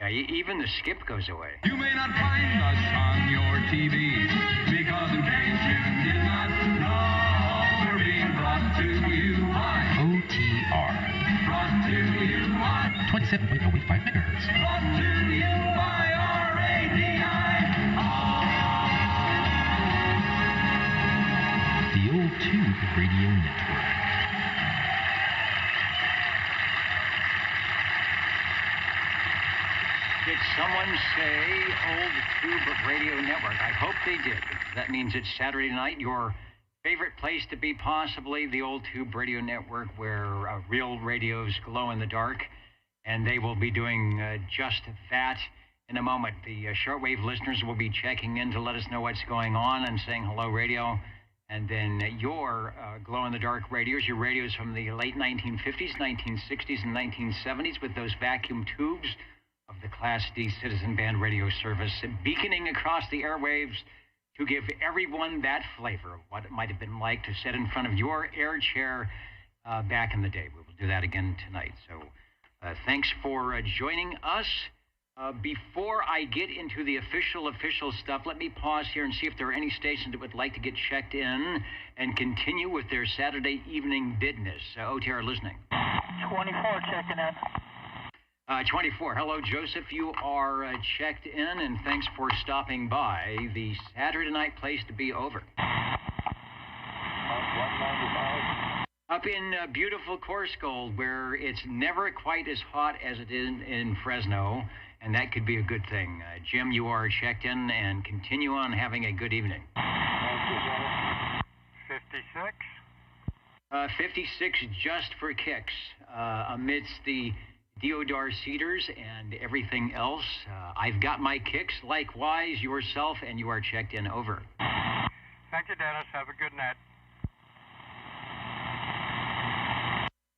Yeah, even the skip goes away. You may not find us on your TV, because in case you did not know, we're being brought to you by OTR. Brought to you by 27.085 megahertz. Brought to you by RADI. The Old Tube Radio Network. Did someone say Old Tube Radio Network? I hope they did. That means it's Saturday night, your favorite place to be, possibly the Old Tube Radio Network, where real radios glow in the dark, and they will be doing just that in a moment. The shortwave listeners will be checking in to let us know what's going on and saying hello, radio. And then your glow-in-the-dark radios, your radios from the late 1950s, 1960s, and 1970s with those vacuum tubes of the Class D Citizen Band radio service, beaconing across the airwaves to give everyone that flavor of what it might have been like to sit in front of your air chair back in the day. We will do that again tonight. So thanks for joining us. Before I get into the official stuff, let me pause here and see if there are any stations that would like to get checked in and continue with their Saturday evening business. OTR listening. 24 checking in. 24. Hello, Joseph. You are checked in, and thanks for stopping by. The Saturday night place to be over. 195. Up in beautiful Coarsegold, where it's never quite as hot as it is in Fresno, and that could be a good thing. Jim, you are checked in, and continue on having a good evening. Thank you, Jim. 56. 56 just for kicks. Amidst the deodar cedars and everything else, I've got my kicks. Likewise, yourself, and you are checked in. Over. Thank you, Dennis. Have a good night.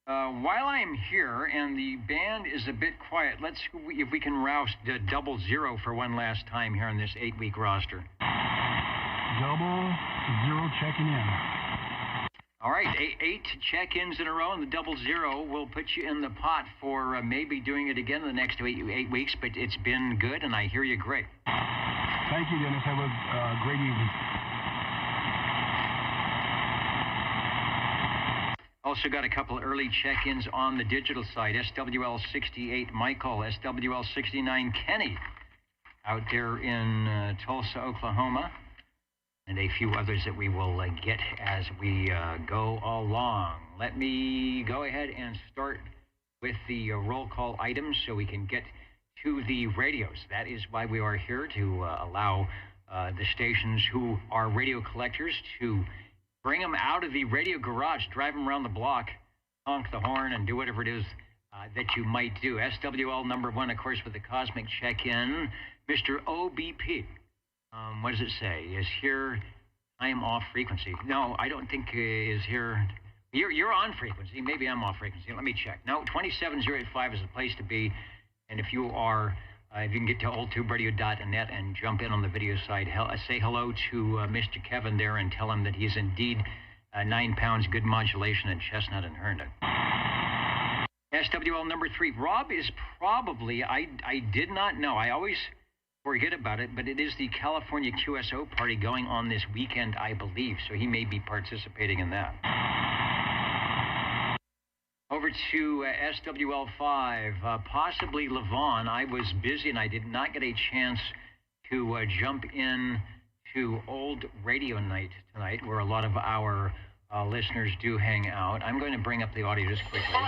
While I'm here and the band is a bit quiet, let's see if we can rouse the 00 for one last time here on this 8-week roster. 00 checking in. All right, eight check-ins in a row, and the 00 will put you in the pot for maybe doing it again in the next 8 weeks, but it's been good, and I hear you great. Thank you, Dennis. Have a great evening. Also got a couple early check-ins on the digital side. SWL68 Michael, SWL69 Kenny out there in Tulsa, Oklahoma, and a few others that we will get as we go along. Let me go ahead and start with the roll call items so we can get to the radios. That is why we are here, to allow the stations who are radio collectors to bring them out of the radio garage, drive them around the block, honk the horn, and do whatever it is that you might do. SWL number 1, of course, with the Cosmic Check-In. Mr. OBP, what does it say? Is here, I am off frequency. No, I don't think is here. You're on frequency. Maybe I'm off frequency. Let me check. No, 27085 is the place to be. And if you are, if you can get to oldtuberadio.net and jump in on the video side, say hello to Mr. Kevin there and tell him that he's indeed 9 pounds, good modulation at Chestnut and Herndon. SWL number 3. Rob is probably, I did not know. I always forget about it, but it is the California QSO party going on this weekend, I believe. So he may be participating in that. Over to SWL 5, possibly Levon. I was busy and I did not get a chance to jump in to Old Radio Night tonight, where a lot of our listeners do hang out. I'm going to bring up the audio just quickly.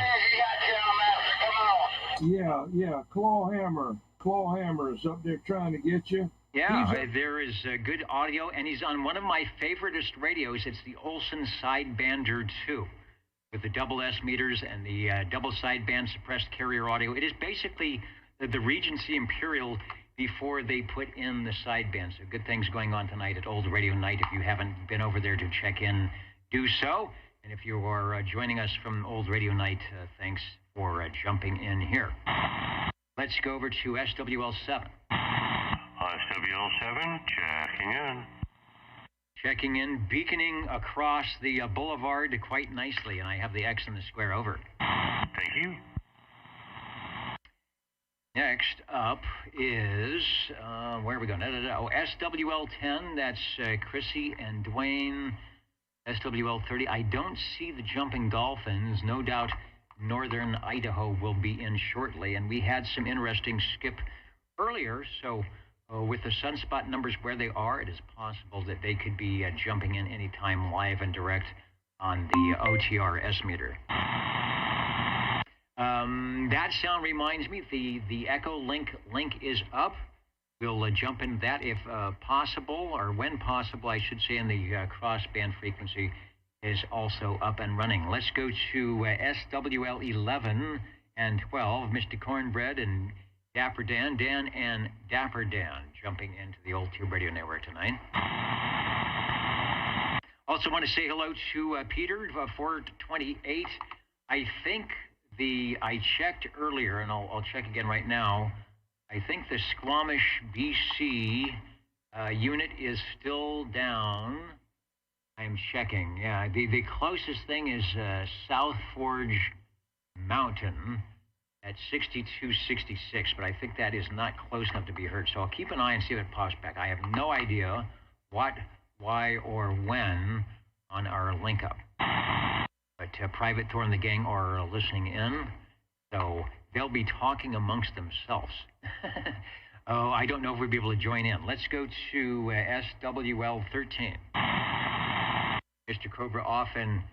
Yeah, Clawhammer is up there trying to get you. Yeah, there is good audio, and he's on one of my favoriteest radios. It's the Olson Sidebander 2. With the double S meters and the double sideband suppressed carrier audio. It is basically the Regency Imperial before they put in the sideband. So good things going on tonight at Old Radio Night. If you haven't been over there to check in, do so. And if you are joining us from Old Radio Night, thanks for jumping in here. Let's go over to SWL 7. SWL 7, checking in. Checking in, beaconing across the boulevard quite nicely, and I have the X and the square. Over. Thank you. Next up is, where are we going? Oh, SWL10, that's Chrissy and Dwayne. SWL30, I don't see the Jumping Dolphins. No doubt Northern Idaho will be in shortly. And we had some interesting skip earlier, so with the sunspot numbers where they are, it is possible that they could be jumping in anytime live and direct on the OTR S-meter. That sound reminds me, the Echo link is up. We'll jump into that if possible, or when possible, I should say, and the crossband frequency is also up and running. Let's go to SWL 11 and 12, Mr. Cornbread and Dapper Dan, Dan and Dapper Dan, jumping into the old Tube Radio Network tonight. Also want to say hello to Peter, 428. I think I checked earlier, and I'll check again right now. I think the Squamish, BC unit is still down. I'm checking. Yeah, the closest thing is South Forge Mountain at 6266, but I think that is not close enough to be heard. So I'll keep an eye and see if it pops back. I have no idea what, why, or when on our link up. But Private Thor and the gang are listening in, so they'll be talking amongst themselves. Oh, I don't know if we'll be able to join in. Let's go to SWL 13. Mr. Cobra often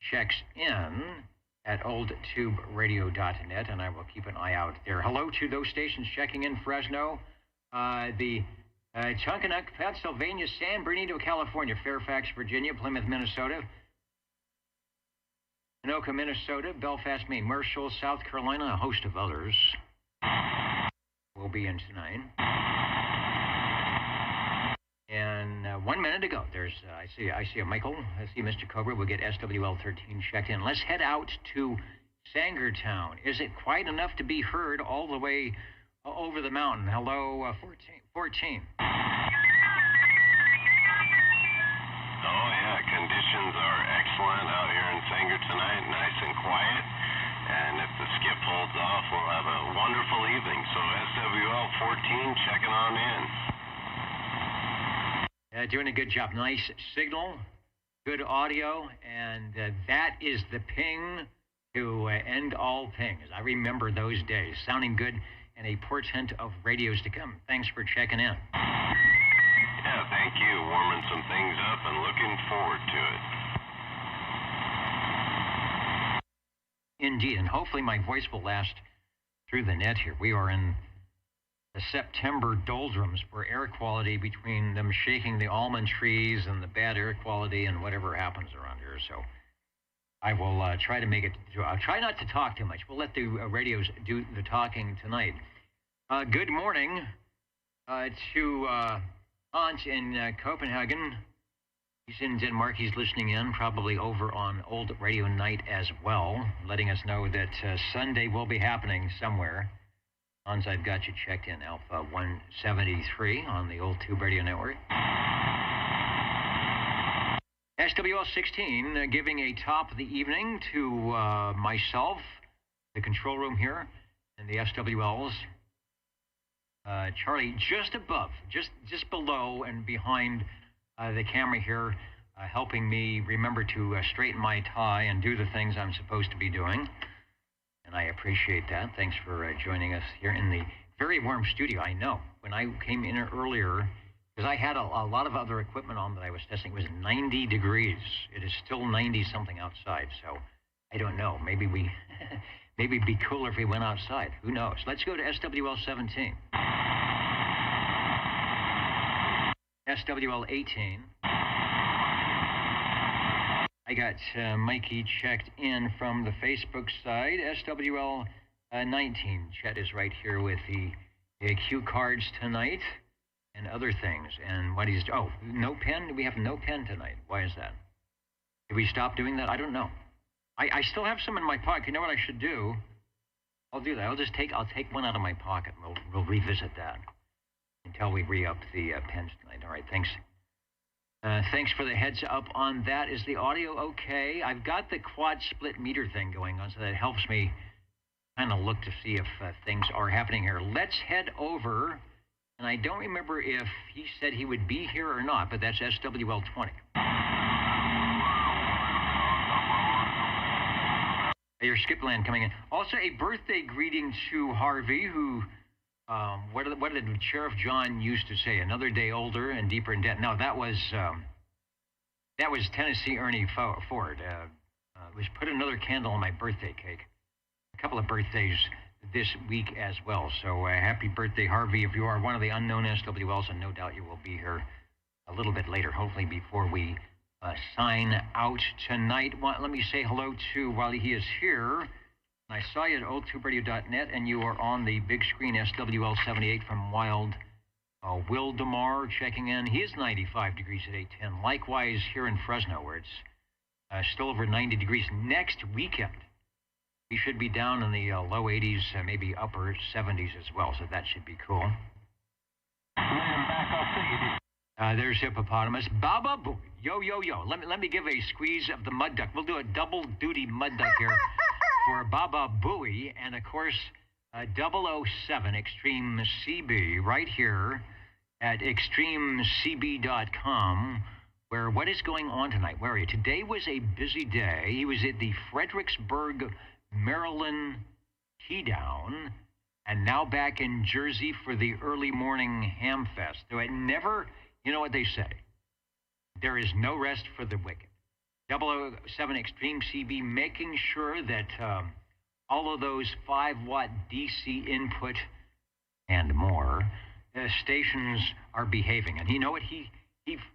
checks in at oldtuberadio.net, and I will keep an eye out there. Hello to those stations checking in: Fresno, the Chunkanuk, Pennsylvania, San Bernardino, California, Fairfax, Virginia, Plymouth, Minnesota, Anoka, Minnesota, Belfast, Maine, Marshall, South Carolina, a host of others will be in tonight. And 1 minute ago, there's I see a Michael. I see Mr. Cobra. We'll get SWL 13 checked in. Let's head out to Sangertown. Is it quite enough to be heard all the way over the mountain? Hello, 14. Oh, yeah, conditions are excellent out here in Sanger tonight, nice and quiet. And if the skip holds off, we'll have a wonderful evening. So SWL 14 checking on in. Doing a good job. Nice signal, good audio, and that is the ping to end all pings. I remember those days. Sounding good and a portent of radios to come. Thanks for checking in. Yeah, thank you. Warming some things up and looking forward to it. Indeed, and hopefully my voice will last through the net here. We are in the September doldrums for air quality, between them shaking the almond trees and the bad air quality and whatever happens around here. So I will try to make it through. I'll try not to talk too much. We'll let the radios do the talking tonight. Good morning to Hans in Copenhagen. He's in Denmark. He's listening in, probably over on Old Radio Night as well, letting us know that Sunday will be happening somewhere. Hans, I've got you checked in, Alpha 173 on the Old Tube Radio Network. SWL 16 giving a top of the evening to myself, the control room here, and the SWLs. Charlie just above, just below and behind the camera here, helping me remember to straighten my tie and do the things I'm supposed to be doing. And I appreciate that. Thanks for joining us here in the very warm studio. I know when I came in earlier, because I had a lot of other equipment on that I was testing, it was 90 degrees. It is still 90 something outside. So I don't know. Maybe maybe it'd be cooler if we went outside. Who knows? Let's go to SWL 17. SWL 18. I got Mikey checked in from the Facebook side. SWL 19. Chet is right here with the cue cards tonight and other things. And what he's... Oh, no pen? We have no pen tonight. Why is that? Did we stop doing that? I don't know. I still have some in my pocket. You know what I should do? I'll do that. I'll take one out of my pocket. We'll revisit that until we re-up the pens tonight. All right, thanks. Thanks for the heads up on that. Is the audio okay? I've got the quad split meter thing going on, so that helps me kind of look to see if things are happening here. Let's head over, and I don't remember if he said he would be here or not, but that's SWL 20. Your Skipland coming in. Also, a birthday greeting to Harvey, who, what did Sheriff John used to say? Another day older and deeper in debt. No, that was Tennessee Ernie Ford. It was put another candle on my birthday cake. A couple of birthdays this week as well. So happy birthday, Harvey. If you are one of the unknown SWLs, and no doubt you will be here a little bit later, hopefully before we sign out tonight. Let me say hello to, while he is here, I saw you at oldtuberadio.net, and you are on the big screen, SWL 78 from Wild. Will DeMar checking in. He is 95 degrees at 810. Likewise here in Fresno, where it's still over 90 degrees. Next weekend, we should be down in the low 80s, maybe upper 70s as well, so that should be cool. There's Hippopotamus. Baba Booey. Yo, yo, yo. Let me give a squeeze of the mud duck. We'll do a double duty mud duck here for Baba Booey. And, of course, 007 Extreme CB right here at extremecb.com, where what is going on tonight? Where are you? Today was a busy day. He was at the Fredericksburg, Maryland Keydown, and now back in Jersey for the early morning ham fest. So it never... You know what they say? There is no rest for the wicked. 007 Extreme CB making sure that all of those 5-watt DC input and more stations are behaving. And you know what? He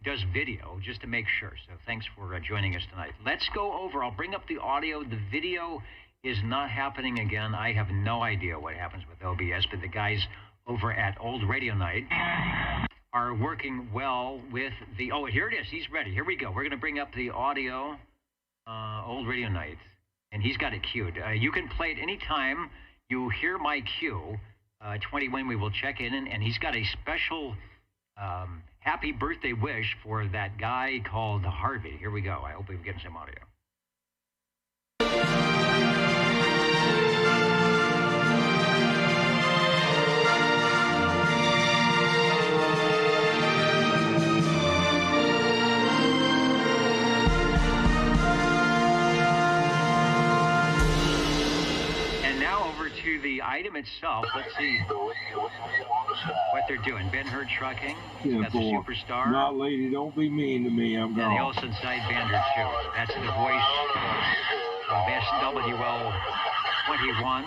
does video just to make sure. So thanks for joining us tonight. Let's go over. I'll bring up the audio. The video is not happening again. I have no idea what happens with OBS, but the guys over at Old Radio Night are working well with the... Oh, here it is. He's ready. Here we go. We're going to bring up the audio, Old Radio Night, and he's got it queued. You can play it anytime you hear my cue. 21, we will check in, and he's got a special happy birthday wish for that guy called Harvey. Here we go. I hope we've gotten some audio. To the item itself, let's see what they're doing. Ben Hur Trucking, that's a superstar. No, lady, don't be mean to me. I'm gone. And the Olsen Sidebander too. That's the voice of SWL 21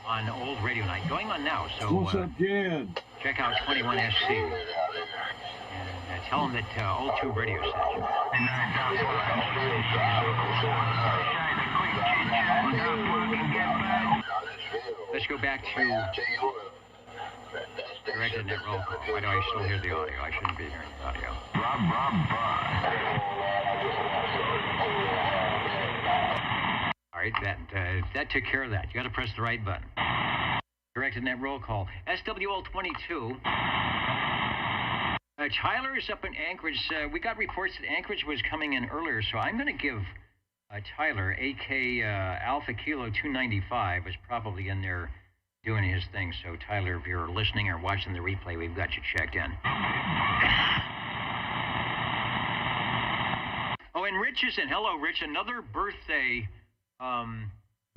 on Old Radio Night. Going on now, so what's up, Jen? check out 21SC. And tell them that Old Tube Radio sent you. Let's go back to directed net roll call. Why do I still hear the audio? I shouldn't be hearing the audio. All right, that took care of that. You got to press the right button. Directed net roll call. SWL 22. Tyler is up in Anchorage. We got reports that Anchorage was coming in earlier, so I'm going to give Tyler, AK Alpha Kilo 295, was probably in there doing his thing. So, Tyler, if you're listening or watching the replay, we've got you checked in. Oh, and Rich is in. Hello, Rich. Another birthday,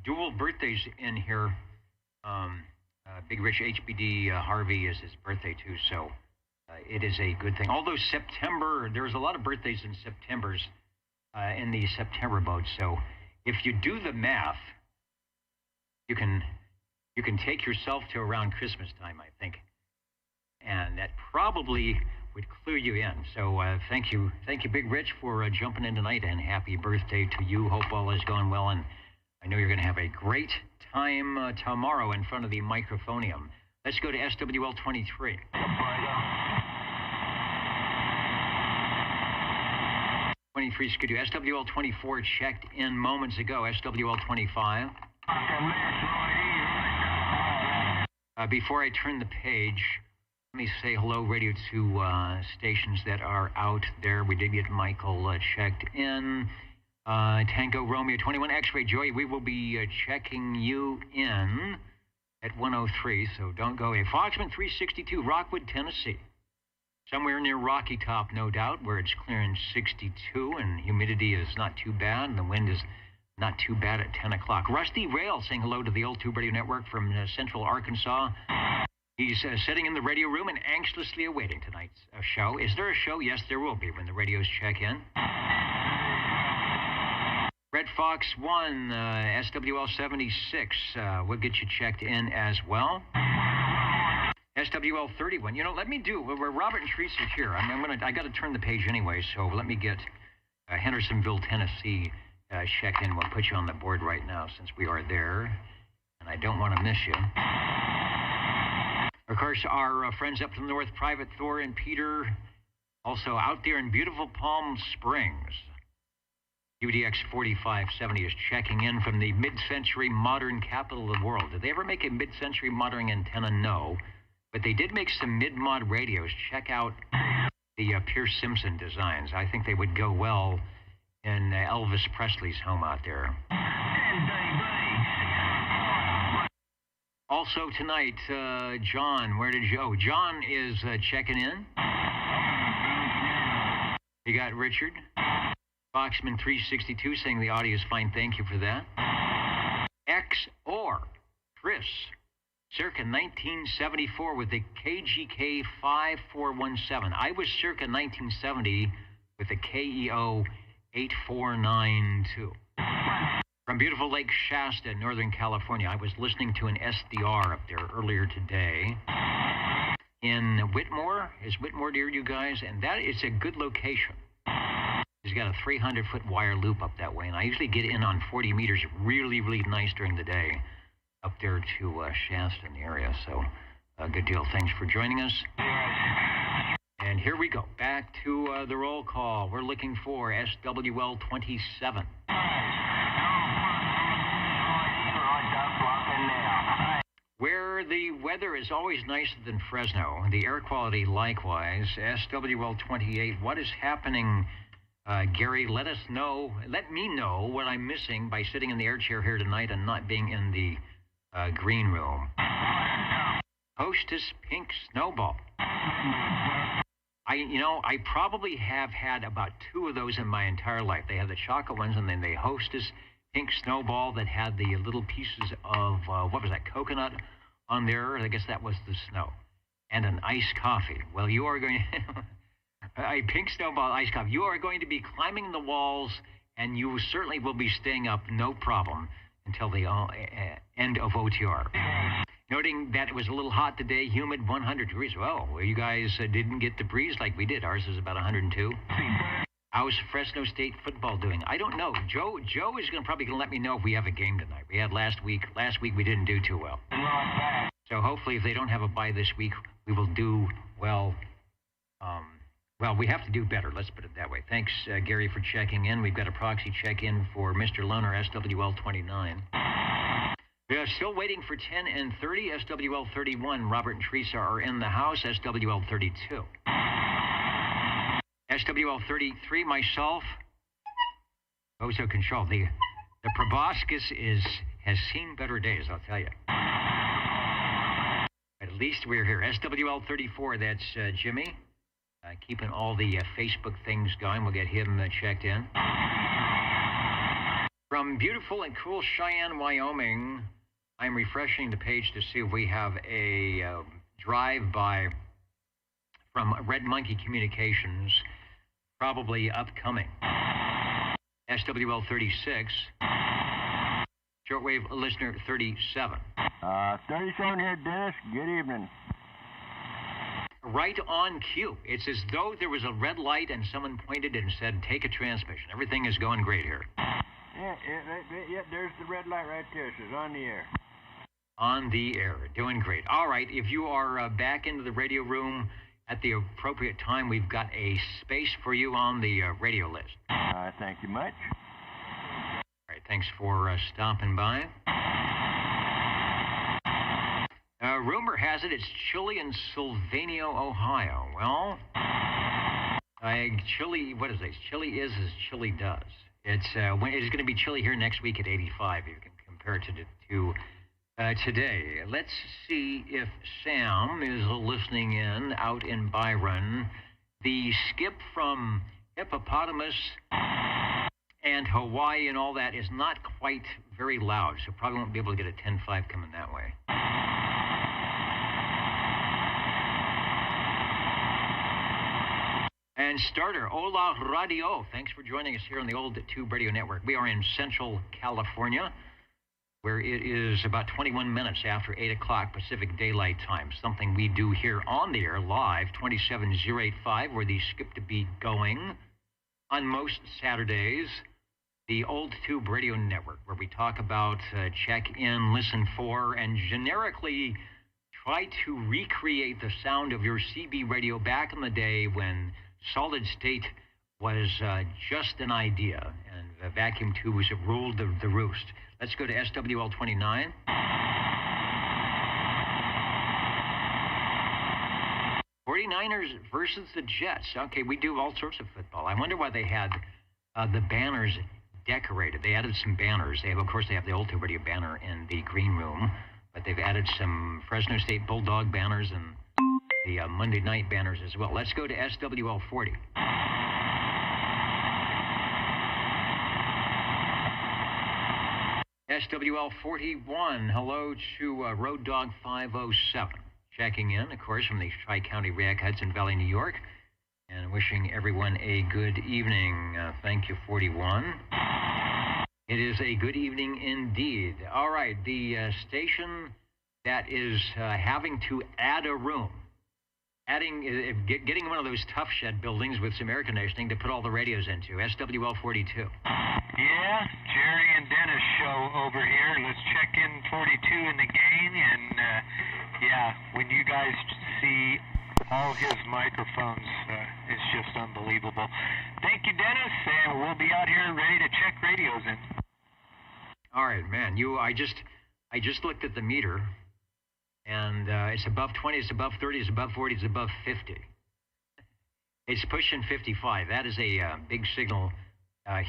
dual birthdays in here. Big Rich HBD Harvey is his birthday, too, so it is a good thing. Although September, there's a lot of birthdays in September's. In the September boat. So if you do the math, you can take yourself to around Christmas time, I think. And that probably would clue you in. So thank you, Big Rich, for jumping in tonight, and happy birthday to you. Hope all is going well, and I know you're going to have a great time tomorrow in front of the microphonium. Let's go to SWL 23. 23 Skidoo. SWL 24 checked in moments ago. SWL 25. Before I turn the page, let me say hello, radio to stations that are out there. We did get Michael checked in. Tango Romeo 21 X-ray. Joey, we will be checking you in at 103, so don't go away. Foxman 362, Rockwood, Tennessee. Somewhere near Rocky Top, no doubt, where it's clearing 62 and humidity is not too bad and the wind is not too bad at 10 o'clock. Rusty Rail saying hello to the Old Tube Radio Network from Central Arkansas. He's sitting in the radio room and anxiously awaiting tonight's show. Is there a show? Yes, there will be when the radios check in. Red Fox 1, SWL 76, we'll get you checked in as well. SWL 31. You know, let me do. Where Robert and Teresa's here. I got to turn the page anyway. So let me get Hendersonville, Tennessee, check in. We'll put you on the board right now since we are there, and I don't want to miss you. Of course, our friends up to the north, Private Thor and Peter, also out there in beautiful Palm Springs. UDX 4570 is checking in from the mid-century modern capital of the world. Did they ever make a mid-century modern antenna? No. But they did make some mid-mod radios. Check out the Pierce Simpson designs. I think they would go well in Elvis Presley's home out there. Also tonight, John, where did you go? John is checking in. You got Richard. Foxman 362 saying the audio is fine. Thank you for that. X or Chris, circa 1974 with the KGK 5417. I was circa 1970 with the KEO 8492. From beautiful Lake Shasta, Northern California, I was listening to an SDR up there earlier today. In Whitmore, is Whitmore near you guys? And that is a good location. He's got a 300-foot wire loop up that way, and I usually get in on 40 meters, really, really nice during the day, up there to Shasta in the area. So, a good deal. Thanks for joining us. And here we go. Back to the roll call. We're looking for SWL 27. Where the weather is always nicer than Fresno, the air quality likewise. SWL 28. What is happening? Gary, let me know what I'm missing by sitting in the air chair here tonight and not being in the green room. Hostess Pink Snowball. I probably have had about 2 of those in my entire life. They have the chocolate ones and then the Hostess Pink Snowball that had the little pieces of, what was that, coconut on there? I guess that was the snow. And an iced coffee. Well, you are going a Pink Snowball iced coffee. You are going to be climbing the walls, and you certainly will be staying up, no problem, until the end of OTR. Noting that it was a little hot today, humid, 100 degrees. Well, you guys didn't get the breeze like we did. Ours is about 102. How's Fresno State football doing? I don't know. Joe is probably going to let me know if we have a game tonight. We had last week. Last week we didn't do too well. So hopefully if they don't have a bye this week, we will do well. Well, we have to do better. Let's put it that way. Thanks, Gary, for checking in. We've got a proxy check-in for Mr. Loner, SWL 29. We are still waiting for 10 and 30. SWL 31, Robert and Teresa are in the house. SWL 32. SWL 33, myself. Oso Control. The proboscis has seen better days, I'll tell you. At least we're here. SWL 34, that's Jimmy. Keeping all the Facebook things going. We'll get him checked in. From beautiful and cool Cheyenne, Wyoming, I'm refreshing the page to see if we have a drive-by from Red Monkey Communications, probably upcoming. SWL 36, shortwave listener 37. 37 here, Dennis. Good evening. Right on cue. It's as though there was a red light and someone pointed and said, take a transmission. Everything is going great here. Yeah, there's the red light right there. It says on the air. On the air. Doing great. All right, if you are back into the radio room at the appropriate time, we've got a space for you on the radio list. Thank you much. All right, thanks for stopping by. Rumor has it it's chilly in Sylvania, Ohio. Well, chilly, what is it? Chilly is as chilly does. It's going to be chilly here next week at 85. You can compare it to today. Let's see if Sam is listening in out in Byron. The skip from Hippopotamus and Hawaii and all that is not quite very loud, so probably won't be able to get a 10.5 coming that way. And starter, Hola Radio. Thanks for joining us here on the Old Tube Radio Network. We are in Central California, where it is about 21 minutes after 8 o'clock Pacific Daylight Time, something we do here on the air live, 27085, where the skip to be going on most Saturdays, the Old Tube Radio Network, where we talk about, check in, listen for, and generically try to recreate the sound of your CB radio back in the day when solid state was just an idea, and the vacuum tubes ruled the roost. Let's go to SWL 29. '49ers versus the Jets. Okay, we do all sorts of football. I wonder why they had the banners decorated. They added some banners. Of course, they have the Old Tube Radio banner in the green room, but they've added some Fresno State Bulldog banners and the Monday night banners as well. Let's go to SWL 40. SWL 41, hello to Road Dog 507. Checking in, of course, from the Tri-County RAC, Hudson Valley, New York, and wishing everyone a good evening. Thank you, 41. It is a good evening indeed. All right, the station that is having to add a room, getting one of those tough shed buildings with some air conditioning to put all the radios into, SWL 42. Yeah, Jerry and Dennis show over here. Let's check in 42 in the gain, and yeah, when you guys see all his microphones, it's just unbelievable. Thank you, Dennis, and we'll be out here ready to check radios in. All right, man. I just looked at the meter, and it's above 20, it's above 30, it's above 40, it's above 50. It's pushing 55. That is a big signal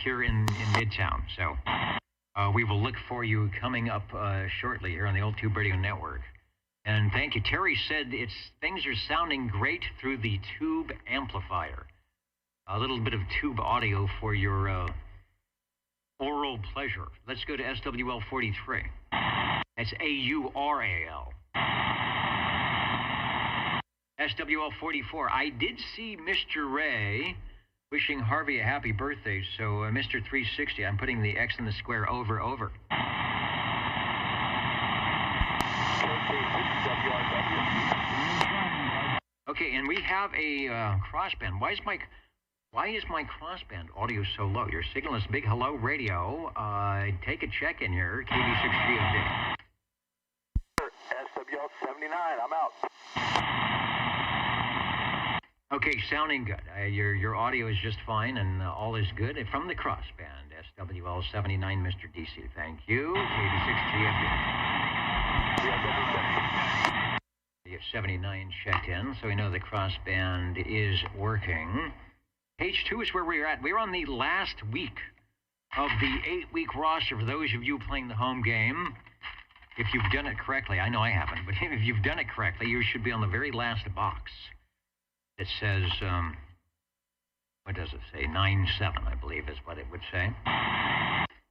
here in Midtown. So we will look for you coming up shortly here on the Old Tube Radio Network. And thank you. Terry said things are sounding great through the tube amplifier. A little bit of tube audio for your oral pleasure. Let's go to SWL 43. That's AURAL. SWL 44. I did see Mr. Ray wishing Harvey a happy birthday. So, Mr. 360, I'm putting the X in the square over. Okay, and we have a crossband. Why is my crossband audio so low? Your signal is big. Hello, radio. Take a check in here. KB6GFD. SWL 79, I'm out. Okay, sounding good. Your audio is just fine, and all is good. From the crossband, SWL 79, Mr. DC. Thank you. KB6GFD. You have 79 checked in, so we know the crossband is working. Page 2 is where we're at. We're on the last week of the 8-week roster for those of you playing the home game. If you've done it correctly, I know I haven't, but if you've done it correctly, you should be on the very last box. It says, what does it say? 9-7, I believe is what it would say.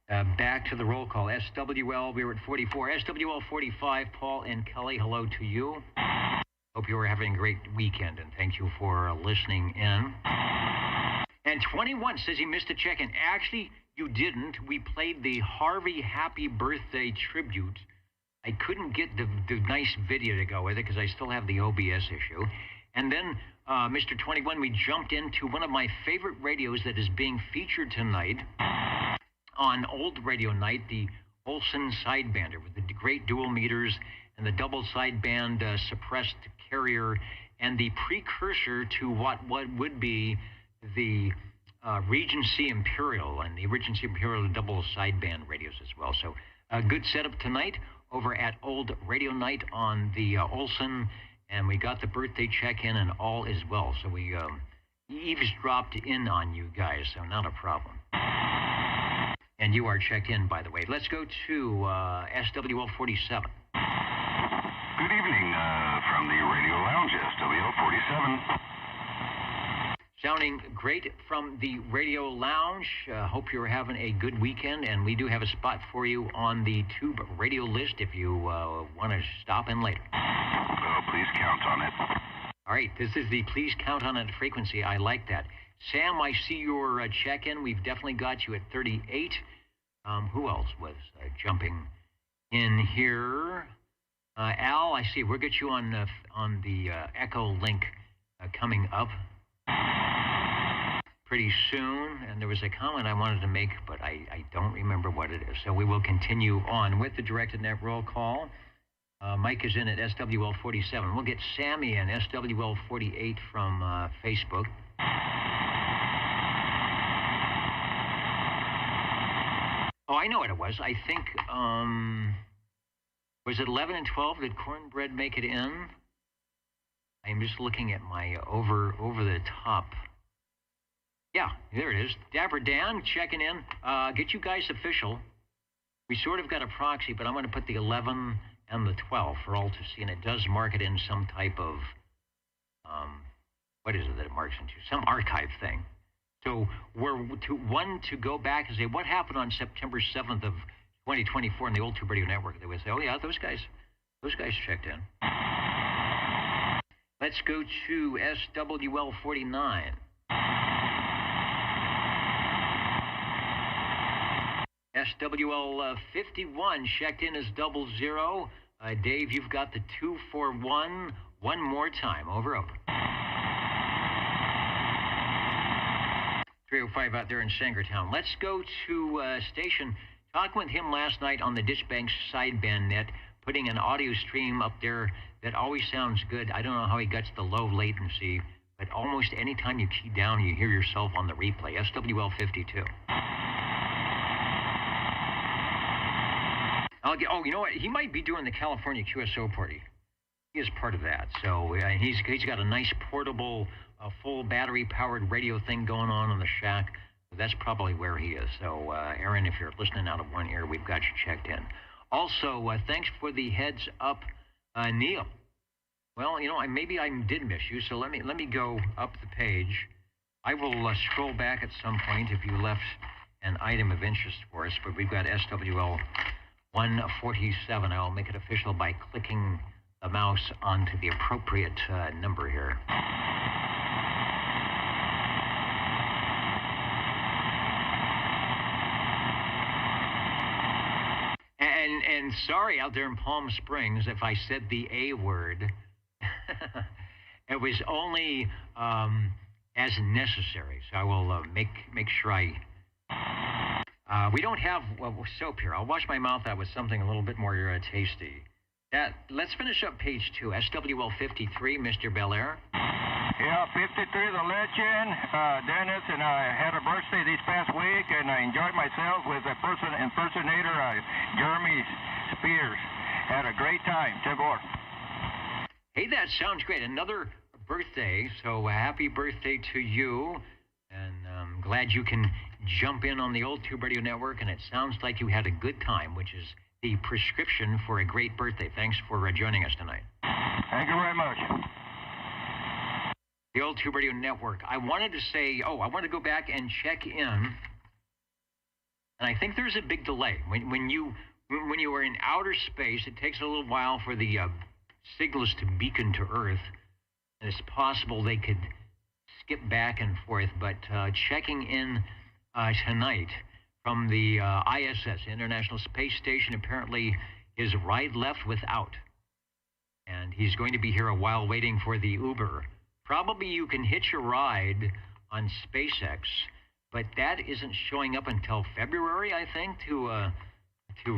Back to the roll call. SWL, we were at 44. SWL 45, Paul and Kelly, hello to you. Hope you were having a great weekend, and thank you for listening in. And 21 says he missed a check-in. Actually, you didn't. We played the Harvey Happy Birthday tribute. I couldn't get the nice video to go with it because I still have the OBS issue. And then, Mr. 21, we jumped into one of my favorite radios that is being featured tonight on Old Radio Night, the Olson sidebander with the great dual meters and the double sideband suppressed carrier and the precursor to what would be the Regency Imperial and the Regency Imperial double sideband radios as well. So a good setup tonight over at Old Radio Night on the Olson, and we got the birthday check-in and all is well. So we eavesdropped in on you guys, so not a problem. And you are checked in, by the way. Let's go to SWL 47. Good evening from the Radio Lounge, SWL 47. Sounding great from the Radio Lounge. Hope you're having a good weekend, and we do have a spot for you on the Tube radio list if you want to stop in later. Oh, please count on it. All right, this is the please count on it frequency. I like that. Sam, I see your check-in. We've definitely got you at 38. Who else was jumping in here? Al, I see. We'll get you on the Echo link coming up pretty soon. And there was a comment I wanted to make, but I don't remember what it is. So we will continue on with the directed net roll call. Mike is in at SWL 47. We'll get Sammy in SWL 48 from Facebook. Oh, I know what it was. I think, was it 11 and 12? Did Cornbread make it in? I'm just looking at my over the top. Yeah, there it is. Dapper Dan checking in. Get you guys official. We sort of got a proxy, but I'm going to put the 11 and the 12 for all to see, and it does mark it in some type of, what is it that it marks into? Some archive thing. So we're to go back and say, what happened on September 7th of 2024 in the old Tube Radio Network? They would say, oh yeah, those guys checked in. Let's go to SWL 49. SWL 51 checked in as 00. Dave, you've got the 241. One more time. Over. 305 out there in Sangertown. Let's go to station. Talking with him last night on the Ditchbank sideband net, putting an audio stream up there that always sounds good. I don't know how he gets the low latency, but almost any time you key down, you hear yourself on the replay. SWL 52. Oh, you know what? He might be doing the California QSO party. He is part of that. So he's got a nice portable, full battery-powered radio thing going on the shack. That's probably where he is. So, Aaron, if you're listening out of one ear, we've got you checked in. Also, thanks for the heads up, Neil. Well, you know, maybe I did miss you, so let me go up the page. I will scroll back at some point if you left an item of interest for us, but we've got SWL 147. I'll make it official by clicking the mouse onto the appropriate number here. And sorry out there in Palm Springs if I said the A word. It was only as necessary. So I will make sure we don't have soap here. I'll wash my mouth out with something a little bit more tasty. Let's finish up page 2. SWL 53, Mr. Belair. Yeah, 53, the legend, Dennis, and I had a birthday this past week, and I enjoyed myself with a impersonator, Jeremy Spears. Had a great time. Tibor. Hey, that sounds great. Another birthday, so happy birthday to you. And I'm glad you can jump in on the old Tube Radio Network, and it sounds like you had a good time, which is the prescription for a great birthday. Thanks for joining us tonight. Thank you very much. The old Tube Radio Network. I wanted to say, I want to go back and check in, and I think there's a big delay. When you are in outer space, it takes a little while for the signals to beacon to Earth, and it's possible they could skip back and forth, but checking in tonight from the ISS, International Space Station, apparently his ride left without, and he's going to be here a while waiting for the Uber. Probably you can hitch a ride on SpaceX, but that isn't showing up until February, I think, to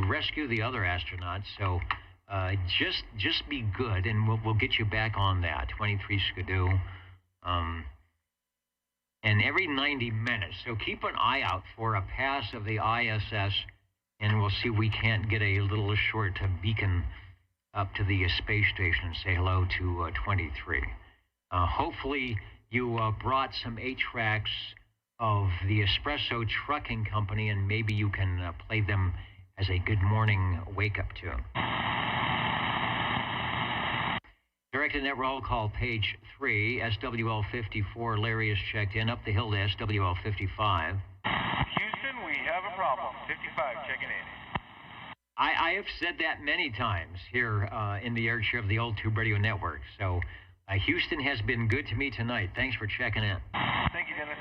rescue the other astronauts. So just be good, and we'll get you back on that. 23 Skidoo. And every 90 minutes. So keep an eye out for a pass of the ISS, and we'll see if we can't get a little short beacon up to the space station and say hello to 23. Hopefully you brought some 8-tracks of the Espresso Trucking Company, and maybe you can play them as a good morning wake-up tune. Directed net roll call, page 3, SWL 54. Larry is checked in. Up the hill to SWL 55. Houston, we have a problem. 55 checking in. I have said that many times here in the air share of the Old Tube Radio Network. So Houston has been good to me tonight. Thanks for checking in. Thank you, Dennis.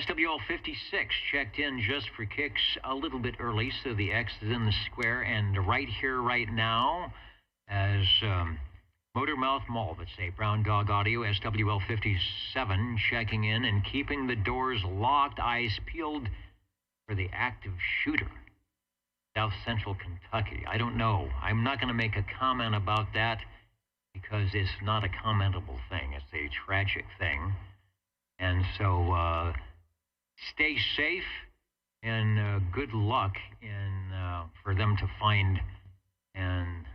SWL 56 checked in just for kicks a little bit early, so the X is in the square. And right here, right now, as Motor Mouth Mall, let's say, Brown Dog Audio, SWL 57 checking in and keeping the doors locked, eyes peeled for the active shooter, South Central Kentucky. I don't know. I'm not going to make a comment about that because it's not a commentable thing. It's a tragic thing. And so stay safe and good luck in for them to find and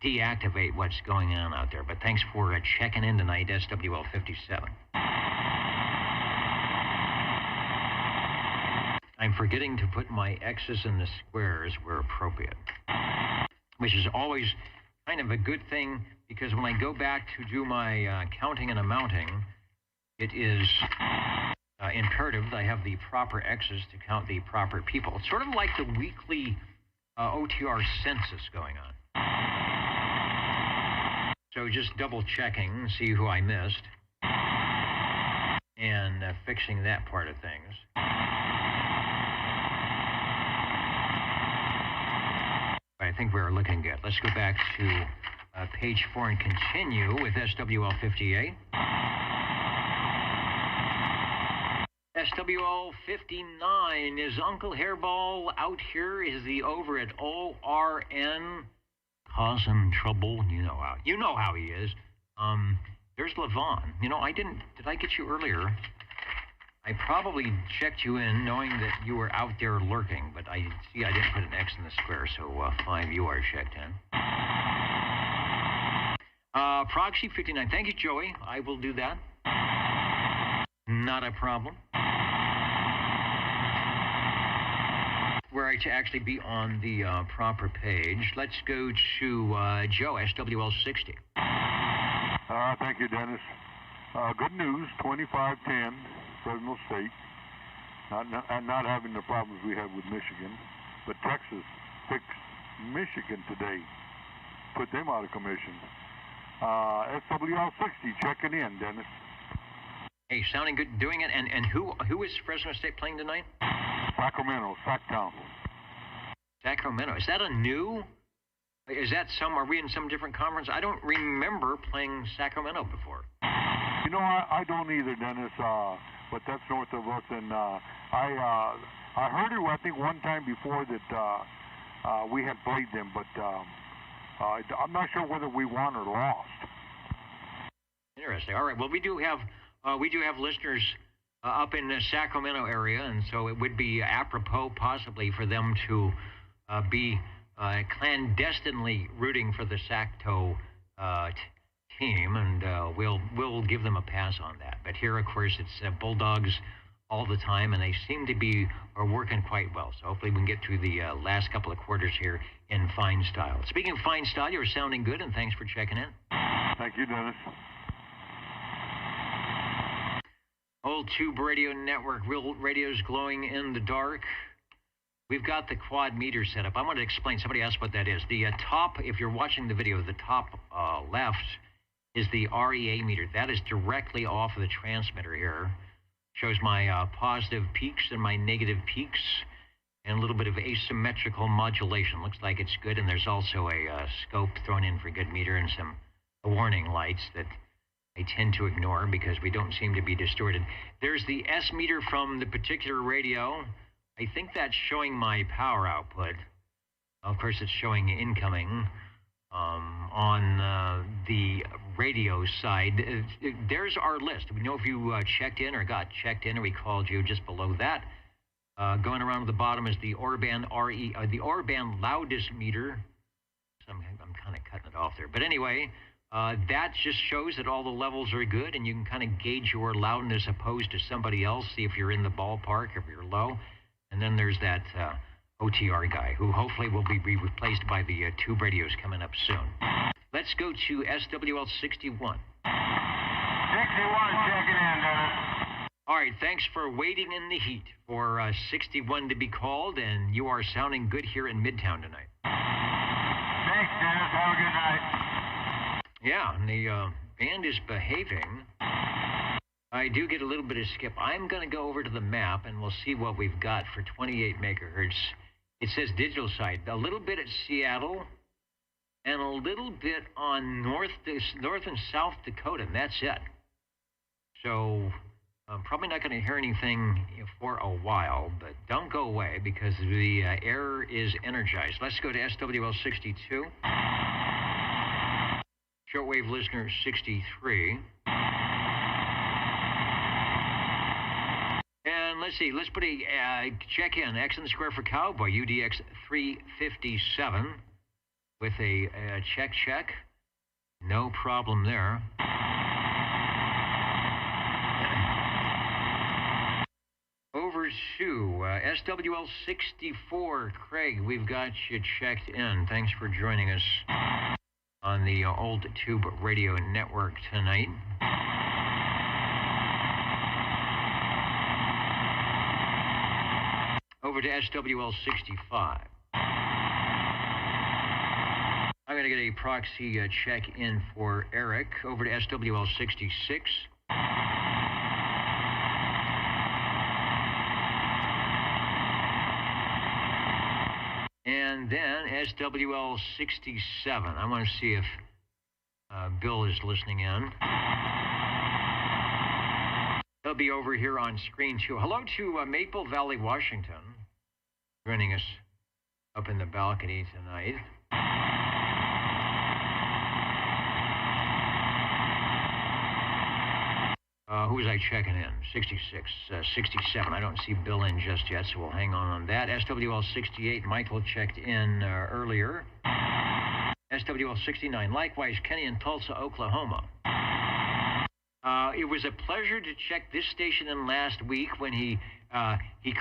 deactivate what's going on out there. But thanks for checking in tonight, SWL 57. I'm forgetting to put my X's in the squares where appropriate, which is always kind of a good thing because when I go back to do my counting and amounting, it is imperative that I have the proper X's to count the proper people. It's sort of like the weekly OTR census going on. So just double checking, see who I missed, and fixing that part of things. I think we're looking good. Let's go back to page 4 and continue with SWL 58. SWL 59, is Uncle Hairball out here? Is he over at ORN? Cause him trouble? You know how he is. There's Levon. You know, did I get you earlier? I probably checked you in knowing that you were out there lurking, but I see I didn't put an X in the square, so 5, you are checked in. Proxy 59, thank you, Joey. I will do that. Not a problem. Were I to actually be on the proper page, let's go to Joe, SWL 60. Thank you, Dennis. Good news, 2510, Fresno State. Not having the problems we have with Michigan, but Texas fixed Michigan today. Put them out of commission. SWL 60, checking in, Dennis. Hey, sounding good, doing it. And who is Fresno State playing tonight? Sacramento, Sacktown. Sacramento. Is that a new? Is that are we in some different conference? I don't remember playing Sacramento before. You know, I don't either, Dennis. But that's north of us, and I heard it. I think one time before that we had played them, but I'm not sure whether we won or lost. Interesting. All right. Well, we do have listeners up in the Sacramento area, and so it would be apropos possibly for them to be clandestinely rooting for the Sacto team, and we'll give them a pass on that. But here, of course, it's Bulldogs all the time, and they seem to are working quite well. So hopefully we can get through the last couple of quarters here in fine style. Speaking of fine style, you're sounding good, and thanks for checking in. Thank you, Dennis. Old Tube Radio Network, real radio's glowing in the dark. We've got the quad meter set up. I want to explain. Somebody asked what that is. The top, if you're watching the video, the top left is the REA meter. That is directly off of the transmitter here. Shows my positive peaks and my negative peaks and a little bit of asymmetrical modulation. Looks like it's good, and there's also a scope thrown in for good meter and some warning lights that I tend to ignore because we don't seem to be distorted. There's the S meter from the particular radio. I think that's showing my power output. Of course, it's showing incoming on the radio side. There's our list. We know if you checked in or got checked in, or we called you just below that. Going around the bottom is the Orban the Orban loudest meter. So I'm kind of cutting it off there. But anyway, That just shows that all the levels are good, and you can kind of gauge your loudness opposed to somebody else, see if you're in the ballpark, if you're low. And then there's that OTR guy, who hopefully will be replaced by the tube radios coming up soon. Let's go to SWL 61. 61 checking in, Dennis. All right, thanks for waiting in the heat for 61 to be called, and you are sounding good here in Midtown tonight. Thanks, Dennis. Have a good night. Yeah, and the band is behaving. I do get a little bit of skip. I'm going to go over to the map, and we'll see what we've got for 28 megahertz. It says digital side, a little bit at Seattle, and a little bit on North and South Dakota, and that's it. So I'm probably not going to hear anything for a while, but don't go away because the air is energized. Let's go to SWL 62. Shortwave listener 63. And let's see, let's put a check in, X in the square for Cowboy, UDX 357 with a check. No problem there. Over to SWL 64, Craig, we've got you checked in. Thanks for joining us on the Old Tube Radio Network tonight. Over to SWL 65. I'm going to get a proxy check in for Eric. Over to SWL 66. And then SWL 67. I want to see if Bill is listening in. He'll be over here on screen too. Hello to Maple Valley, Washington, joining us up in the balcony tonight. Who was I checking in? 66, 67. I don't see Bill in just yet, so we'll hang on that. SWL 68, Michael checked in earlier. SWL 69, likewise, Kenny in Tulsa, Oklahoma. It was a pleasure to check this station in last week when he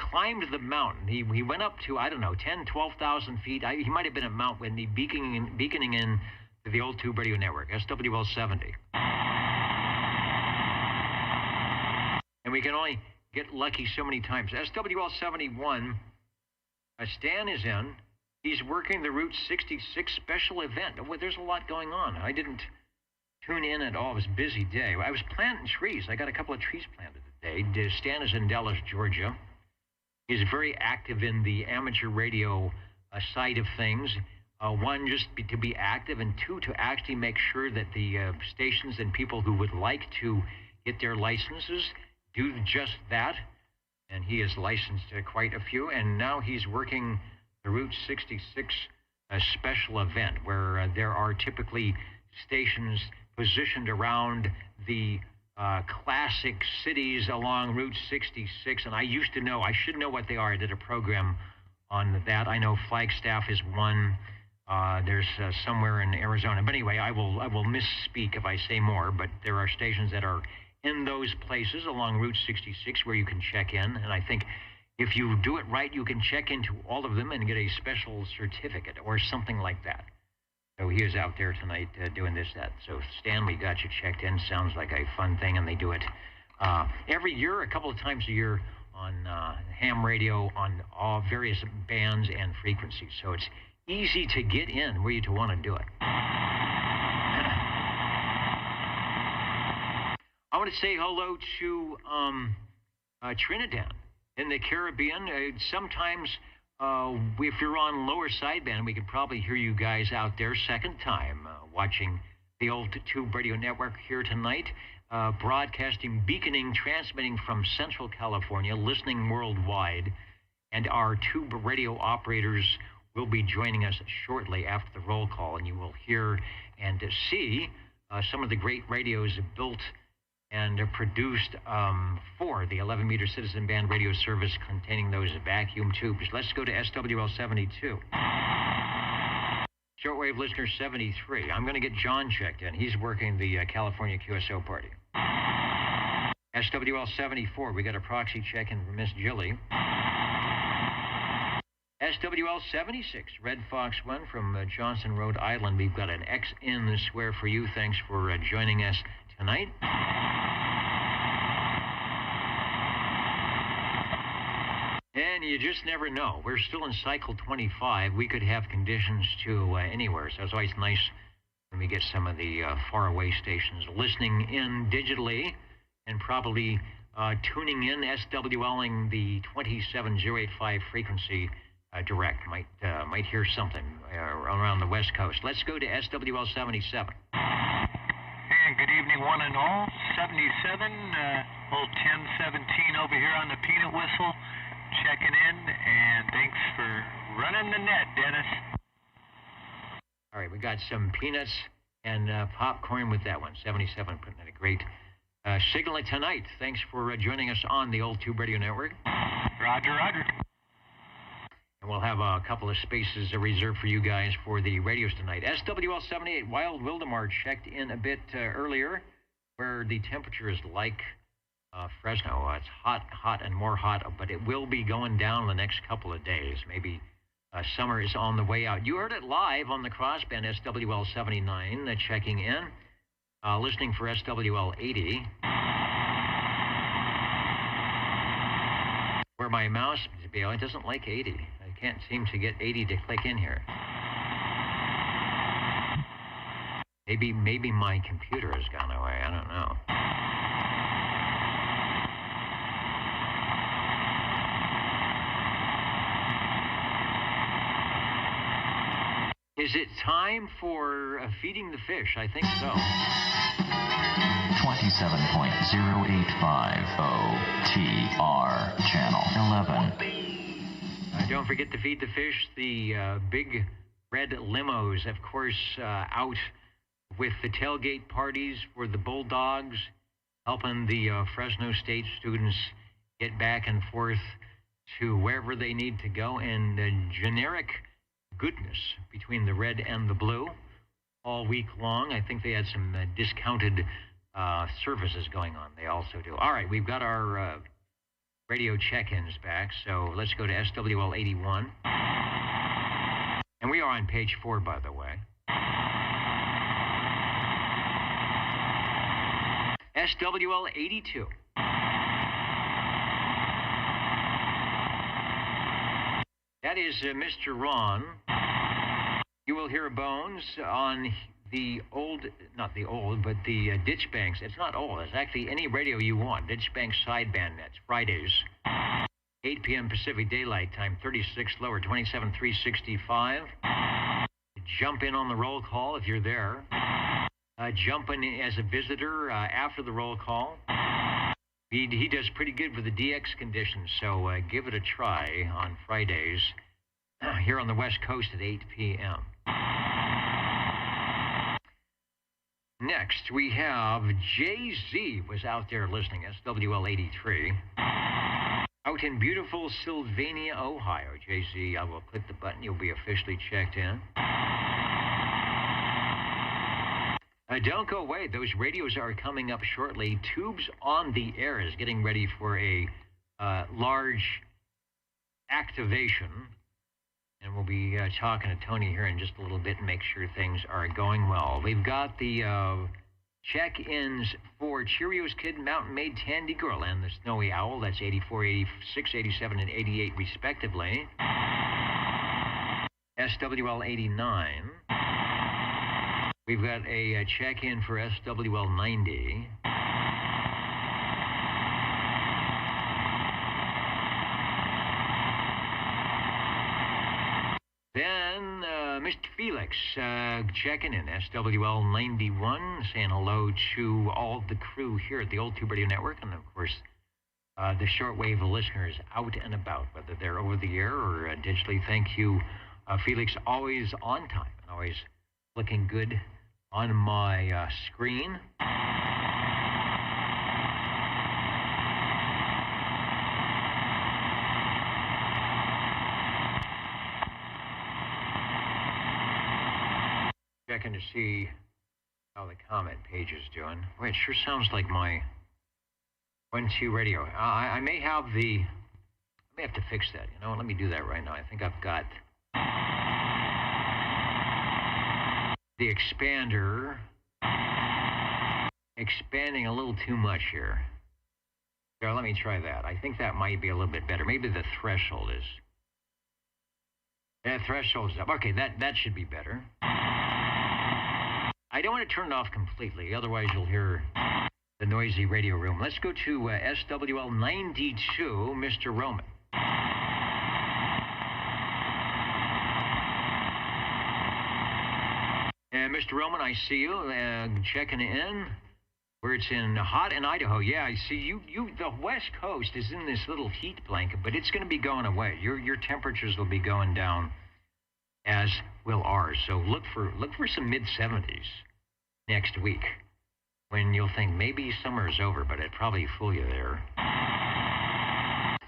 climbed the mountain. He went up to, 10, 12,000 feet. He might have been at Mount Whitney, beaconing in to the Old Tube Radio Network, SWL 70. And we can only get lucky so many times. SWL 71, Stan is in. He's working the Route 66 special event. Well, there's a lot going on. I didn't tune in at all. It was a busy day. I was planting trees. I got a couple of trees planted today. Stan is in Dallas, Georgia. He's very active in the amateur radio side of things. One, just to be active, and two, to actually make sure that the stations and people who would like to get their licenses do just that. And he has licensed quite a few, and now he's working the Route 66 special event where there are typically stations positioned around the classic cities along Route 66, and I should know what they are. I did a program on that. I know Flagstaff is one. There's somewhere in Arizona. But anyway, I will misspeak if I say more, but there are stations that are in those places along Route 66 where you can check in, and I think if you do it right, you can check into all of them and get a special certificate or something like that. So he is out there tonight doing that. So Stanley got you checked in. Sounds like a fun thing, and they do it every year, a couple of times a year on ham radio on all various bands and frequencies. So it's easy to get in where you want to do it. I want to say hello to Trinidad in the Caribbean. Sometimes if you're on lower sideband, we could probably hear you guys out there second time watching the Old Tube Radio Network here tonight, broadcasting, beaconing, transmitting from Central California, listening worldwide. And our tube radio operators will be joining us shortly after the roll call, and you will hear and see some of the great radios built and produced for the 11-meter citizen band radio service containing those vacuum tubes. Let's go to SWL 72. Shortwave listener 73. I'm going to get John checked in. He's working the California QSO party. SWL 74. We got a proxy check-in from Miss Jilly. SWL 76. Red Fox 1 from Johnson, Rhode Island. We've got an X in the square for you. Thanks for joining us tonight. And you just never know. We're still in cycle 25. We could have conditions to anywhere. So it's always nice when we get some of the faraway stations listening in digitally and probably tuning in, SWLing the 27085 frequency direct. Might hear something around the West Coast. Let's go to SWL 77. And good evening, one and all. 77, old 1017 over here on the peanut whistle. Checking in, and thanks for running the net, Dennis. All right, we got some peanuts and popcorn with that one. 77 putting in a great signal tonight. Thanks for joining us on the Old Tube Radio Network. Roger, roger. And we'll have a couple of spaces reserved for you guys for the radios tonight. SWL 78, Wild Wildemar checked in a bit earlier, where the temperature is like Fresno. It's hot and more hot, but it will be going down the next couple of days. Maybe summer is on the way out. You heard it live on the crossband, SWL 79, checking in. Listening for SWL 80. Where my mouse, it doesn't like 80. I can't seem to get 80 to click in here. Maybe my computer has gone away. I don't know. Is it time for feeding the fish? I think so. 27.085 OTR, channel 11. Don't forget to feed the fish. The big red limos, of course, out with the tailgate parties for the Bulldogs, helping the Fresno State students get back and forth to wherever they need to go, and generic goodness between the red and the blue all week long. I think they had some discounted services going on. They also do. All right, we've got our radio check-ins back, so let's go to SWL 81. And we are on page 4, by the way. SWL 82. That is Mr. Ron. You will hear Bones on the old, not the old, but the Ditch Banks. It's not old. It's actually any radio you want. Ditch Banks sideband nets. Fridays, 8 p.m. Pacific Daylight Time, 36 lower, 27,365. Jump in on the roll call if you're there. Jump in as a visitor after the roll call. He does pretty good with the DX conditions, so give it a try on Fridays here on the West Coast at 8 p.m. Next, we have Jay-Z was out there listening, SWL 83. Out in beautiful Sylvania, Ohio. Jay-Z, I will click the button. You'll be officially checked in. Don't go away. Those radios are coming up shortly. Tubes on the Air is getting ready for a large activation. And we'll be talking to Tony here in just a little bit and make sure things are going well. We've got the check-ins for Cheerios Kid, Mountain Maid, Tandy Girl, and the Snowy Owl. That's 84, 86, 87, and 88, respectively. SWL 89. We've got a check-in for SWL 90. Then Mr. Felix checking in, SWL 91, saying hello to all the crew here at the Old Tube Radio Network, and of course the shortwave listeners out and about, whether they're over the air or digitally. Thank you, Felix, always on time and always looking good on my screen. checking to see how the comment page is doing. Wait, it sure sounds like my 1-2 radio. I may have to fix that. You know, let me do that right now. I think I've got the expander expanding a little too much here. Here, let me try that. I think that might be a little bit better. Maybe the threshold is. Yeah, threshold is up. Okay, that should be better. I don't want to turn it off completely, otherwise you'll hear the noisy radio room. Let's go to SWL 92, Mr. Roman. Mr. Roman, I see you checking in. Where it's hot in Idaho. Yeah, I see you. The West Coast is in this little heat blanket, but it's going to be going away. Your temperatures will be going down, as will ours. So look for some mid-70s next week, when you'll think maybe summer is over, but it'd probably fool you there.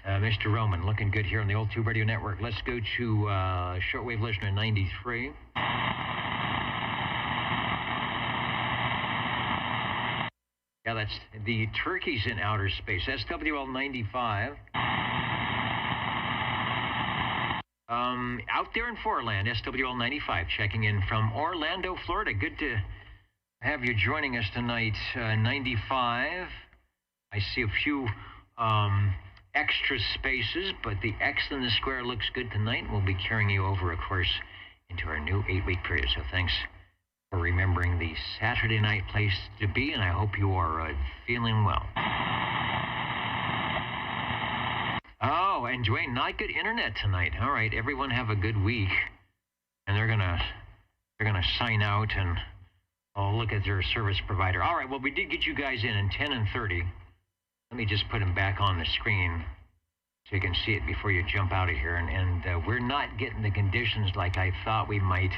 Mr. Roman, looking good here on the Old Tube Radio Network. Let's go to shortwave listener 93. Yeah, that's the turkeys in outer space. SWL 95. Out there in Foreland, SWL 95, checking in from Orlando, Florida. Good to have you joining us tonight. 95. I see a few extra spaces, but the X in the square looks good tonight. We'll be carrying you over, of course, into our new 8-week period. So thanks for remembering the Saturday night place to be, and I hope you are feeling well. Oh, and Dwayne, not good internet tonight. All right, everyone have a good week, and they're gonna sign out and look at their service provider. All right, well, we did get you guys in 10 and 30. Let me just put them back on the screen so you can see it before you jump out of here. And we're not getting the conditions like I thought we might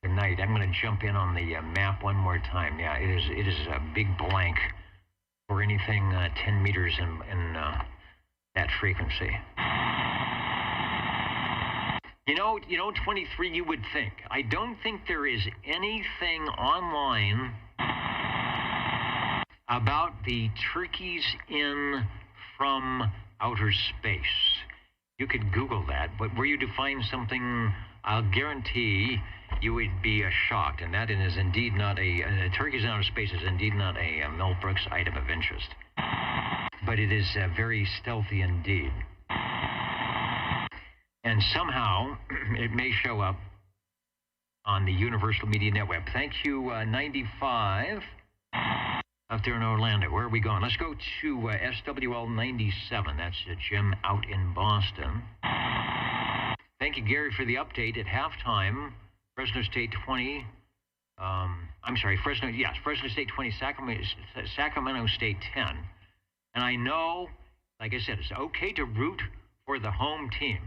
tonight. I'm going to jump in on the map one more time. Yeah, it is a big blank for anything 10 meters in that frequency. You know, 23, you would think. I don't think there is anything online about the turkeys in from outer space. You could Google that, but were you to find something, I'll guarantee you would be shocked, and that is indeed not turkeys in outer space is indeed not a Mel Brooks item of interest. But it is very stealthy indeed. And somehow, it may show up on the Universal Media Network. Thank you, 95, out there in Orlando. Where are we going? Let's go to SWL 97. That's Jim out in Boston. Thank you, Gary, for the update at halftime. Fresno State 20. Fresno State 20, Sacramento State 10. And I know, like I said, it's okay to root for the home team.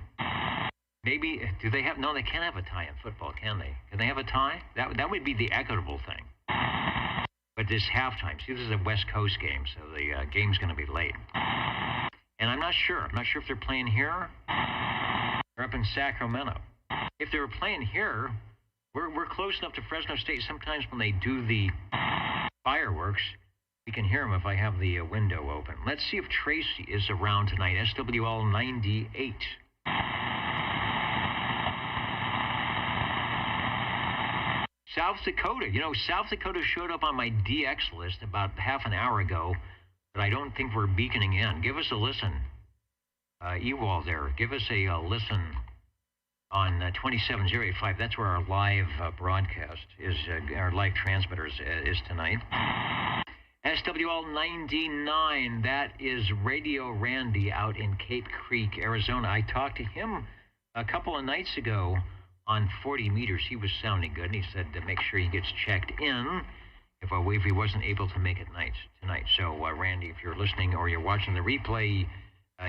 Maybe, do they have, no, they can't have a tie in football, can they? Can they have a tie? That would be the equitable thing. But this halftime, see, this is a West Coast game, so the game's going to be late. And I'm not sure. I'm not sure if they're playing here or up in Sacramento. If they were playing here, we're close enough to Fresno State. Sometimes when they do the fireworks, we can hear them if I have the window open. Let's see if Tracy is around tonight. SWL 98. South Dakota. You know, South Dakota showed up on my DX list about half an hour ago, but I don't think we're beaconing in. Give us a listen. Ewald there. Give us a listen on 27085. That's where our live broadcast is, our live transmitter is tonight. SWL 99, that is Radio Randy out in Cape Creek, Arizona. I talked to him a couple of nights ago on 40 meters. He was sounding good, and he said to make sure he gets checked in if he wasn't able to make it tonight. So, Randy, if you're listening or you're watching the replay,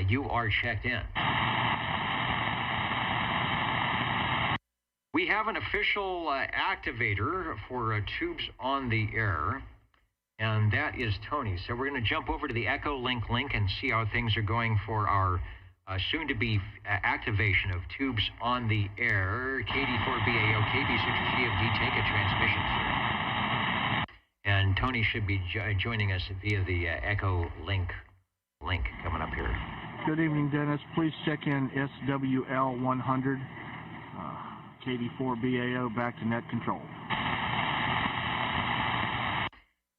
you are checked in. We have an official activator for Tubes on the Air, and that is Tony. So we're going to jump over to the Echo Link and see how things are going for our soon-to-be activation of tubes on the air. KD4BAO, KB6GFD, take a transmission, sir. And Tony should be joining us via the Echo link coming up here. Good evening, Dennis. Please check in SWL 100, KD4BAO, back to net control.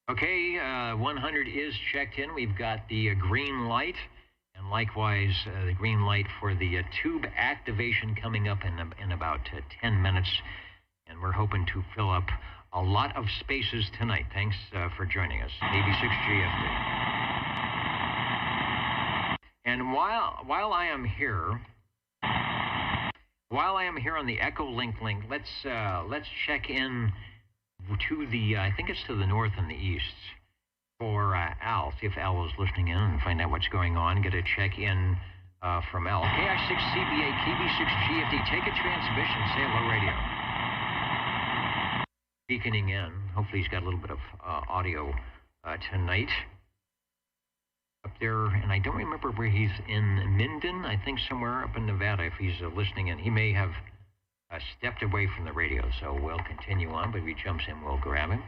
Okay, 100 is checked in. We've got the green light, and likewise the green light for the tube activation coming up in about 10 minutes. And we're hoping to fill up a lot of spaces tonight. Thanks for joining us. AB6GFD. And while I am here on the Echo link, let's check in to the I think it's to the north and the east for Al. See if Al is listening in and find out what's going on. Get a check in from Al. KI6CBA KB6GFD. Take a transmission. Say hello, radio. Beaconing in. Hopefully he's got a little bit of audio tonight. Up there, and I don't remember where he's in Minden, I think somewhere up in Nevada, if he's listening in. He may have stepped away from the radio, so we'll continue on, but if he jumps in, we'll grab him.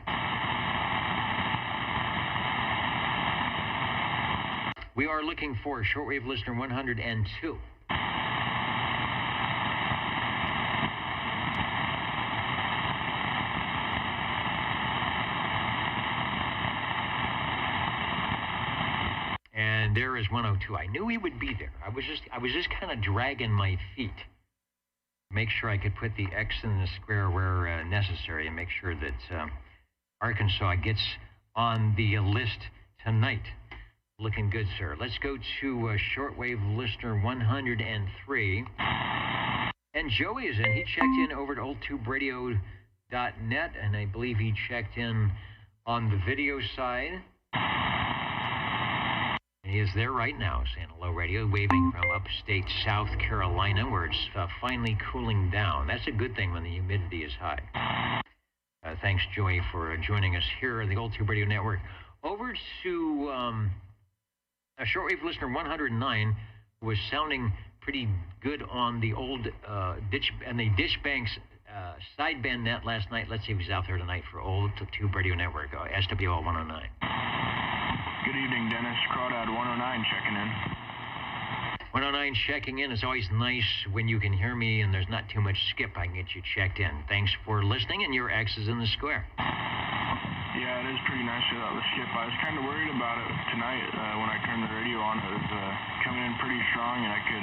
We are looking for shortwave listener 102. And there is 102. I knew he would be there. I was just kind of dragging my feet. Make sure I could put the X in the square where necessary, and make sure that Arkansas gets on the list tonight. Looking good, sir. Let's go to shortwave listener 103. And Joey is in. He checked in over at oldtuberadio.net, and I believe he checked in on the video side. He is there right now, saying hello, radio, waving from upstate South Carolina, where it's finally cooling down. That's a good thing when the humidity is high. Thanks, Joey, for joining us here on the Old Tube Radio Network. Over to a shortwave listener 109, who was sounding pretty good on the old Dish Banks sideband net last night. Let's see if he's out there tonight for Old Tube Radio Network, SWL 109. Good evening, Dennis. Crawdad 109 checking in. 109 checking in. It's always nice when you can hear me and there's not too much skip. I can get you checked in. Thanks for listening, and your X is in the square. Yeah, it is pretty nice without the skip. I was kind of worried about it tonight when I turned the radio on. It was coming in pretty strong, and I could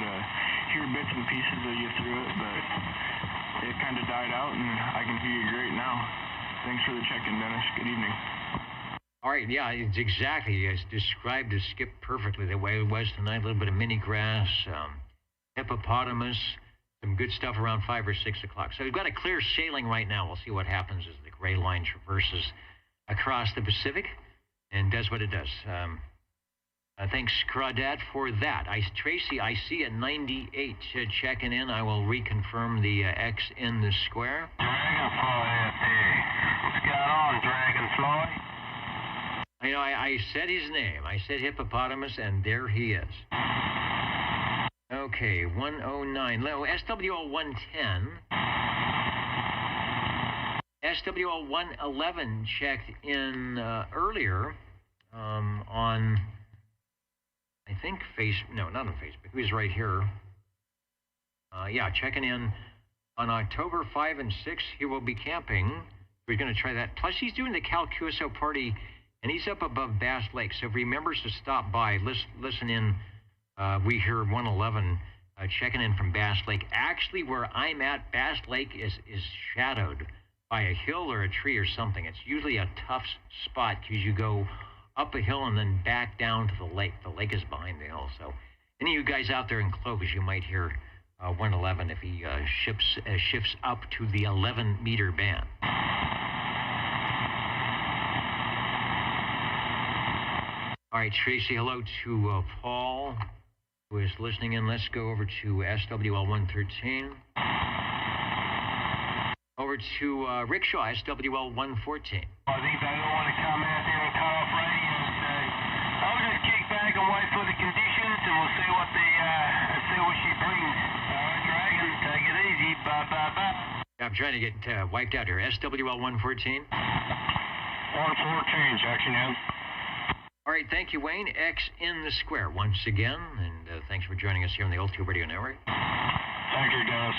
hear bits and pieces of you through it, but it kind of died out, and I can hear you great now. Thanks for the check-in, Dennis. Good evening. All right, yeah, it's exactly. It's described the skip perfectly the way it was tonight. A little bit of mini grass, hippopotamus, some good stuff around 5 or 6 o'clock. So we've got a clear sailing right now. We'll see what happens as the gray line traverses across the Pacific and does what it does. Thanks, Crawdad, for that. Tracy, I see at 98 checking in. I will reconfirm the X in the square. Dragonfly, what's going on, Dragonfly? You know, I said his name. I said hippopotamus, and there he is. Okay, 109. SWL 110. SWL 111 checked in earlier on, I think, no, not on Facebook. He was right here. Yeah, checking in on October 5 and 6. He will be camping. We're going to try that. Plus, he's doing the Cal QSO party, and he's up above Bass Lake. So if he remembers to stop by, listen in. We hear 111 checking in from Bass Lake. Actually, where I'm at, Bass Lake is shadowed by a hill or a tree or something. It's usually a tough spot because you go up a hill and then back down to the lake. The lake is behind the hill. So any of you guys out there in Clovis, you might hear 111 if he shifts up to the 11-meter band. All right, Tracy, hello to Paul, who is listening in. Let's go over to SWL 113. Over to Rickshaw, SWL 114. I think I don't want to comment there and cut off radio today. I would just kick back and wait for the conditions to and we'll see what she brings. All right, Dragon, take it easy. Bye, bye, bye. I'm trying to get wiped out here. SWL 114. 114, Jackson, yeah. All right, thank you, Wayne. X in the square once again, and thanks for joining us here on the Old Tube Radio Network. Thank you, Dennis.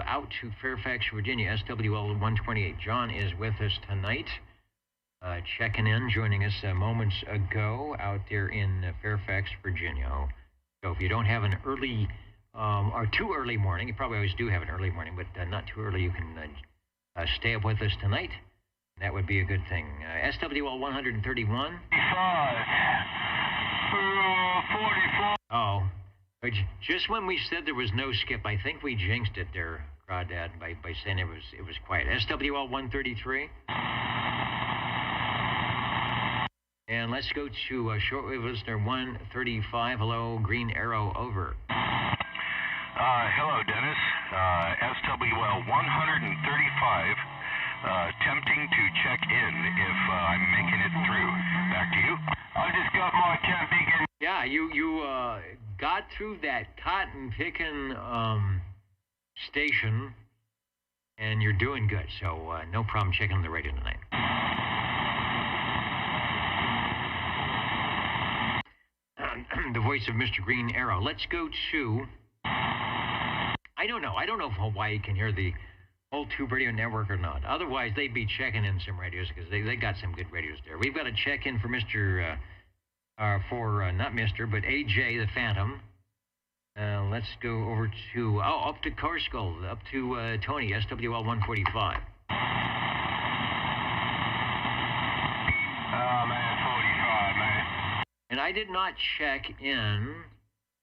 Out to Fairfax, Virginia, SWL 128. John is with us tonight, checking in, joining us moments ago out there in Fairfax, Virginia. So if you don't have an early or too early morning, you probably always do have an early morning, but not too early, you can stay up with us tonight. That would be a good thing. SWL 131. 44. Oh. Just when we said there was no skip, I think we jinxed it there, Crawdad, by saying it was quiet. SWL 133. And let's go to shortwave listener 135. Hello, Green Arrow, over. Hello, Dennis. SWL 135. Attempting to check in if I'm making it through. Back to you. I just got my camping in. Yeah, you got through that cotton picking station, and you're doing good. So no problem checking the radio tonight. The voice of Mr. Green Arrow. Let's go to. I don't know if Hawaii can hear the Old Tube Radio Network or not. Otherwise, they'd be checking in some radios because they got some good radios there. We've got to check in for Mr. Not Mr. but AJ the Phantom. Let's go over to up to Carskull, up to Tony, SWL 145. Oh man, 45, man. And I did not check in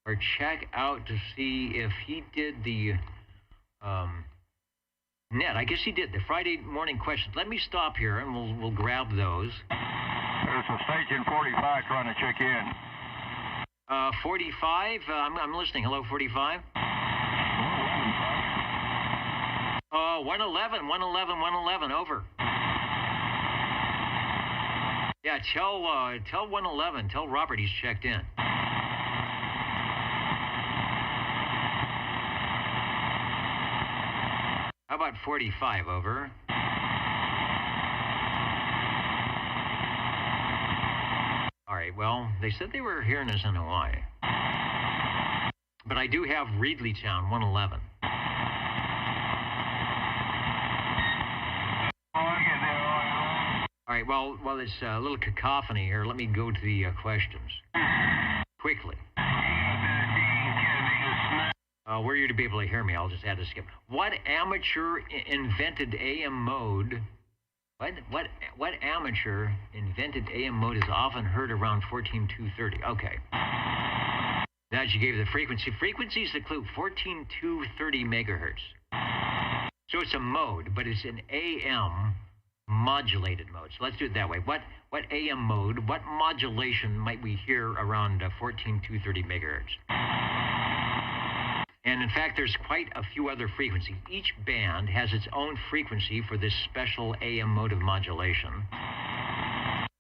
or check out to see if he did the net. I guess he did the Friday morning questions. Let me stop here and we'll grab those. There's a station 45 trying to check in. 45. I'm listening. Hello, 45. 111. Over. Yeah, tell 111. Tell Robert he's checked in. How about 45? Over. All right, well, they said they were hearing us in Hawaii. But I do have Reedleytown, 111. All right, well, it's a little cacophony here. Let me go to the questions. Quickly. Were you to be able to hear me, I'll just add a skip. What amateur invented AM mode? What amateur invented AM mode is often heard around 14,230? Okay. Now you gave the frequency. Frequency is the clue. 14,230 megahertz. So it's a mode, but it's an AM modulated mode. So let's do it that way. What AM mode, what modulation might we hear around 14,230 megahertz? And in fact, there's quite a few other frequencies. Each band has its own frequency for this special AM mode of modulation.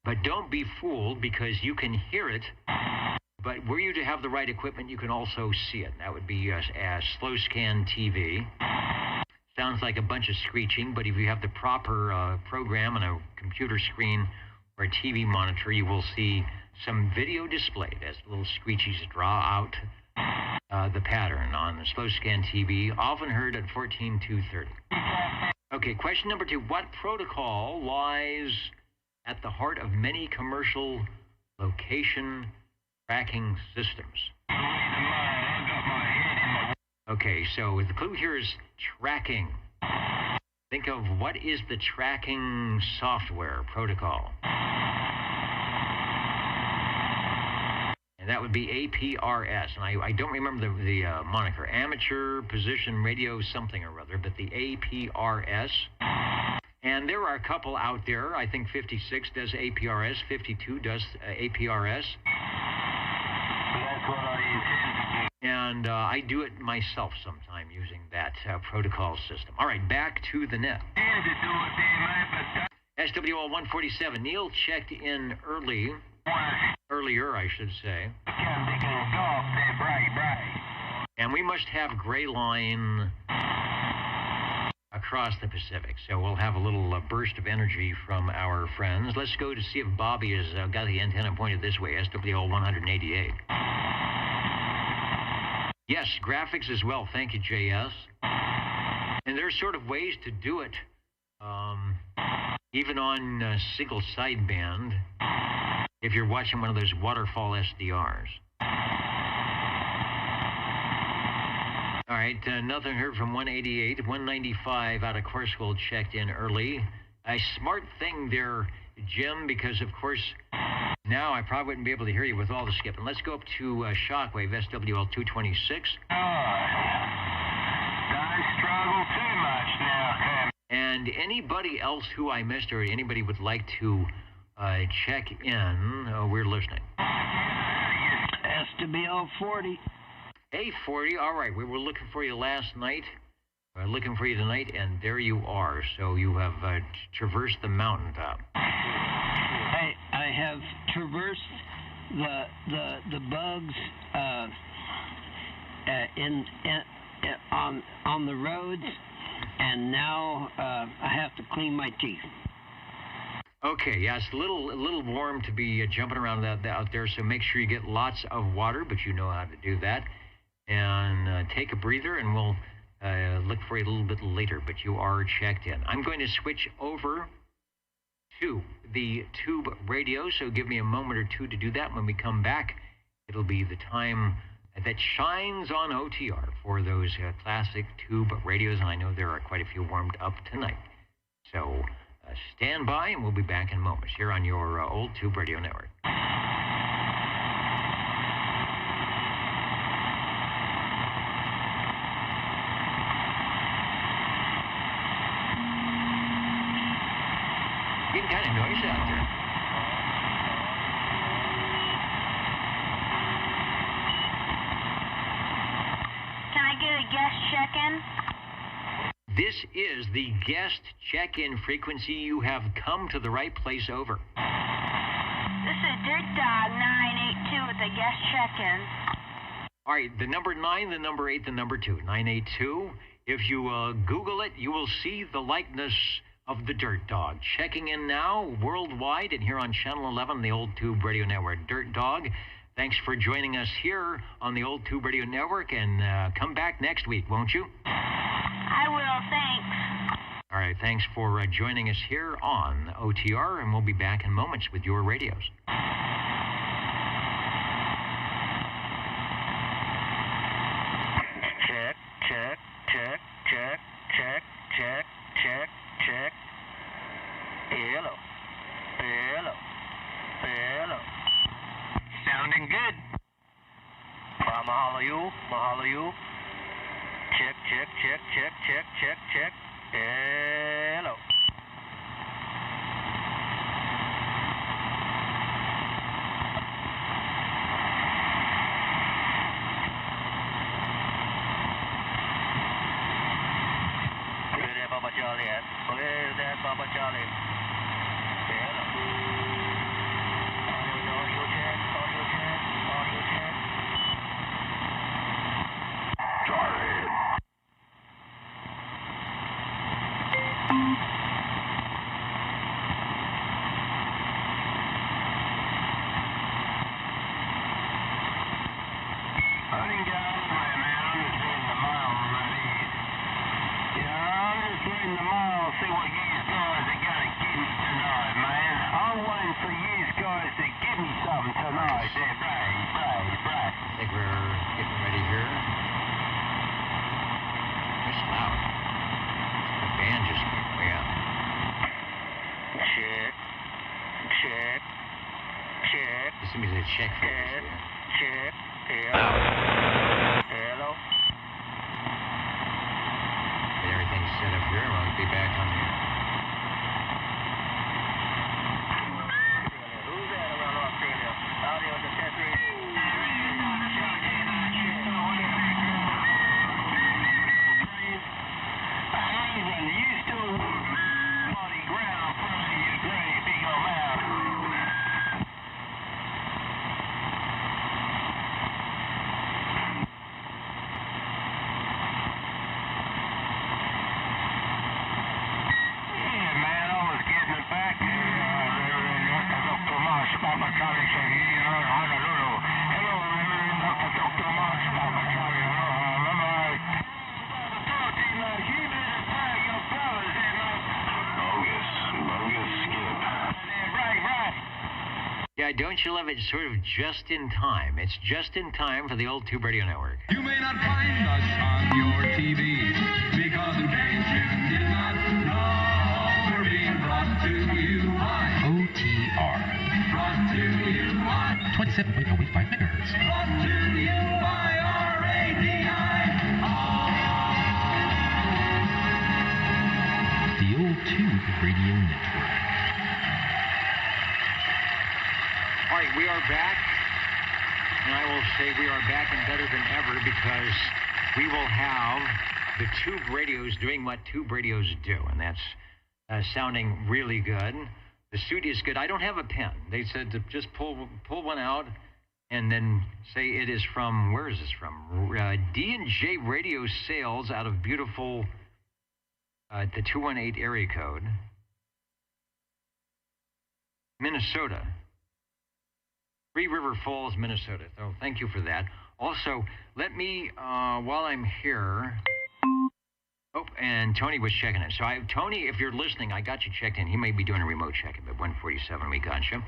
But don't be fooled because you can hear it, but were you to have the right equipment, you can also see it. That would be a slow scan TV. Sounds like a bunch of screeching, but if you have the proper program on a computer screen or a TV monitor, you will see some video displayed as little screechies draw out the pattern on the slow scan TV, often heard at 14,230. Okay, question number 2. What protocol lies at the heart of many commercial location tracking systems? Okay, so the clue here is tracking. Think of what is the tracking software protocol? And that would be APRS. And I don't remember the moniker. Amateur Position Radio something or other, but the APRS. And there are a couple out there. I think 56 does APRS, 52 does APRS. That's what I intend. And I do it myself sometime using that protocol system. All right, back to the net. SWL 147. Neil checked in earlier, I should say. And we must have gray line across the Pacific. So we'll have a little burst of energy from our friends. Let's go to see if Bobby has got the antenna pointed this way, SWL 188. Yes, graphics as well. Thank you, JS. And there's sort of ways to do it, even on single sideband, if you're watching one of those waterfall SDRs. All right, nothing heard from 188. 195 out of Corswell checked in early. A smart thing there, Jim, because, of course, now I probably wouldn't be able to hear you with all the skipping. Let's go up to Shockwave, SWL 226. Don't struggle too much now, Cam. And anybody else who I missed or anybody would like to check in, we're listening. SWL 40. Hey, 40, all right, we were looking for you last night, looking for you tonight, and there you are. So you have traversed the mountaintop. I have traversed the bugs on the roads, and now I have to clean my teeth. Okay, yeah, it's a little warm to be jumping around out there, so make sure you get lots of water, but you know how to do that. And take a breather, and we'll look for you a little bit later, but you are checked in. I'm going to switch over to the tube radio, so give me a moment or two to do that. When we come back, it'll be the time that shines on OTR for those classic tube radios, and I know there are quite a few warmed up tonight. So stand by, and we'll be back in moments here on your old tube radio network. Getting kind of noisy out there. Can I get a guest check-in? This is the guest check-in frequency. You have come to the right place. Over. This is Dirt Dog 982 with a guest check-in. All right, the number 9, the number 8, the number 2. 982. If you Google it, you will see the likeness of the Dirt Dog. Checking in now worldwide and here on Channel 11, the Old Tube Radio Network. Dirt Dog, thanks for joining us here on the Old Tube Radio Network, and come back next week, won't you? I will, thanks. All right, thanks for joining us here on OTR, and we'll be back in moments with your radios. Check, check, check, check, check, check, check, check. Hello. Hello. Hello. Sounding good. Mahalo you. Mahalo you. Check, check, check, check, check, check, check. Hello. Where's that Baba Charlie at? Where's that Baba Charlie? Hello. Audio check, audio check, audio check. Charlie. Check. Check. Hello. Get everything set up here, and we'll be back on the air. Who's that around Australia? Audio detector. You still body ground from you. Yeah, don't you love it? Sort of just in time. It's just in time for the old Tube Radio Network. You may not find us on your TV because in case you did not know, we're being brought to you by OTR. Brought to you by 27.085 megahertz. Brought to you by RADI. The old Tube Radio Network. All right, we are back, and I will say we are back and better than ever because we will have the tube radios doing what tube radios do, and that's sounding really good. The studio is good. I don't have a pen. They said to just pull one out and then say it is from, where is this from? D&J Radio Sales out of beautiful, the 218 area code, Minnesota. Three River Falls, Minnesota. So thank you for that. Also, let me, while I'm here, oh, and Tony was checking it. So Tony, if you're listening, I got you checked in. He may be doing a remote check-in, but 147, we got you.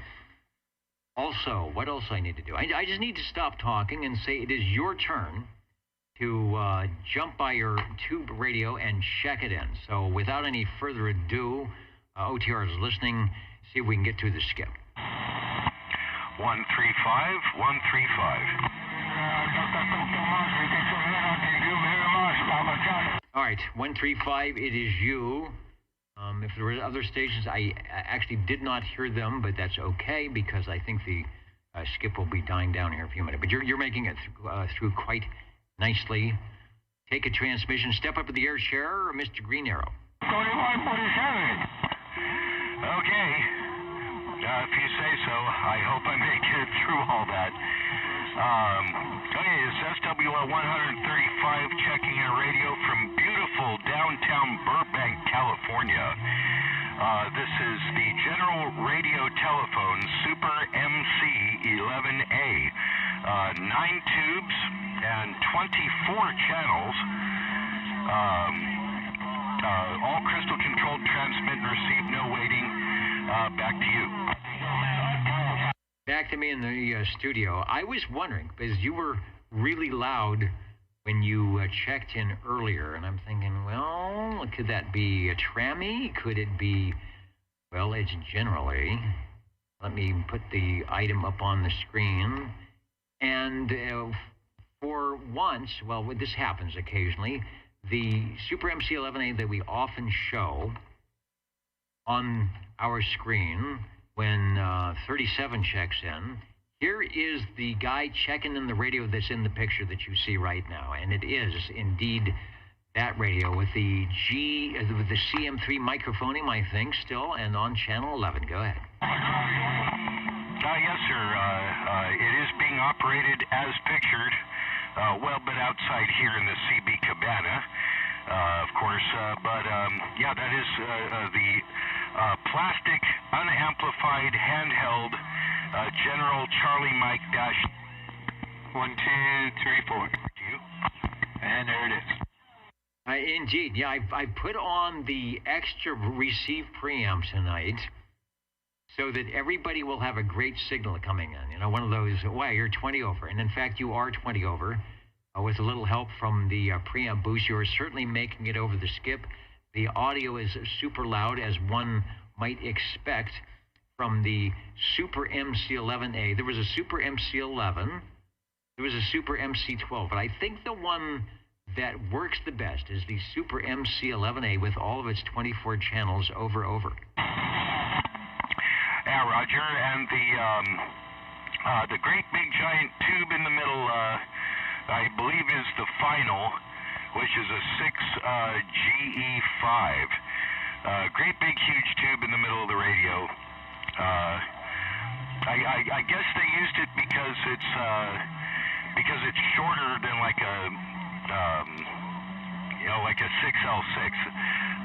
Also, what else I need to do? I just need to stop talking and say it is your turn to jump by your tube radio and check it in. So without any further ado, OTR is listening. See if we can get through the skip. 135, 135. All right, 135, it is you. If there were other stations, I actually did not hear them, but that's okay because I think the skip will be dying down here in a few minutes. But you're making it through quite nicely. Take a transmission, step up to the air chair, Mr. Green Arrow. 2147. Okay. If you say so, I hope I make it through all that. Okay, it's SWL 135 checking in radio from beautiful downtown Burbank, California. This is the General Radio Telephone Super MC11A. 9 tubes and 24 channels. All crystal controlled, transmit and receive, no waiting. Back to you. Back to me in the studio. I was wondering, because you were really loud when you checked in earlier, and I'm thinking, well, could that be a trammy? Could it be, well, it's generally, let me put the item up on the screen, and for once, well, this happens occasionally, the Super MC11A that we often show on our screen when 37 checks in, here is the guy checking in the radio that's in the picture that you see right now, and it is indeed that radio with the CM3 microphone, I think, still, and on channel 11. Go ahead. Yes, sir. It is being operated as pictured, well, but outside here in the CB Cabana, of course. But yeah, that is the plastic, unamplified, handheld General Charlie Mike dash 1, 2, 3, 4. And there it is. Indeed, yeah, I put on the extra receive preamp tonight so that everybody will have a great signal coming in. You know, one of those, wow, you're 20 over. And in fact, you are 20 over. With a little help from the preamp boost, you are certainly making it over the skip. The audio is super loud, as one might expect from the Super MC11A. There was a Super MC11. There was a Super MC12. But I think the one that works the best is the Super MC11A with all of its 24 channels over. Yeah, Roger. And the great big giant tube in the middle, I believe, is the final, which is a 6 GE5. Great big huge tube in the middle of the radio. I guess they used it because it's shorter than like a like a 6L6.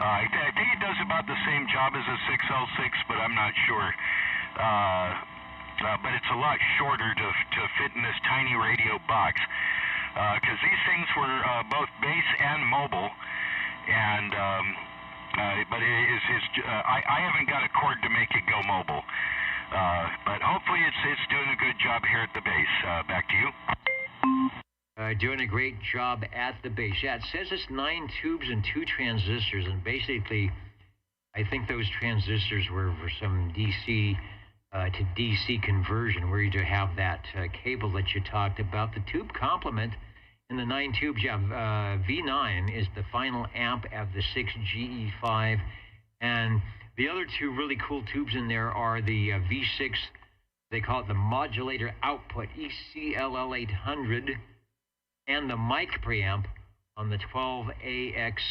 I think it does about the same job as a 6L6, but I'm not sure. But it's a lot shorter to fit in this tiny radio box. Because these things were both base and mobile, and but I haven't got a cord to make it go mobile. But hopefully it's doing a good job here at the base. Back to you. Doing a great job at the base. Yeah, it says it's 9 tubes and 2 transistors, and basically, I think those transistors were for some DC to DC conversion, where you do have that cable that you talked about. The tube complement in the 9 tubes, you have V9 is the final amp of the 6GE5, and the other 2 really cool tubes in there are the V6, they call it the modulator output, ECLL800, and the mic preamp on the 12AX7A.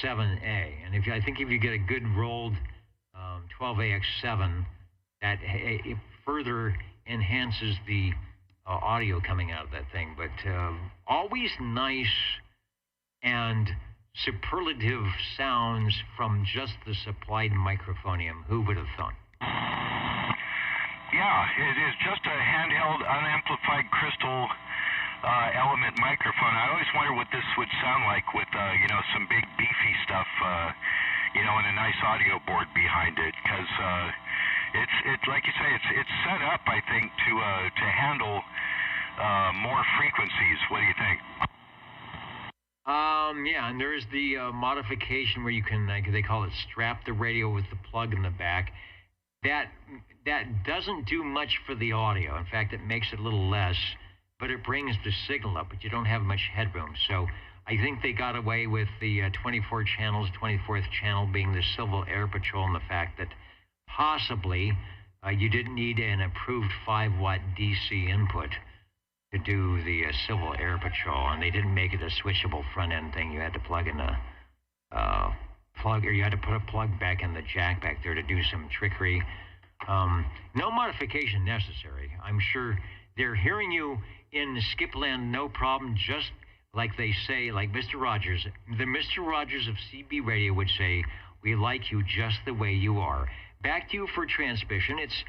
And I think if you get a good rolled 12AX7, that it further enhances the audio coming out of that thing. But always nice and superlative sounds from just the supplied microphonium. Who would have thought? Yeah, it is just a handheld, unamplified crystal element microphone. I always wonder what this would sound like with, some big beefy stuff, and a nice audio board behind it, because it's like you say, it's set up, I think, to handle more frequencies. What do you think? Yeah, and there's the modification where you can, they call it strap the radio with the plug in the back. That doesn't do much for the audio. In fact, it makes it a little less, but it brings the signal up, but you don't have much headroom. So I think they got away with the 24 channels, 24th channel being the Civil Air Patrol, and the fact that possibly you didn't need an approved 5-watt DC input to do the Civil Air Patrol, and they didn't make it a switchable front-end thing. You had to plug in a plug, or you had to put a plug back in the jack back there to do some trickery. No modification necessary. I'm sure they're hearing you in Skipland, no problem, just like they say, like Mr. Rogers. The Mr. Rogers of CB Radio would say, we like you just the way you are. Back to you for transmission. It's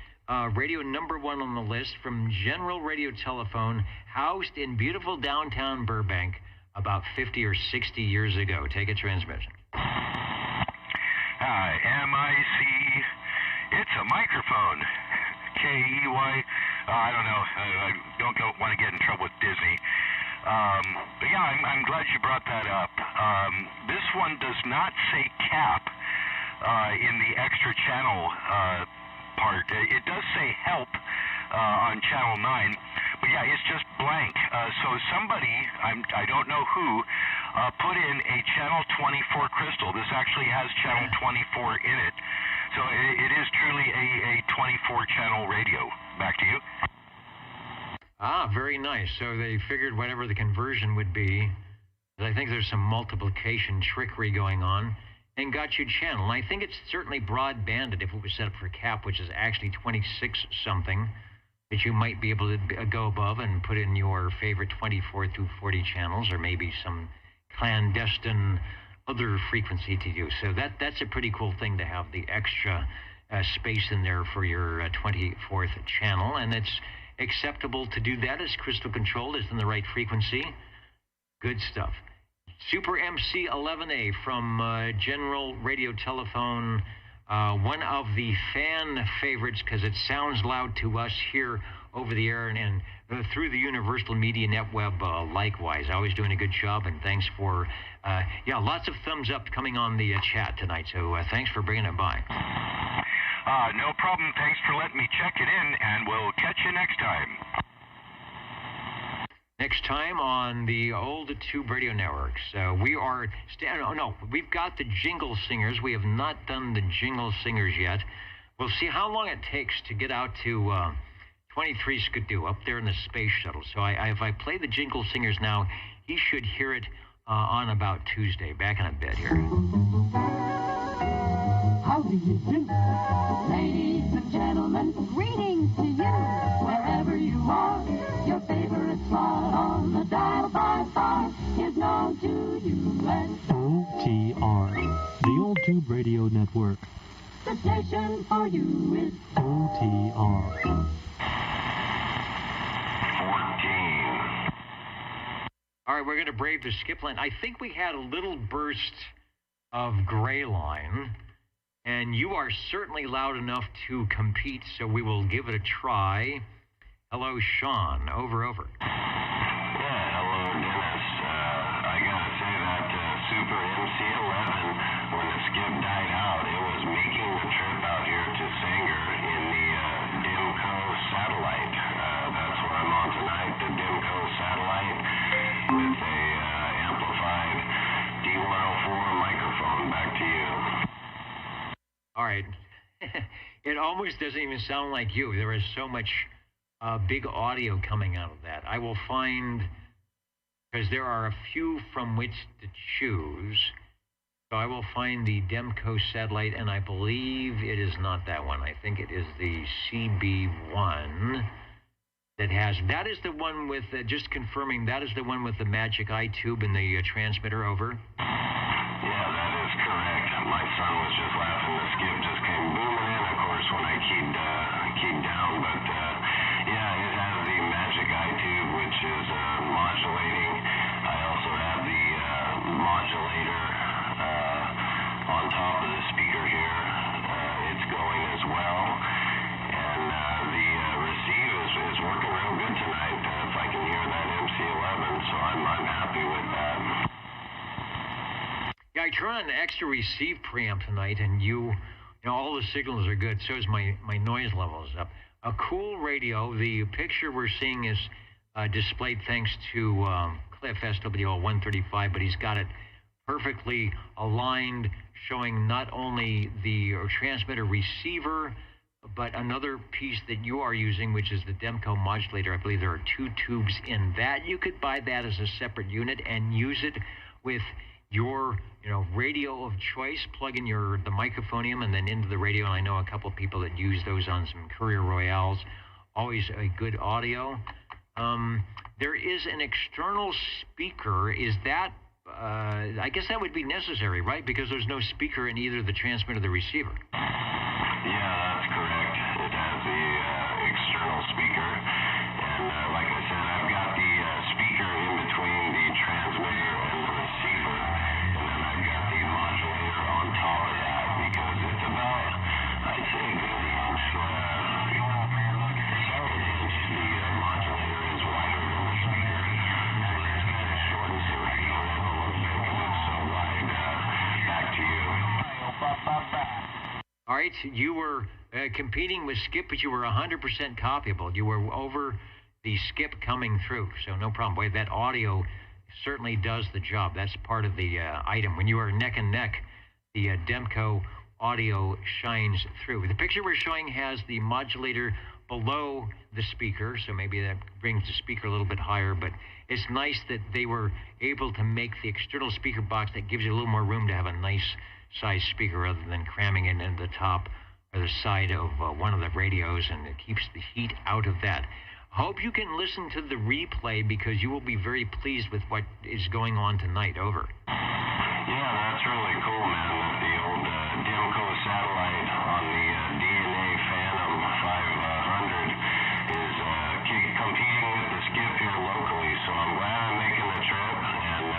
radio number 1 on the list from General Radio Telephone, housed in beautiful downtown Burbank about 50 or 60 years ago. Take a transmission. MIC. It's a microphone. KEY. I don't know. I don't want to get in trouble with Disney. But yeah, I'm glad you brought that up. This one does not say cap in the extra channel part. It does say help on channel 9, but yeah, it's just blank. So somebody, I don't know who, put in a channel 24 crystal. This actually has channel 24 in it. So it is truly a 24 channel radio. Back to you. Very nice. So they figured whatever the conversion would be, I think there's some multiplication trickery going on, and got you channel. And I think it's certainly broad-banded if it was set up for cap, which is actually 26-something, that you might be able to go above and put in your favorite 24 through 40 channels, or maybe some clandestine other frequency to use. So that's a pretty cool thing to have the extra space in there for your 24th channel, and it's acceptable to do that. It's crystal controlled, it's in the right frequency. Good stuff. Super MC 11A from General Radio Telephone, one of the fan favorites because it sounds loud to us here over the air and through the Universal Media Netweb likewise. Always doing a good job, and thanks for, lots of thumbs up coming on the chat tonight, so thanks for bringing it by. No problem. Thanks for letting me check it in, and we'll catch you next time. Next time on the old tube radio networks, we are, we've got the jingle singers. We have not done the jingle singers yet. We'll see how long it takes to get out to 23 Skidoo up there in the space shuttle. So if I play the jingle singers now, he should hear it on about Tuesday. Back in a bit here. How do you do? Ladies and gentlemen, greetings to you. Wherever you are, your favorite slot on the dial by far is known to you as OTR, the Old Tube Radio Network. the station for you is OTR. 14. All right, we're going to brave the skip line. I think we had a little burst of gray line. And you are certainly loud enough to compete, so we will give it a try. Hello, Sean. Over. Yeah, hello, Dennis. I gotta say that Super MC-11, when the skip died out, it was making the trip out here to Sanger in the Dimco satellite. That's where I'm on tonight, the Dimco satellite, with a amplified D104 microphone. Back to you. All right. It almost doesn't even sound like you. There is so much big audio coming out of that. I will find, because there are a few from which to choose, so I will find the Dimco satellite, and I believe it is not that one. I think it is the CB1 that is the one with, just confirming, that is the one with the magic eye tube and the transmitter over. Yeah, that is correct. My son was just laughing. The skip just came booming in, of course, when I keyed down. But, yeah, it has the magic eye tube, which is modulating. I also have the modulator on top of the speaker here. It's going as well. And the receive is working real good tonight, if I can hear that MC-11. So I'm happy with that. Yeah, I turned on an extra receive preamp tonight, and you know, all the signals are good. So is my noise level is up. A cool radio. The picture we're seeing is displayed thanks to Cliff SWL 135, but he's got it perfectly aligned, showing not only the transmitter receiver, but another piece that you are using, which is the Dimco modulator. I believe there are 2 tubes in that. You could buy that as a separate unit and use it with your radio of choice. Plug in the microphonium and then into the radio. And I know a couple of people that use those on some Courier Royales. Always a good audio. There is an external speaker. Is that, I guess that would be necessary, right? Because there's no speaker in either the transmitter or the receiver. Yeah, that's correct. It has the external speaker. And like I said, I've got the speaker in between the transmitter and the receiver. And then I've got the modulator on top of that, because it's about, I'd say, a good inch. Solid inch. The modulator is wider than the speaker. So that's kind of shortens the radio level a little bit because it's so wide. Back to you. All right, you were competing with skip, but you were 100% copyable. You were over the skip coming through, so no problem. Boy, that audio certainly does the job. That's part of the item. When you are neck and neck, the Dimco audio shines through. The picture we're showing has the modulator below the speaker, so maybe that brings the speaker a little bit higher, but it's nice that they were able to make the external speaker box that gives you a little more room to have a nice size speaker rather than cramming it into the top or the side of one of the radios, and it keeps the heat out of that. Hope you can listen to the replay, because you will be very pleased with what is going on tonight. Over. Yeah, that's really cool, man. The old Dimco satellite on the DNA Phantom 500 is competing with the skip here locally, so I'm glad I'm making the trip, and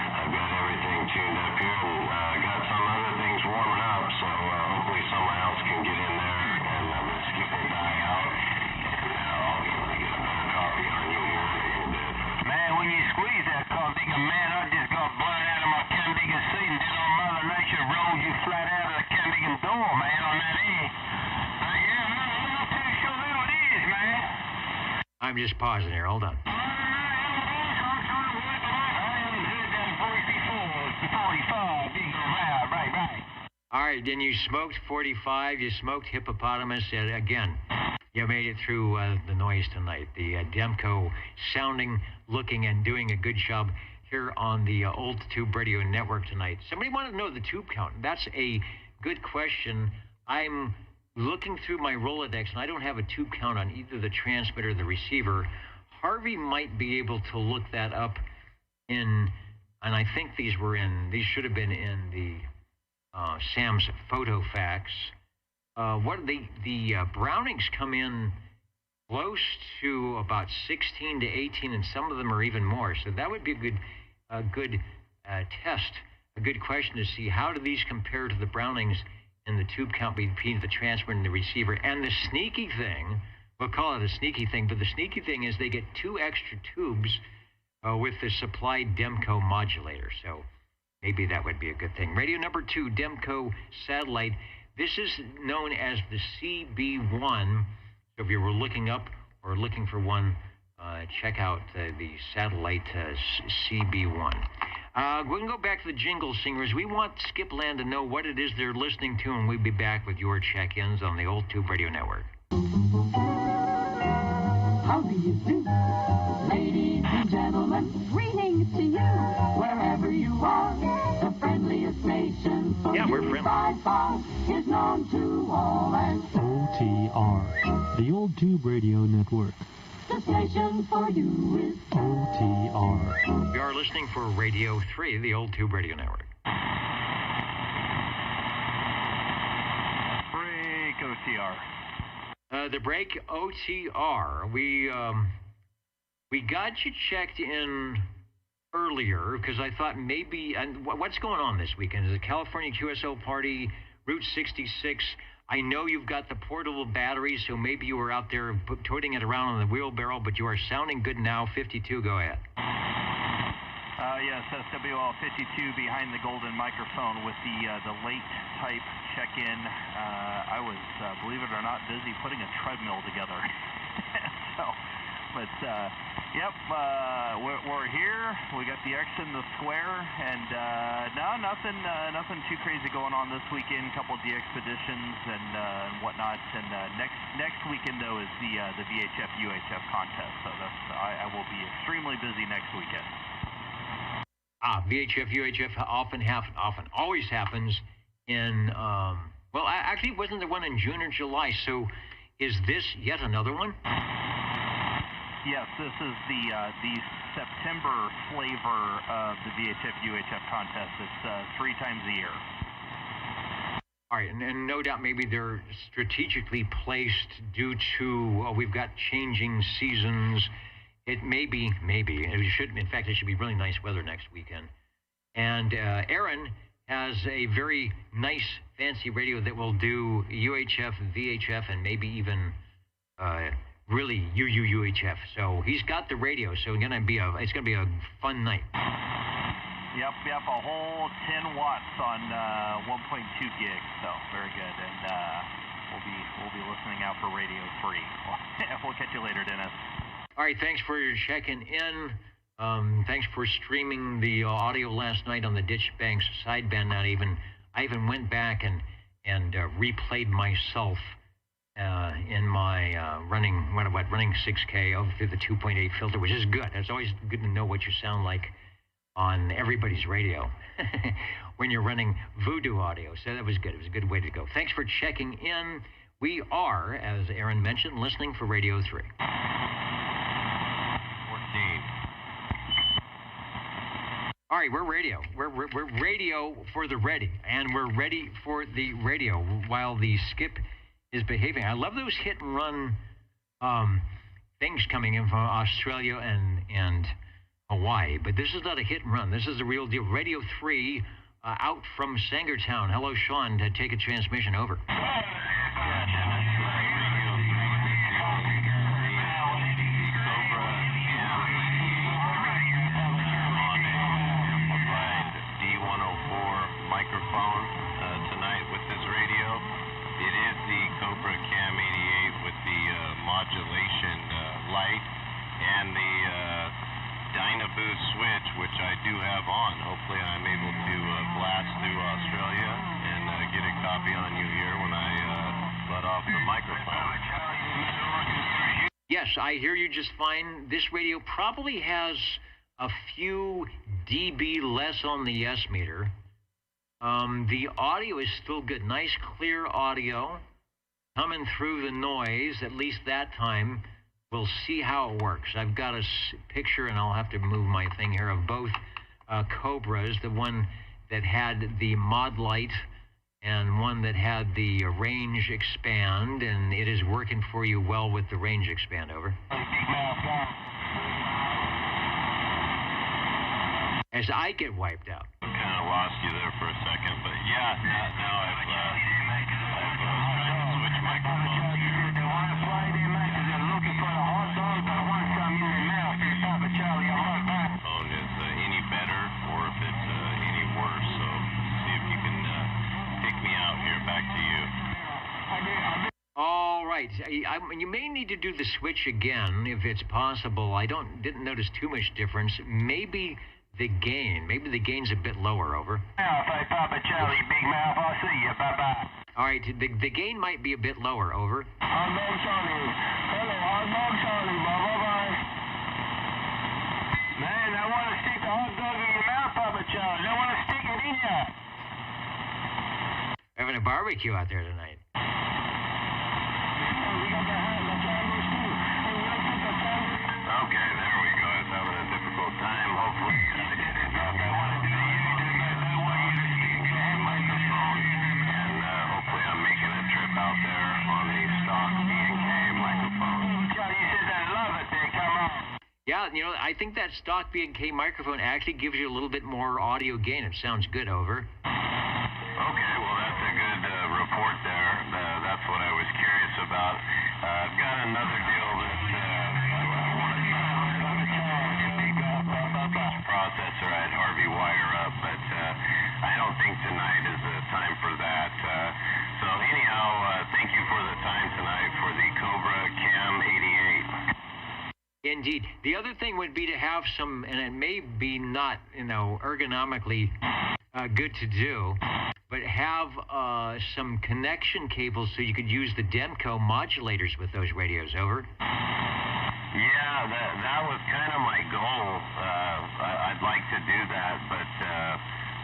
I've got everything tuned up here, and got some other things warming up, so hopefully someone else can get in there, and the skip will die out, and I'll be able to get a better copy on you here in a little bit. Man, when you squeeze that car, man, I just got blood out of my Candigan seat, and then on Mother Nature rolled you flat out of the Candigan door, man, on that end. Yeah, I'm not too sure who it is, man. I'm just pausing here. Hold on. All right, then you smoked 45, you smoked hippopotamus, and again, you made it through the noise tonight. The Dimco sounding, looking, and doing a good job here on the Old Tube Radio Network tonight. Somebody wanted to know the tube count. That's a good question. I'm looking through my Rolodex, and I don't have a tube count on either the transmitter or the receiver. Harvey might be able to look that up in, and I think these should have been in the Sam's photo fax. What the Brownings come in close to about 16 to 18, and some of them are even more. So that would be a good test, a good question to see how do these compare to the Brownings in the tube count between the transmitter and the receiver. And the sneaky thing, we'll call it a sneaky thing, but the sneaky thing is they get 2 extra tubes with the supplied Dimco modulator. So maybe that would be a good thing. Radio number 2, Dimco satellite. This is known as the CB1. So if you were looking up or looking for one, check out the satellite CB1. We can go back to the jingle singers. We want Skipland to know what it is they're listening to, and we'll be back with your check-ins on the Old Tube Radio Network. How do you do? Ladies and gentlemen, greetings to you, wherever you are. The friendliest nation from by far is known to all as OTR, the Old Tube Radio Network. The station for you is OTR. We are listening for Radio 3, the Old Tube Radio Network. Break OTR. The break OTR. We got you checked in earlier because I thought maybe, and what's going on this weekend? Is the California QSL party, Route 66. I know you've got the portable battery, so maybe you were out there toting it around on the wheelbarrow, but you are sounding good now. 52, go ahead. Yes, SWL 52 behind the golden microphone with the late type check-in. I was, believe it or not, busy putting a treadmill together. Yep, we're here. We got the X in the square, and no, nothing too crazy going on this weekend. A couple of DXpeditions and whatnot. And next weekend though is the VHF UHF contest. So I will be extremely busy next weekend. VHF UHF always happens in well, actually, wasn't there one in June or July? So is this yet another one? Yes, this is the September flavor of the VHF UHF contest. It's 3 times a year. All right, and no doubt maybe they're strategically placed due to we've got changing seasons. It maybe it should. In fact, it should be really nice weather next weekend. And Aaron has a very nice, fancy radio that will do UHF, VHF, and maybe even really UHF. So he's got the radio. So it's gonna be a fun night. Yep, a whole 10 watts on 1.2 gigs. So very good, and we'll be listening out for Radio 3. We'll catch you later, Dennis. All right, thanks for your checking in. Thanks for streaming the audio last night on the Ditch Banks sideband. I even went back and replayed myself in my running 6K over through the 2.8 filter, which is good. It's always good to know what you sound like on everybody's radio when you're running Voodoo audio. So that was good. It was a good way to go. Thanks for checking in. We are, as Aaron mentioned, listening for Radio 3. All right, we're radio. We're radio for the ready, and we're ready for the radio while the skip is behaving. I love those hit and run things coming in from Australia and Hawaii, but this is not a hit and run. This is the real deal. Radio 3 out from Sangertown. Hello, Sean, to take a transmission. Over. Microphone tonight with this radio. It is the Cobra Cam 88 with the modulation light and the Dynaboost switch, which I do have on. Hopefully I'm able to blast through Australia and get a copy on you here when I let off the microphone. Yes, I hear you just fine. This radio probably has a few dB less on the S meter. The audio is still good. Nice, clear audio coming through the noise, at least that time. We'll see how it works. I've got a picture, and I'll have to move my thing here, of both Cobras, the one that had the mod light and one that had the range expand, and it is working for you well with the range expand. Over. As I get wiped out. Kind of lost you there for a second, but yeah, now I've you may need to do the switch again if it's possible. I didn't notice too much difference. Maybe the gain's a bit lower. Over. Hey, Papa Charlie, big mouth. I'll see you. Bye-bye. All right, the gain might be a bit lower. Over. Hot dog Charlie. Hello, hot dog Charlie. Bye-bye. Man, I want to stick the hot dog in your mouth, Papa Charlie. I want to stick it in you. Having a barbecue out there tonight. Okay, there we go. It's having a difficult time. Hopefully, hopefully I'm making a trip out there on the stock B&K microphone. Charlie, you said I love it. There, come on. Yeah, you know, I think that stock B&K microphone actually gives you a little bit more audio gain. It sounds good. Over. Okay, well, that's a good report there. That's what I was curious about. I've got another deal that I want to processor I'd Harvey wire up, but I don't think tonight is the time for that. So anyhow, thank you for the time tonight for the Cobra Cam 88. Indeed. The other thing would be to have some, and it may be not, ergonomically good to do, but have some connection cables so you could use the Dimco modulators with those radios. Over. Yeah, that was kind of my goal. I'd like to do that, but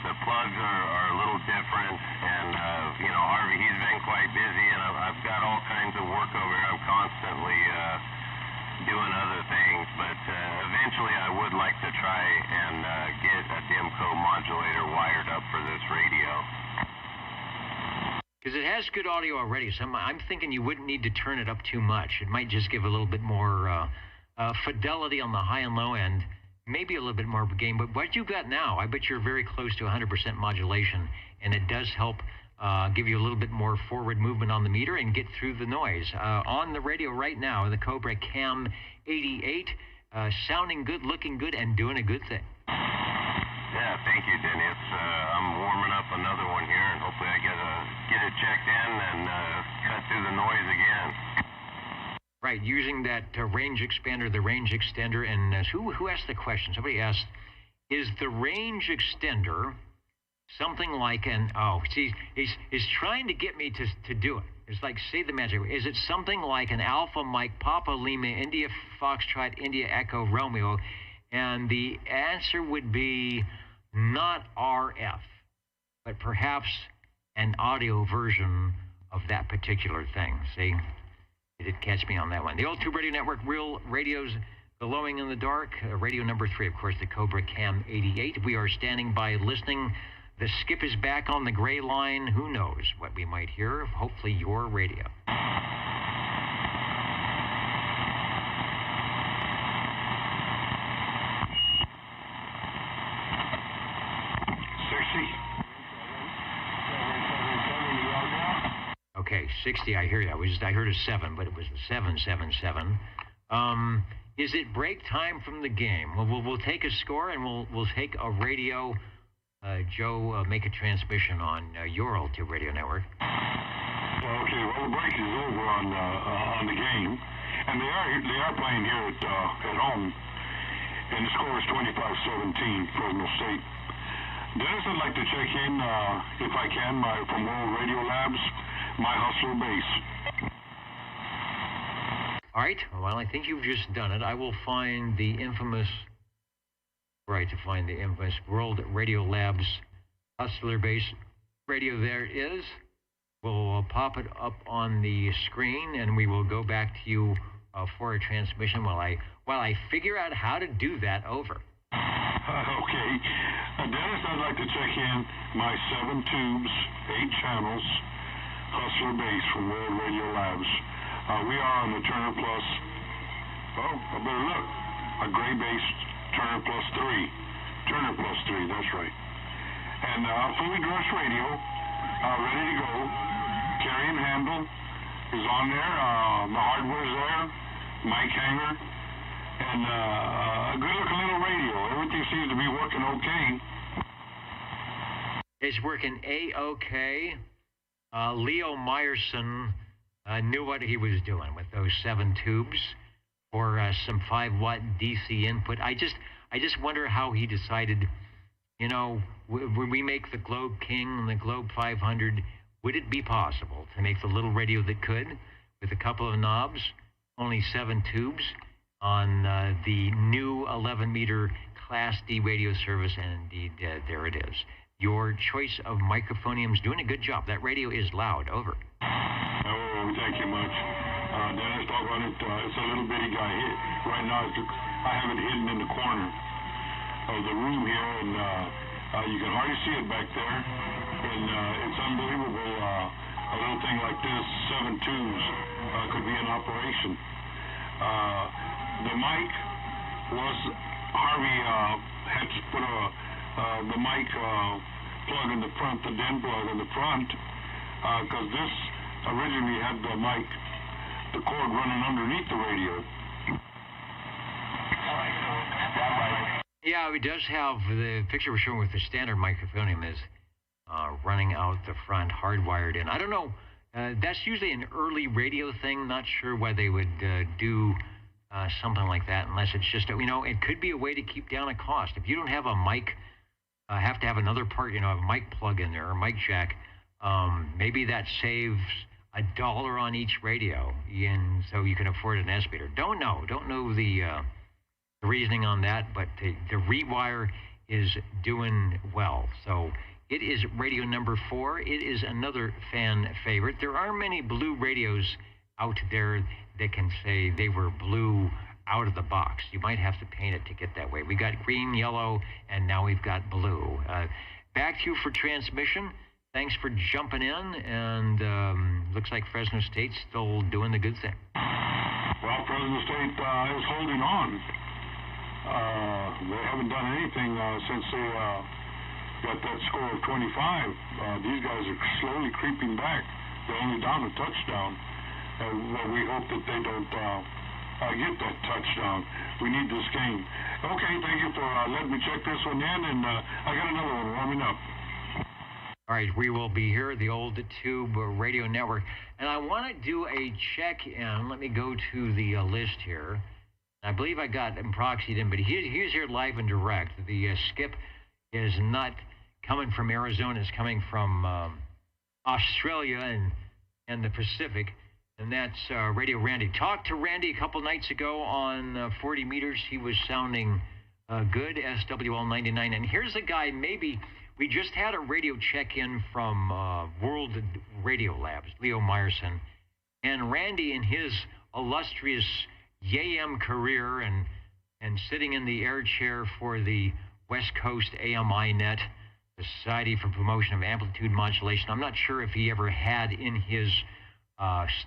the plugs are a little different, and Harvey, he's been quite busy, and I've got all kinds of work over here. I'm constantly doing other things, but eventually I would like to try and get a Dimco modulator wired up for this radio. Because it has good audio already, so I'm thinking you wouldn't need to turn it up too much. It might just give a little bit more fidelity on the high and low end, maybe a little bit more gain. But what you've got now, I bet you're very close to 100% modulation, and it does help give you a little bit more forward movement on the meter and get through the noise. On the radio right now, the Cobra Cam 88, sounding good, looking good, and doing a good thing. Yeah, thank you, Dennis. I'm warming up another one here, and hopefully I get it checked in and cut through the noise again. Right, using that range expander, the range extender, and who asked the question? Somebody asked, is the range extender something like he's trying to get me to do it. It's like, say the magic word. Is it something like an Alpha Mike, Papa Lima, India Foxtrot, India Echo, Romeo? And the answer would be not RF, but perhaps an audio version of that particular thing. See, you did catch me on that one. The Old Tube Radio Network, real radios glowing in the dark. Radio number 3, of course, the Cobra Cam 88. We are standing by listening. The skip is back on the gray line. Who knows what we might hear? Hopefully your radio. Okay, 60, I hear you. I heard a 7, but it was the 777. Is it break time from the game? Well, we'll take a score, and we'll take a radio. Joe, make a transmission on your Old Tube Radio Network. Okay, well, the break is over on the game, and they are playing here at home, and the score is 25-17, Fresno State. Dennis, I'd like to check in, if I can, from World Radio Labs, my hustler base. All right. Well, I think you've just done it. I will find the infamous. Right, to find the infamous World Radio Labs Hustler Base radio. There it is. We'll pop it up on the screen, and we will go back to you for a transmission while I figure out how to do that. Over. Okay. Dennis, I'd like to check in my 7 tubes, 8 channels, Hustler Base from World Radio Labs. We are on the Turner Plus. Oh, I better look. A gray-based Turner Plus 3. Turner Plus 3, that's right. And fully dressed radio, ready to go. Carrying handle is on there. The hardware's there. Mic hanger. And a good-looking little radio. Everything seems to be working okay. It's working A-OK. Leo Meyerson knew what he was doing with those 7 tubes for some 5-watt DC input. I just wonder how he decided, you know, when we make the Globe King and the Globe 500, would it be possible to make the little radio that could, with a couple of knobs, only 7 tubes, on the new 11-meter Class D radio service? And indeed, there it is. Your choice of microphonium's doing a good job. That radio is loud. Over. Oh, thank you much. Dennis, doggone it, it's a little bitty guy. Right now, I have it hidden in the corner of the room here, and you can hardly see it back there. And it's unbelievable. A little thing like this, 7 tubes, could be in operation. The mic was, Harvey had to put the mic plug in the front, the DIN plug in the front, because this originally had the mic, the cord running underneath the radio. Yeah, it does have, the picture we're showing with the standard microphonium is running out the front, hardwired in. I don't know, that's usually an early radio thing. Not sure why they would do something like that, unless it's just, you know, it could be a way to keep down a cost. If you don't have a mic, have to have another part, you know, a mic plug in there, or mic jack, maybe that saves $1 on each radio, and so you can afford an S-meter. Don't know the reasoning on that, but the rewire is doing well. So it is radio number 4. It is another fan favorite. There are many blue radios out there that can say they were blue out of the box. You might have to paint it to get that way. We got green, yellow, and now we've got blue. Back to you for transmission. Thanks for jumping in, and looks like Fresno State's still doing the good thing. Well, Fresno State is holding on. They haven't done anything since they got that score of 25. These guys are slowly creeping back. They're only down a touchdown. Well, we hope that they don't get that touchdown. We need this game. Okay, thank you for letting me check this one in, and I got another one warming up. All right, we will be here at the Old Tube Radio Network, and I want to do a check-in. Let me go to the list here. I believe I got him proxied in, but he's here live and direct. The skip is not coming from Arizona. It's coming from Australia and the Pacific, and that's Radio Randy. Talked to Randy a couple nights ago on 40 meters. He was sounding good, SWL 99. And here's a guy, maybe we just had a radio check-in from World Radio Labs, Leo Meyerson, and Randy, in his illustrious AM career and sitting in the air chair for the West Coast AMI Net, the Society for Promotion of Amplitude Modulation. I'm not sure if he ever had in his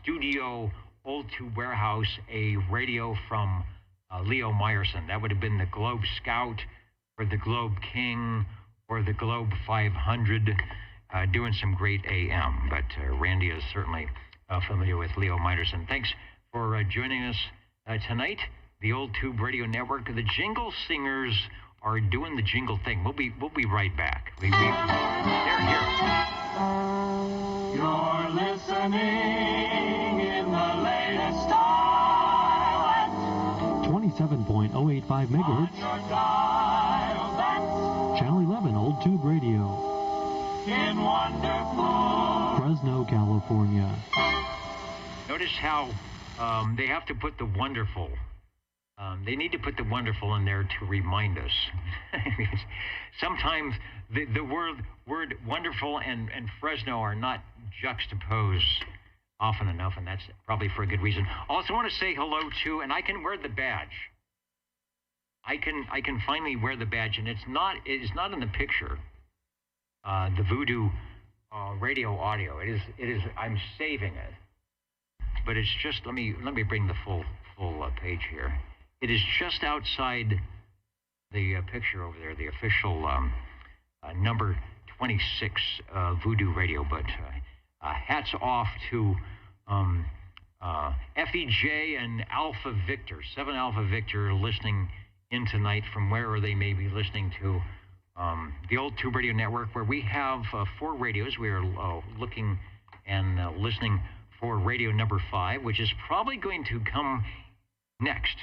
studio Old Tube warehouse a radio from Leo Meyerson. That would have been the Globe Scout or the Globe King or the Globe 500, doing some great AM. But Randy is certainly familiar with Leo Meyerson. Thanks for joining us tonight, the Old Tube Radio Network. The Jingle Singers are doing the jingle thing. We'll be right back. They're here. You're listening in the latest style. 27.085 megahertz. Channel 11, Old Tube Radio. In wonderful Fresno, California. Notice how they have to put the wonderful. They need to put the wonderful in there to remind us. Sometimes the word wonderful and Fresno are not juxtaposed often enough, and that's probably for a good reason. Also, I want to say hello to, and I can wear the badge. I can finally wear the badge, and it is not in the picture. The Voodoo radio audio. It is. I'm saving it. But it's just, let me bring the full page here. It is just outside the picture over there, the official number 26 Voodoo Radio. But hats off to FEJ and Alpha Victor, 7 Alpha Victor, listening in tonight from wherever they may be listening to the Old Tube Radio Network, where we have 4 radios. We are looking and listening for radio number 5, which is probably going to come next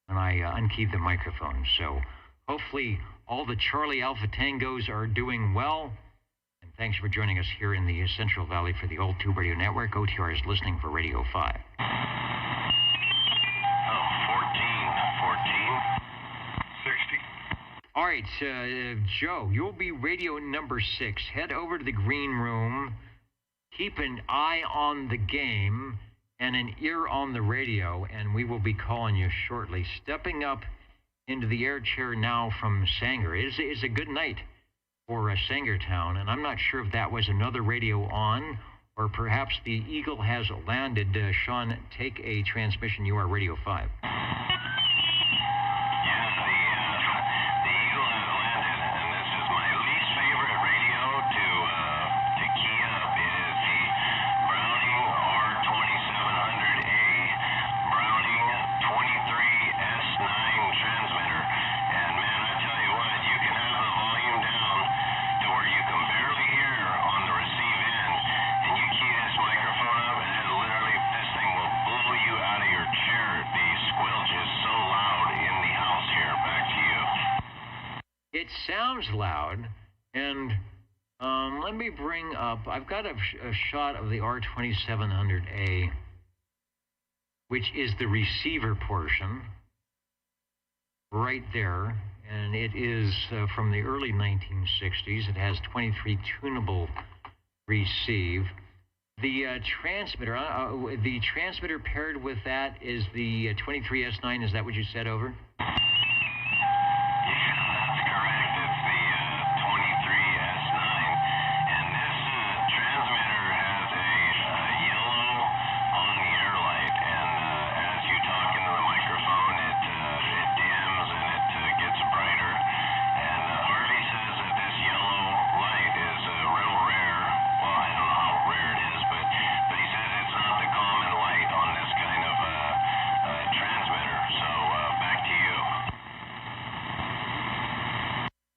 when I unkey the microphone. So hopefully all the Charlie Alpha Tangos are doing well. And thanks for joining us here in the Central Valley for the Old Tube Radio Network. OTR is listening for Radio 5. 60. All right, Joe, you'll be radio number 6. Head over to the green room. Keep an eye on the game and an ear on the radio, and we will be calling you shortly. Stepping up into the air chair now from Sanger. It is a good night for Sangertown, and I'm not sure if that was another radio on or perhaps the Eagle has landed. Sean, take a transmission. You are Radio 5. It sounds loud, and let me bring up, I've got a shot of the R2700A, which is the receiver portion, right there, and it is from the early 1960s. It has 23 tunable receive. The transmitter paired with that is the 23S9, is that what you said, over?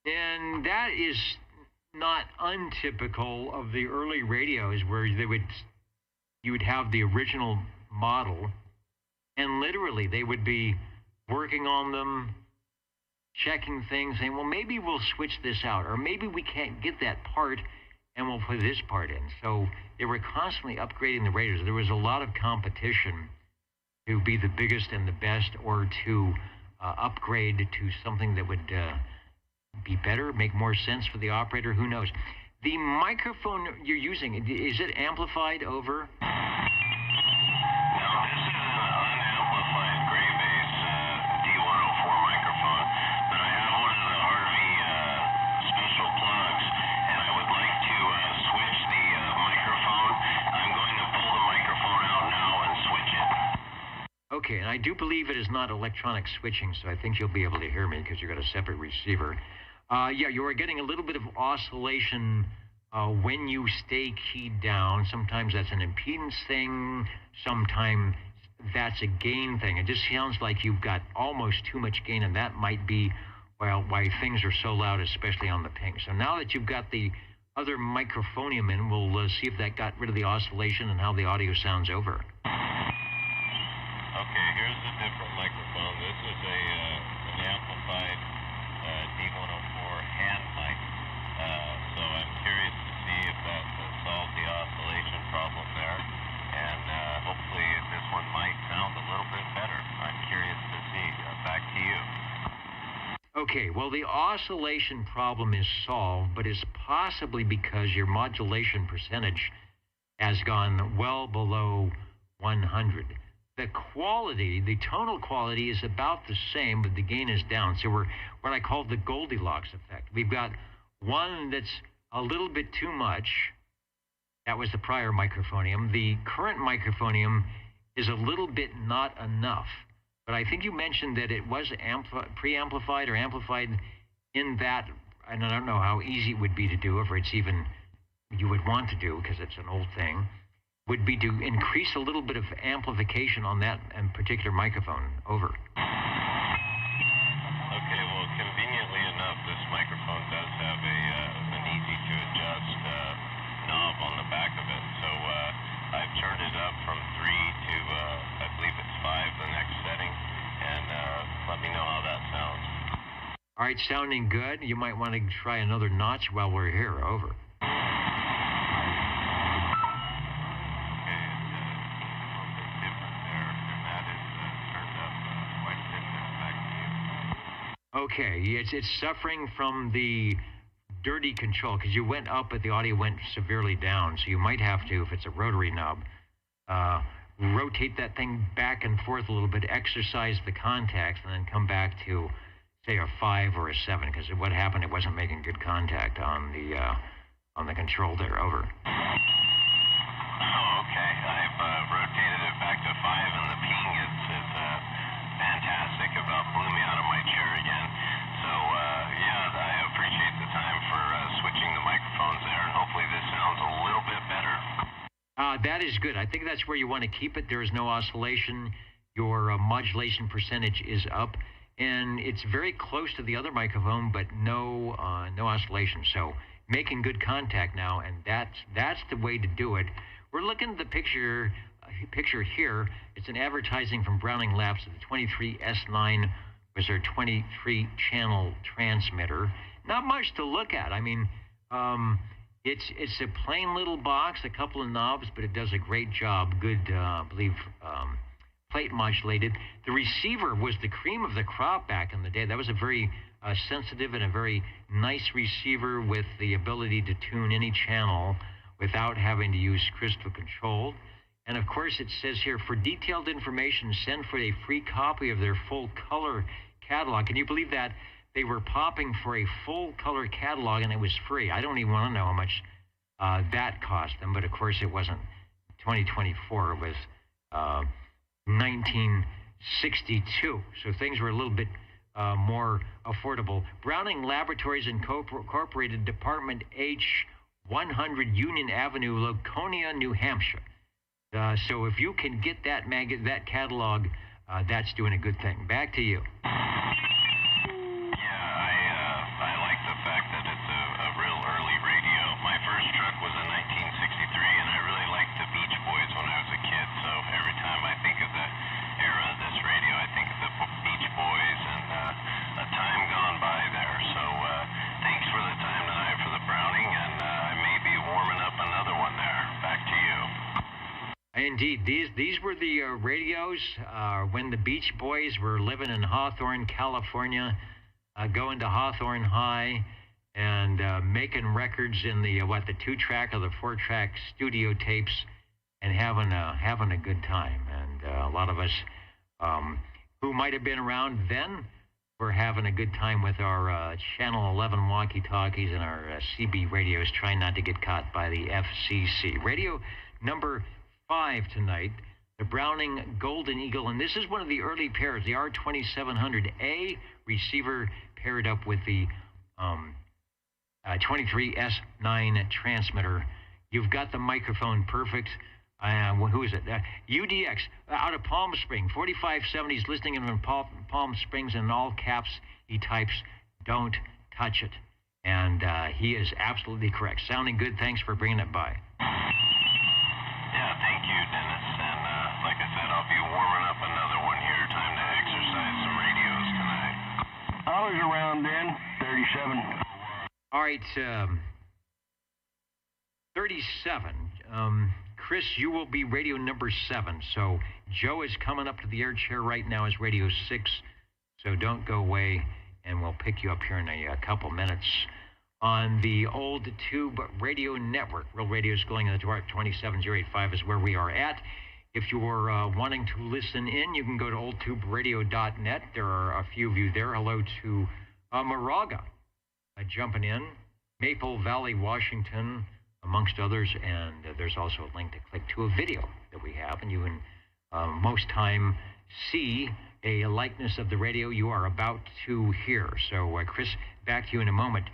And that is not untypical of the early radios, where you would have the original model, and literally they would be working on them, checking things, saying, well, maybe we'll switch this out, or maybe we can't get that part and we'll put this part in. So they were constantly upgrading the radios. There was a lot of competition to be the biggest and the best, or to upgrade to something that would be better, make more sense for the operator, who knows. The microphone you're using, is it amplified over? No, this is an unamplified gray bass D104 microphone, but I have one of the Harvey special plugs, and I would like to switch the microphone. I'm going to pull the microphone out now and switch it. Okay, and I do believe it is not electronic switching, so I think you'll be able to hear me because you've got a separate receiver. Yeah, you are getting a little bit of oscillation when you stay keyed down. Sometimes that's an impedance thing. Sometimes that's a gain thing. It just sounds like you've got almost too much gain, and that might be, well, why things are so loud, especially on the ping. So now that you've got the other microphonium in, we'll see if that got rid of the oscillation and how the audio sounds over. Okay, here's a different microphone. This is an amplified D104 hand mic. So I'm curious to see if that solved the oscillation problem there. And hopefully this one might sound a little bit better. I'm curious to see. Back to you. Okay, well, the oscillation problem is solved, but it's possibly because your modulation percentage has gone well below 100. The quality, the tonal quality, is about the same, but the gain is down. So we're what I call the Goldilocks effect. We've got one that's a little bit too much. That was the prior microphonium. The current microphonium is a little bit not enough. But I think you mentioned that it was pre-amplified or amplified in that, and I don't know how easy it would be to do, if it's even you would want to do, because it's an old thing, would be to increase a little bit of amplification on that particular microphone. Over. Okay, well, conveniently enough, this microphone does have an easy-to-adjust knob on the back of it. So I've turned it up from All right, sounding good. You might want to try another notch while we're here. Over. Okay, it's suffering from the dirty control because you went up, but the audio went severely down. So you might have to, if it's a rotary knob, rotate that thing back and forth a little bit, exercise the contacts, and then come back to, say, a 5 or a 7. Because what happened, it wasn't making good contact on the control there. Over. Oh, okay. I've rotated it back to 5, and the ping is fantastic. About blew me out of my chair again. So, yeah, I appreciate the time for switching the microphones there, and hopefully this sounds a little bit better. That is good. I think that's where you want to keep it. There is no oscillation. Your modulation percentage is up, and it's very close to the other microphone, but no oscillation. So making good contact now, and that's the way to do it. We're looking at the picture here. It's an advertising from Browning Labs. The 23S9 was their 23-channel transmitter. Not much to look at. I mean, it's a plain little box, a couple of knobs, but it does a great job. Good, I believe, plate modulated. The receiver was the cream of the crop back in the day. That was a very sensitive and a very nice receiver with the ability to tune any channel without having to use crystal control. And of course, it says here, for detailed information, send for a free copy of their full color catalog. Can you believe that? They were popping for a full color catalog, and it was free. I don't even want to know how much that cost them, but of course it wasn't 2024. It was 1962. So things were a little bit more affordable. Browning Laboratories Incorporated, Department H, 100 Union Avenue, Laconia, New Hampshire. So if you can get that catalog, that's doing a good thing. Back to you. Yeah, I like the fact that it's a real early radio. My first truck was in 1963, and I really liked the Beach Boys when I was a kid. So every time I think of the era of this radio, I think of the Beach Boys and a time gone by there. So thanks for the time tonight for the Browning, and I may be warming up another one there. Back to you. Indeed, these were the radios when the Beach Boys were living in Hawthorne, California, going to Hawthorne High and making records in the 2-track or the 4-track studio tapes and having a good time. And a lot of us who might have been around then were having a good time with our Channel 11 walkie-talkies and our CB radios, trying not to get caught by the FCC. Radio number 5 tonight, the Browning Golden Eagle, and this is one of the early pairs, the R2700A receiver paired up with the 23S9 transmitter. You've got the microphone perfect. Who is it? UDX out of Palm Springs, 4570s, listening in Palm Springs, and in all caps he types, "Don't touch it." And he is absolutely correct. Sounding good. Thanks for bringing it by. Yeah, thank you, Dennis. And like I said, I'll be warming up another one here. Time to exercise some radios tonight. I was around then, 37. All right, 37. Chris, you will be radio number 7. So Joe is coming up to the air chair right now as radio 6. So don't go away, and we'll pick you up here in a couple minutes. On the old tube radio network. Real Radio is going in the dark. 27085 is where we are at. If you're wanting to listen in, you can go to oldtuberadio.net. There are a few of you there. Hello to Moraga jumping in. Maple Valley, Washington, amongst others. And there's also a link to click to a video that we have. And you can most time see a likeness of the radio you are about to hear. So, Chris, back to you in a moment.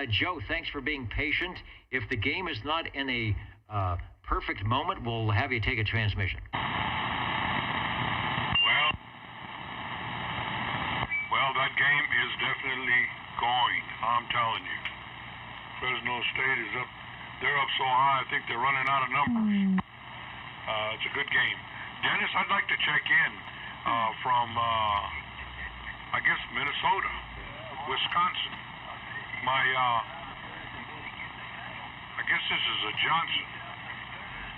Joe, thanks for being patient. If the game is not in a perfect moment, we'll have you take a transmission. Well, that game is definitely going, I'm telling you. Fresno State is up, they're up so high, I think they're running out of numbers. It's a good game. Dennis, I'd like to check in from, I guess, Minnesota. Wisconsin. I guess this is a Johnson.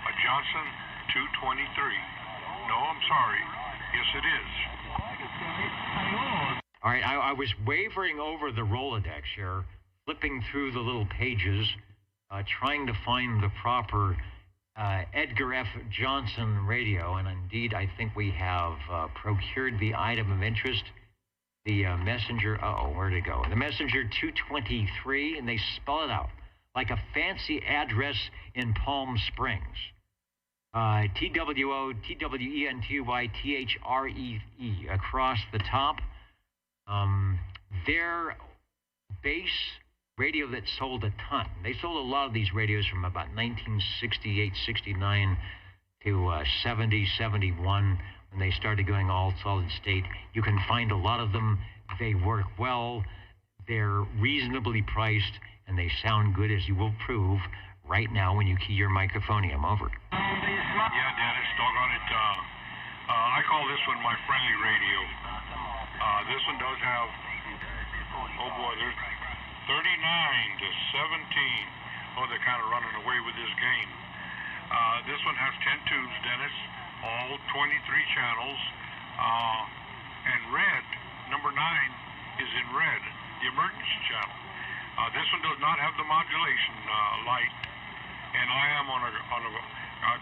A Johnson 223. No, I'm sorry. Yes, it is. All right, I was wavering over the Rolodex here, flipping through the little pages, trying to find the proper Edgar F. Johnson radio, and indeed I think we have procured the item of interest, the Messenger, where'd it go? The Messenger 223, and they spell it out like a fancy address in Palm Springs. TWO-TWENTY-THREE across the top. Their base radio that sold a ton. They sold a lot of these radios from about 1968, 69 to 70, 71 when they started going all solid state. You can find a lot of them. They work well. They're reasonably priced, and they sound good, as you will prove right now when you key your microphonium over. Yeah, Dennis, doggone it. I call this one my friendly radio. This one does have, oh boy, there's 39 to 17. Oh, they're kind of running away with this game. This one has 10 tubes, Dennis, all 23 channels. And red, number 9, is in red, the emergency channel. This one does not have the modulation light, and I am on a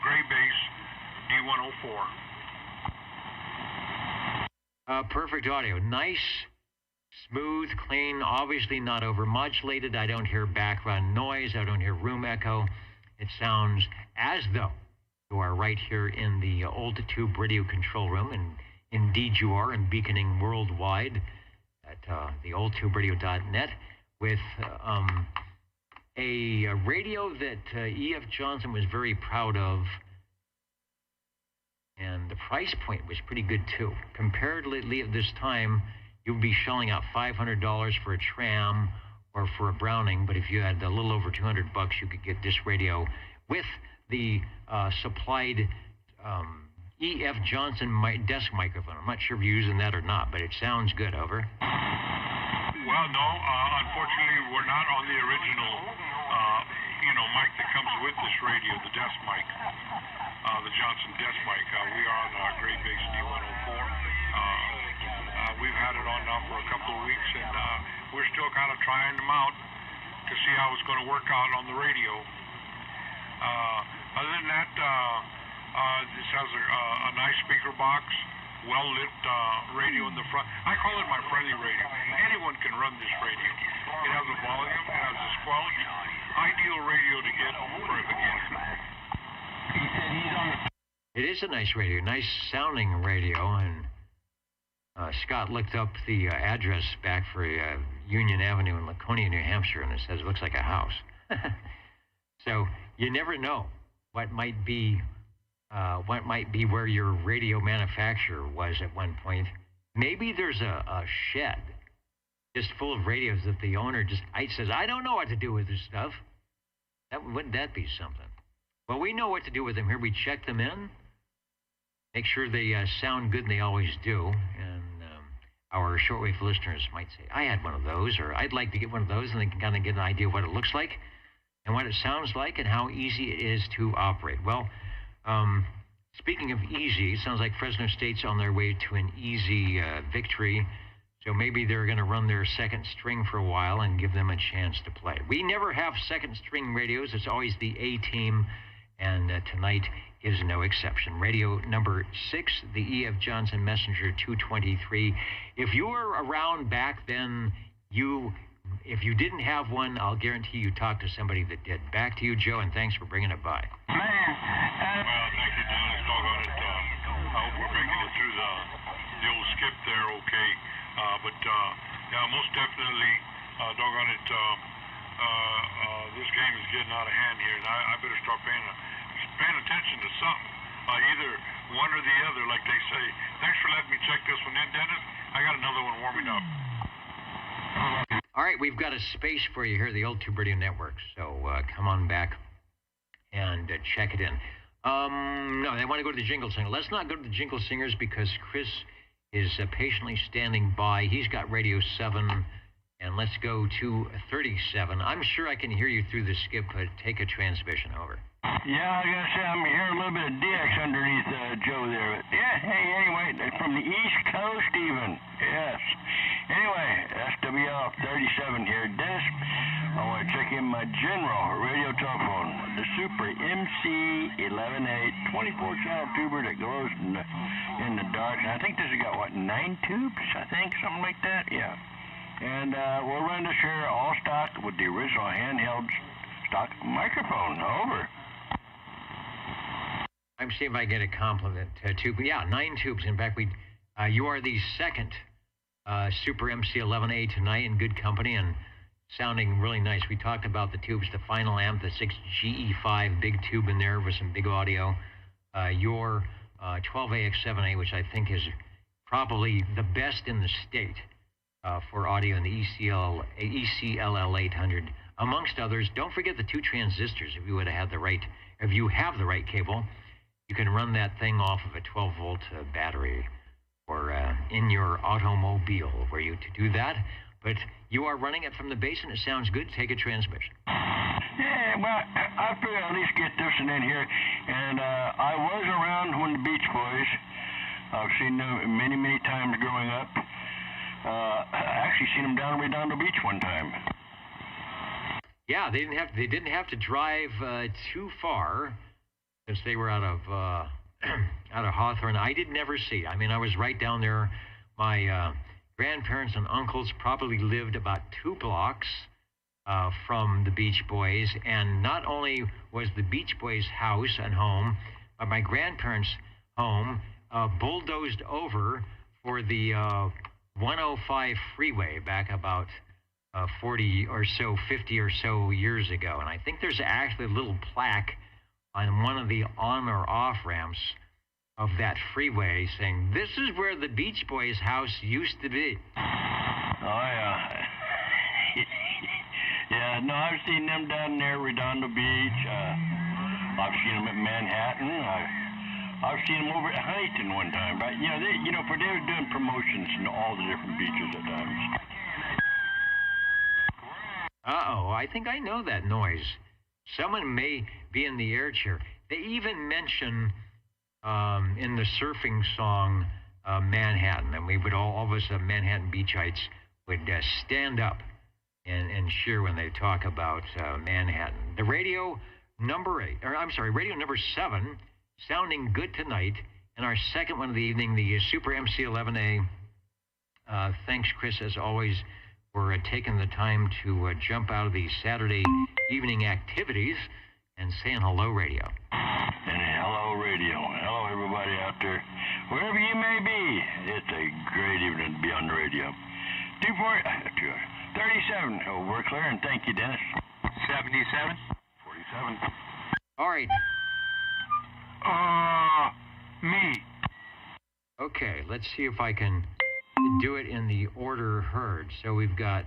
gray base D104. Perfect audio. Nice, smooth, clean, obviously not overmodulated. I don't hear background noise. I don't hear room echo. It sounds as though you are right here in the old tube radio control room, and indeed you are, and beaconing worldwide at theoldtuberadio.net with a radio that E.F. Johnson was very proud of. And the price point was pretty good, too. Comparatively at this time, you would be shelling out $500 for a Tram or for a Browning, but if you had a little over $200, you could get this radio with the supplied E.F. Johnson desk microphone. I'm not sure if you're using that or not, but it sounds good. Over. Well, no, unfortunately, we're not on the original, mic that comes with this radio, the desk mic. The Johnson desk mic. We are on Great Base D104. We've had it on now for a couple of weeks, and we're still kind of trying them out to see how it's going to work out on the radio. Other than that, this has a nice speaker box, well-lit radio in the front. I call it my friendly radio. Anyone can run this radio. It has a volume, it has a squelch. Ideal radio to get for a beginner. It is a nice radio, nice sounding radio, and Scott looked up the address back for Union Avenue in Laconia, New Hampshire, and it says it looks like a house. So you never know what might be where your radio manufacturer was at one point. Maybe there's a shed just full of radios that the owner says, I don't know what to do with this stuff. Wouldn't that be something? Well, we know what to do with them here. We check them in, make sure they sound good, and they always do. And our shortwave listeners might say, I had one of those, or I'd like to get one of those, and they can kind of get an idea of what it looks like and what it sounds like and how easy it is to operate. Well, speaking of easy, it sounds like Fresno State's on their way to an easy victory. So maybe they're going to run their second string for a while and give them a chance to play. We never have second string radios. It's always the A team, and tonight is no exception. Radio number 6, the E.F. Johnson Messenger 223. If you were around back then, if you didn't have one, I'll guarantee you talked to somebody that did. Back to you, Joe, and thanks for bringing it by. Well, thank you, Dennis. Doggone it. I hope we're making it through the old skip there okay. Yeah, most definitely, doggone it, this game is getting out of hand here, and I better start paying attention to something, either one or the other, like they say. Thanks for letting me check this one in, Dennis. I got another one warming up. All right, we've got a space for you here, the Old Tube Radio Network, so come on back and check it in. No, they want to go to the Jingle Singer. Let's not go to the Jingle Singers because Chris is patiently standing by. He's got Radio 7 and let's go to 37. I'm sure I can hear you through the skip, but take a transmission over. Yeah, I gotta say, I'm hearing a little bit of DX underneath Joe there. But yeah, hey, anyway, from the East Coast even. Yes. Anyway, SWL 37 here. Dennis, I want to check in my general radio telephone, the Super MC118 24-channel tuber that glows in the dark. And I think this has got, what, 9 tubes, I think, something like that? Yeah. And we'll run this here all stock with the original handheld stock microphone. Over. I'm seeing if I get a compliment tube. Yeah, 9 tubes. In fact, you are the second Super MC11A tonight in good company and sounding really nice. We talked about the tubes, the final amp, the 6GE5 big tube in there with some big audio. Your 12AX7A, which I think is probably the best in the state for audio in the ECLL 800. Amongst others, don't forget the 2 transistors. If you would have had the right, if you have the right cable, you can run that thing off of a 12-volt battery or in your automobile where you to do that. But you are running it from the base and it sounds good. Take a transmission. Yeah, well, I figured I'd at least get this one in here. And I was around when the Beach Boys, I've seen them many, many times growing up. I actually seen them down in Redondo Beach one time. Yeah, they didn't have to drive too far, since they were out of Hawthorne. I did never see. I mean, I was right down there. My grandparents and uncles probably lived about 2 blocks from the Beach Boys, and not only was the Beach Boys' house and home, but my grandparents' home bulldozed over for the 105 freeway back about 40 or so, 50 or so years ago. And I think there's actually a little plaque on one of the on or off ramps of that freeway saying, "This is where the Beach Boys' house used to be." Oh, yeah. Yeah, no, I've seen them down there, Redondo Beach. I've seen them at Manhattan. I've seen them over at Huntington one time. But, they were doing promotions in all the different beaches at times. Uh-oh, I think I know that noise. Someone may be in the air chair. They even mention in the surfing song Manhattan, and we would all of us Manhattan Beachites would stand up and cheer when they talk about Manhattan. The radio number 7, sounding good tonight, and our second one of the evening, the Super MC11A. Thanks, Chris, as always, for taking the time to jump out of the Saturday evening activities and saying hello, radio. And hello, radio. Hello, everybody out there. Wherever you may be, it's a great evening to be on the radio. 37. Oh, we're clear, and thank you, Dennis. 77. 47. All right. Me. Okay, let's see if I can do it in the order heard. So we've got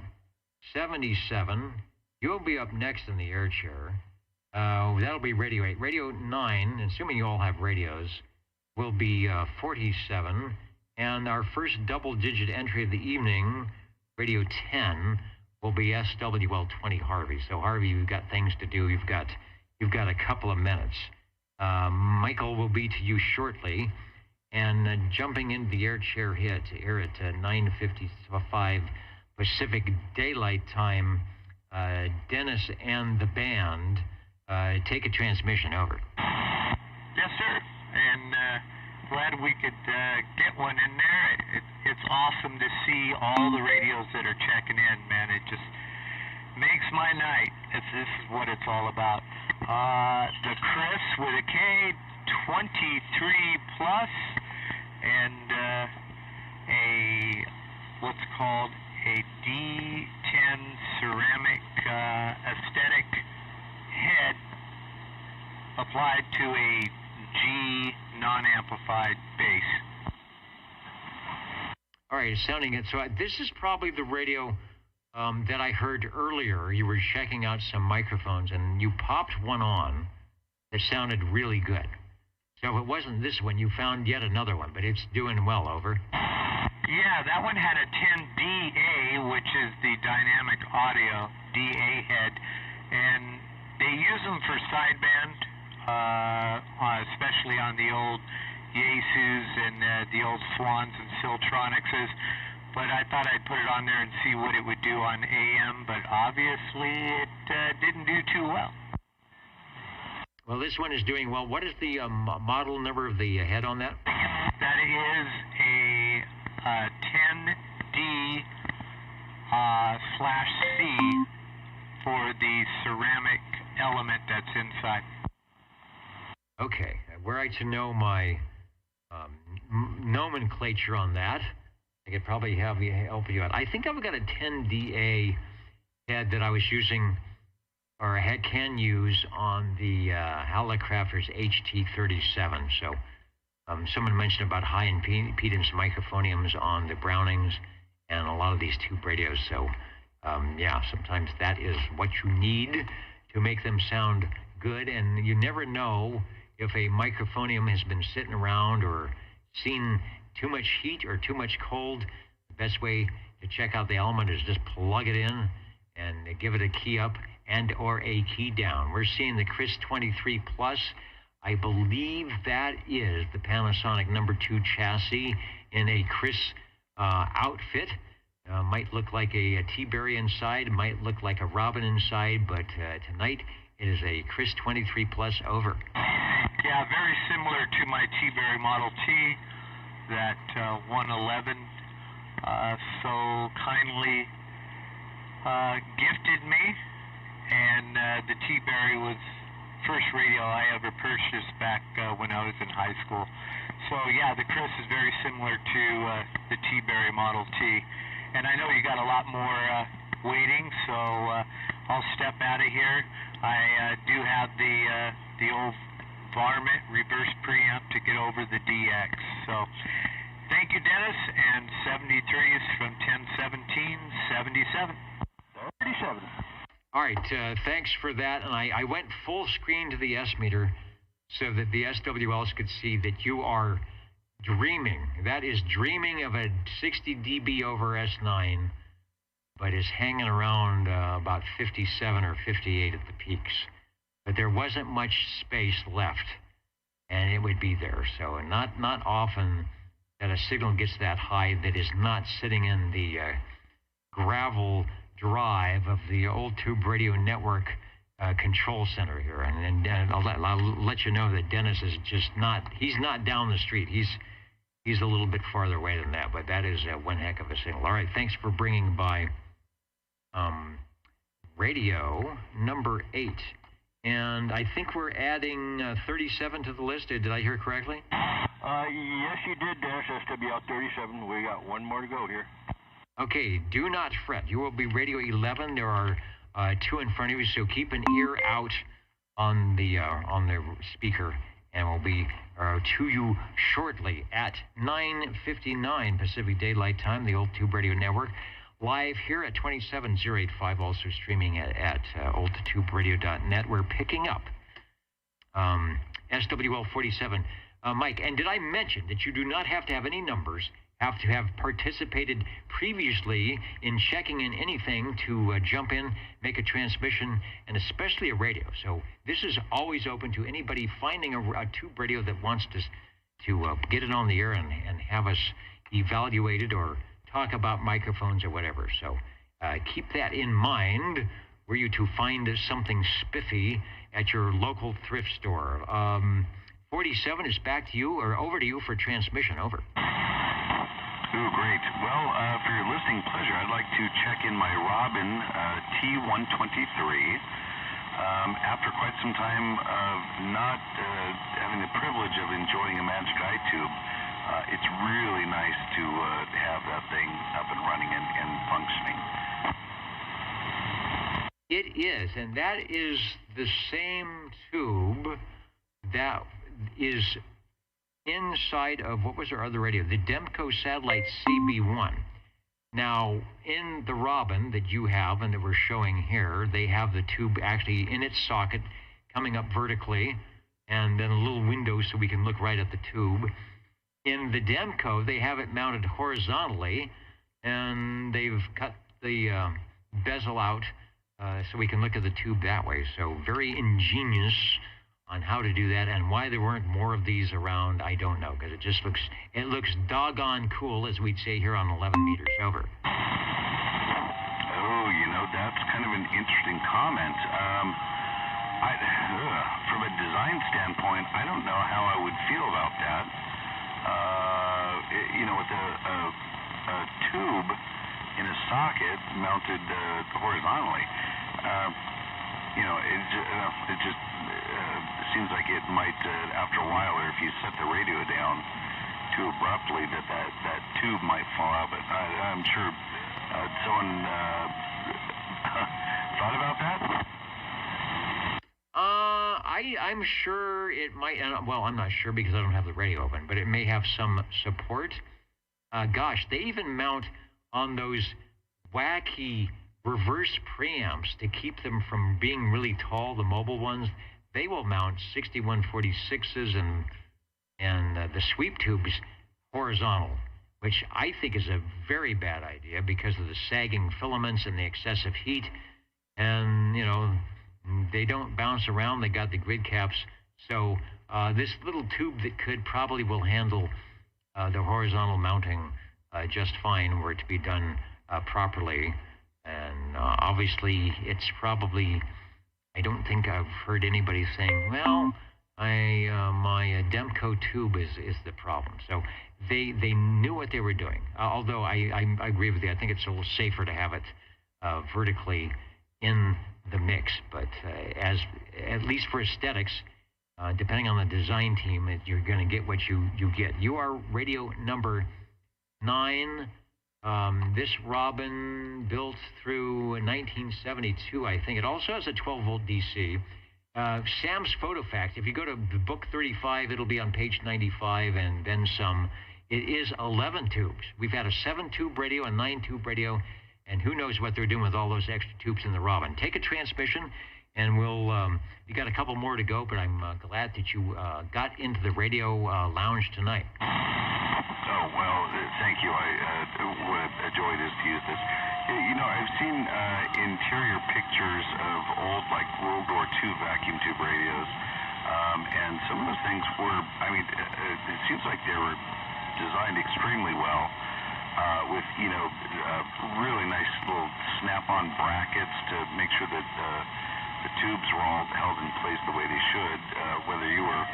77. You'll be up next in the air chair. That'll be Radio 8. Radio 9, assuming you all have radios, will be 47. And our first double-digit entry of the evening, Radio 10, will be SWL20 Harvey. So Harvey, you've got things to do. You've got a couple of minutes. Michael will be to you shortly. And jumping into the air chair hit here at 9:55 Pacific Daylight Time, Dennis and the band, take a transmission over. Yes, sir. And glad we could get one in there. It's awesome to see all the radios that are checking in, man. It just makes my night. This is what it's all about. The Chris with a K, 23 plus, and what's called a D10 ceramic aesthetic head applied to a G non-amplified bass. All right, sounding it. So this is probably the radio that I heard earlier. You were checking out some microphones, and you popped one on that sounded really good. So if it wasn't this one, you found yet another one, but it's doing well, over. Yeah, that one had a 10DA, which is the dynamic audio DA head, and they use them for sideband, especially on the old Yaesus and the old Swans and Siltronixes. But I thought I'd put it on there and see what it would do on AM, but obviously it didn't do too well. Well, this one is doing well. What is the model number of the head on that? That is a 10D /C for the ceramic element that's inside. Okay, were I to know my nomenclature on that, I could probably help you out. I think I've got a 10DA head that I was using, or I can use on the Hallicrafter's HT37. So someone mentioned about high impedance microphoniums on the Brownings and a lot of these tube radios. So yeah, sometimes that is what you need to make them sound good. And you never know if a microphonium has been sitting around or seen too much heat or too much cold. The best way to check out the element is just plug it in and give it a key up and or a key down. We're seeing the Chris 23 Plus. I believe that is the Panasonic #2 chassis in a Chris outfit. Might look like a T-Berry inside, might look like a Robin inside, but tonight it is a Chris 23 Plus over. Yeah, very similar to my T-Berry Model T, that 111 so kindly gifted me, and the T-Berry was first radio I ever purchased back when I was in high school. So yeah, the Chris is very similar to the T-Berry Model T. And I know you got a lot more waiting, so I'll step out of here. I do have the old varmint reverse preamp to get over the DX. So thank you, Dennis, and 73 is from 101777. 37. All right, thanks for that. And I went full screen to the S meter so that the SWLs could see that you are dreaming. That is dreaming of a 60 dB over S9, but is hanging around about 57 or 58 at the peaks. But there wasn't much space left, and it would be there. So not often that a signal gets that high that is not sitting in the gravel drive of the old tube radio network control center here. And I'll let you know that Dennis is just not, he's not down the street. He's a little bit farther away than that, but that is one heck of a signal. All right, thanks for bringing by radio number 8. And I think we're adding 37 to the list. Did I hear correctly? Yes, you did, Dennis. SWL 37. We got one more to go here. Okay, do not fret. You will be radio 11. There are 2 in front of you, so keep an ear out on the speaker, and we'll be to you shortly at 9:59 Pacific Daylight Time, the Old Tube Radio Network, live here at 27085, also streaming at oldtuberadio.net. We're picking up SWL 47. Mike, and did I mention that you do not have to have any numbers, have to have participated previously in checking in anything to jump in, make a transmission, and especially a radio. So this is always open to anybody finding a tube radio that wants to get it on the air and have us evaluated or talk about microphones or whatever. So keep that in mind were you to find something spiffy at your local thrift store. 47 is back to you, or over to you for transmission. Over. Ooh, great. Well, for your listening pleasure, I'd like to check in my Robin T123. After quite some time of not having the privilege of enjoying a Magic Eye tube, it's really nice to have that thing up and running and functioning. It is, and that is the same tube that is inside of, what was our other radio? The Dimco Satellite CB1. Now, in the Robin that you have and that we're showing here, they have the tube actually in its socket coming up vertically, and then a little window so we can look right at the tube. In the Dimco, they have it mounted horizontally, and they've cut the bezel out so we can look at the tube that way. So very ingenious on how to do that, and why there weren't more of these around, I don't know, because it looks doggone cool, as we'd say here on 11 meters. Over. Oh, that's kind of an interesting comment. From a design standpoint, I don't know how I would feel about that. With a tube in a socket mounted horizontally, it just seems like it might, after a while, or if you set the radio down too abruptly, that tube might fall out. But I'm sure someone thought about that. I'm sure it might. Well, I'm not sure because I don't have the radio open, but it may have some support. Gosh, they even mount on those wacky reverse preamps to keep them from being really tall, the mobile ones. They will mount 6146s and the sweep tubes horizontal, which I think is a very bad idea because of the sagging filaments and the excessive heat. And, they don't bounce around. They got the grid caps. So this little tube that probably will handle the horizontal mounting just fine were it to be done properly. And obviously, it's probably, I don't think I've heard anybody saying, well, my Dimco tube is the problem. So they knew what they were doing. Although I agree with you. I think it's a little safer to have it vertically in the mix. But at least for aesthetics, depending on the design team, you're going to get what you get. You are radio number 9. This Robin built through 1972, I think. It also has a 12-volt DC. Sam's Photo Fact, if you go to book 35, it'll be on page 95 and then some. It is 11 tubes. We've had a 7-tube radio, a 9-tube radio, and who knows what they're doing with all those extra tubes in the Robin. Take a transmission, and you got a couple more to go, but I'm glad that you got into the radio lounge tonight. Oh, well, thank you. What a joy it is to use this. I've seen interior pictures of old, World War II vacuum tube radios, and some of those things were, it seems like they were designed extremely well, with, really nice little snap-on brackets to make sure that the tubes were all held in place the way they should, whether you were,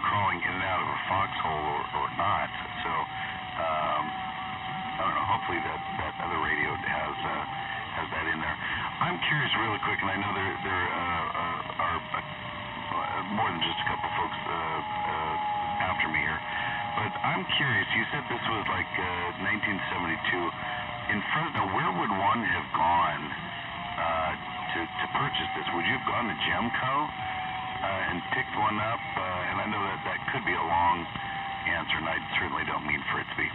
crawling in and out of a foxhole or not. So, I don't know, hopefully that other radio has that in there. I'm curious really quick, and I know there are more than just a couple folks after me here, but I'm curious, you said this was 1972. In Fresno, where would one have gone to purchase this? Would you have gone to Dimco and picked one up? And I know that could be a long answer, and I certainly don't mean for it to be.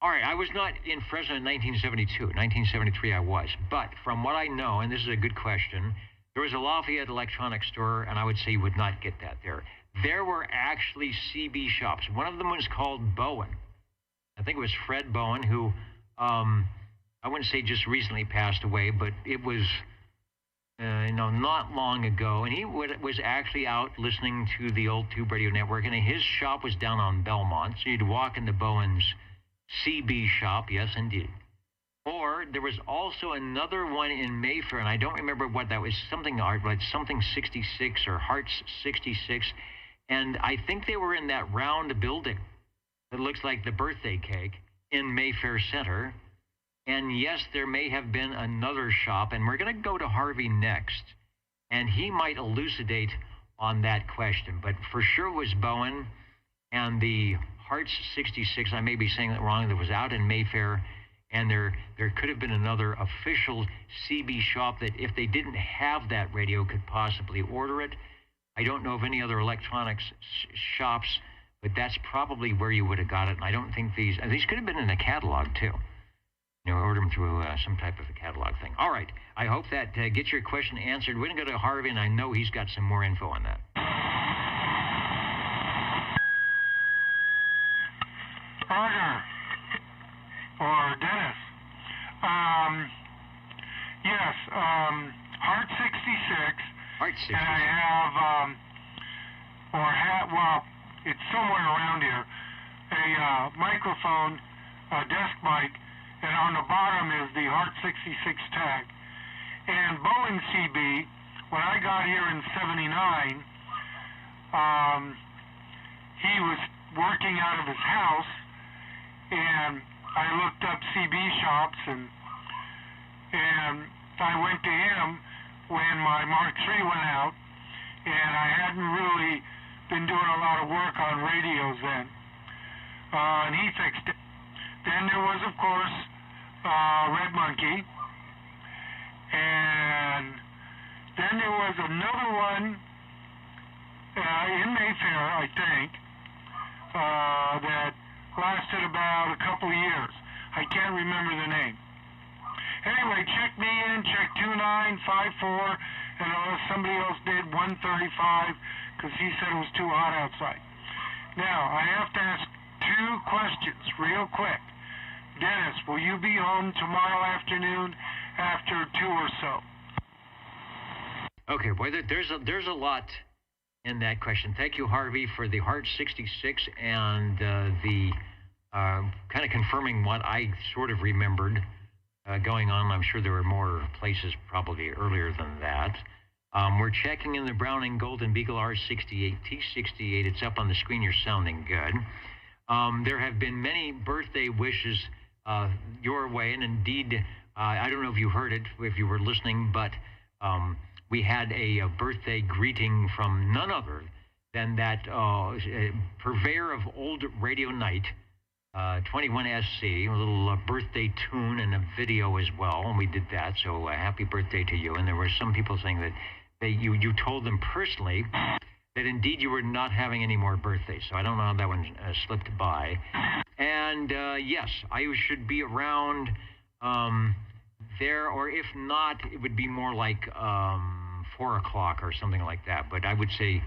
All right, I was not in Fresno in 1972. 1973 I was. But from what I know, and this is a good question, there was a Lafayette electronics store, and I would say you would not get that there. There were actually CB shops. One of them was called Bowen. I think it was Fred Bowen, who I wouldn't say just recently passed away, but it was not long ago. And he was actually out listening to the old Tube Radio Network, and his shop was down on Belmont, so you'd walk into Bowen's CB shop, yes, indeed. Or there was also another one in Mayfair, and I don't remember what that was, something 66 or Hearts 66, and I think they were in that round building that looks like the birthday cake in Mayfair Center. And yes, there may have been another shop, and we're going to go to Harvey next, and he might elucidate on that question. But for sure it was Bowen, and the Hearts 66, I may be saying that wrong, that was out in Mayfair, and there could have been another official CB shop that, if they didn't have that radio, could possibly order it. I don't know of any other electronics shops, but that's probably where you would have got it. And I don't think these could have been in a catalog too. Order them through some type of a catalog thing. All right. I hope that gets your question answered. We're going to go to Harvey, and I know he's got some more info on that. Carter or Dennis. Yes, Heart 66. Heart 66. And I have, well, it's somewhere around here, a microphone, a desk mic, and on the bottom is the Heart 66 tag. And Bowen CB, when I got here in '79, he was working out of his house, and I looked up CB shops, and I went to him when my Mark III went out, and I hadn't really been doing a lot of work on radios then, and he fixed it. Then there was, of course, Red Monkey, and then there was another one in Mayfair, I think, that lasted about a couple of years. I can't remember the name. Anyway, check me in, check 2954, and somebody else did 135 because he said it was too hot outside. Now, I have to ask 2 questions real quick. Dennis, will you be home tomorrow afternoon after 2 or so? Okay, boy, there's a lot in that question. Thank you, Harvey, for the Heart 66 and the kind of confirming what I sort of remembered going on. I'm sure there were more places probably earlier than that. We're checking in the Browning Golden Beagle R68 T68. It's up on the screen. You're sounding good. There have been many birthday wishes your way, and indeed, I don't know if you heard it, if you were listening, but we had a birthday greeting from none other than that purveyor of old radio night, 21SC, a little birthday tune and a video as well, and we did that, so happy birthday to you. And there were some people saying that you told them personally that indeed you were not having any more birthdays, so I don't know how that one slipped by. And yes, I should be around there, or if not, it would be more like 4 o'clock or something like that. But I would say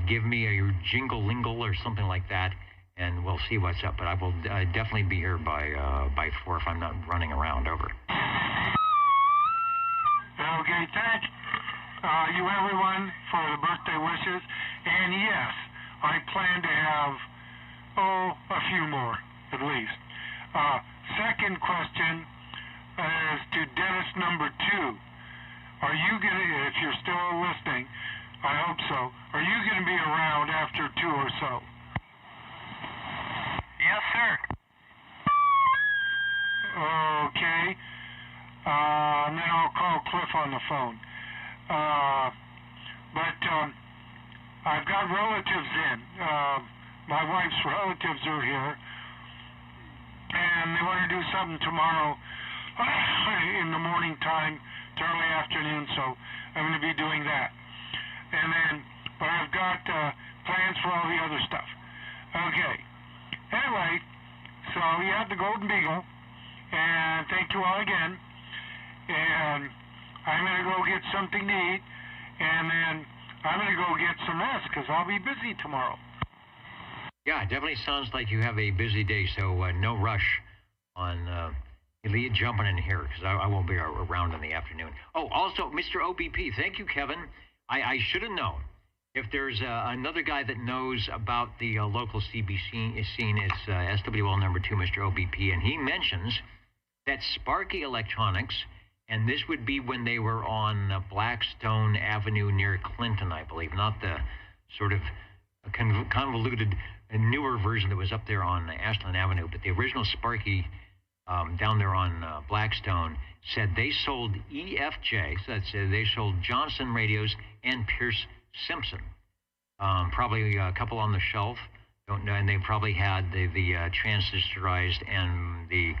give me a jingle-lingle or something like that, and we'll see what's up. But I will definitely be here by 4 if I'm not running around. Over. Okay, thank you everyone for the birthday wishes. And yes, I plan to have, a few more at least. Second question is to Dennis number 2. Are you going to, if you're still listening, I hope so, are you going to be around after 2 or so? Yes, sir. Okay. And then I'll call Cliff on the phone. But I've got relatives in. My wife's relatives are here, and they want to do something tomorrow in the morning time to early afternoon, so I'm going to be doing that. And then, but I've got plans for all the other stuff. Okay. Anyway, so you have the Golden Beagle, and thank you all again. And I'm going to go get something to eat, and then I'm going to go get some rest because I'll be busy tomorrow. Yeah, it definitely sounds like you have a busy day, so no rush on jumping in here because I won't be around in the afternoon. Oh, also, Mr. OBP, thank you, Kevin. I should have known. If there's another guy that knows about the local CB scene, it's SWL number 2, Mr. OBP, and he mentions that Sparky Electronics, and this would be when they were on Blackstone Avenue near Clinton, I believe, not the sort of convoluted newer version that was up there on Ashland Avenue, but the original Sparky down there on Blackstone said they sold EFJ, so that's they sold Johnson radios and Pierce Simpson, probably a couple on the shelf, don't know, and they probably had the transistorized and the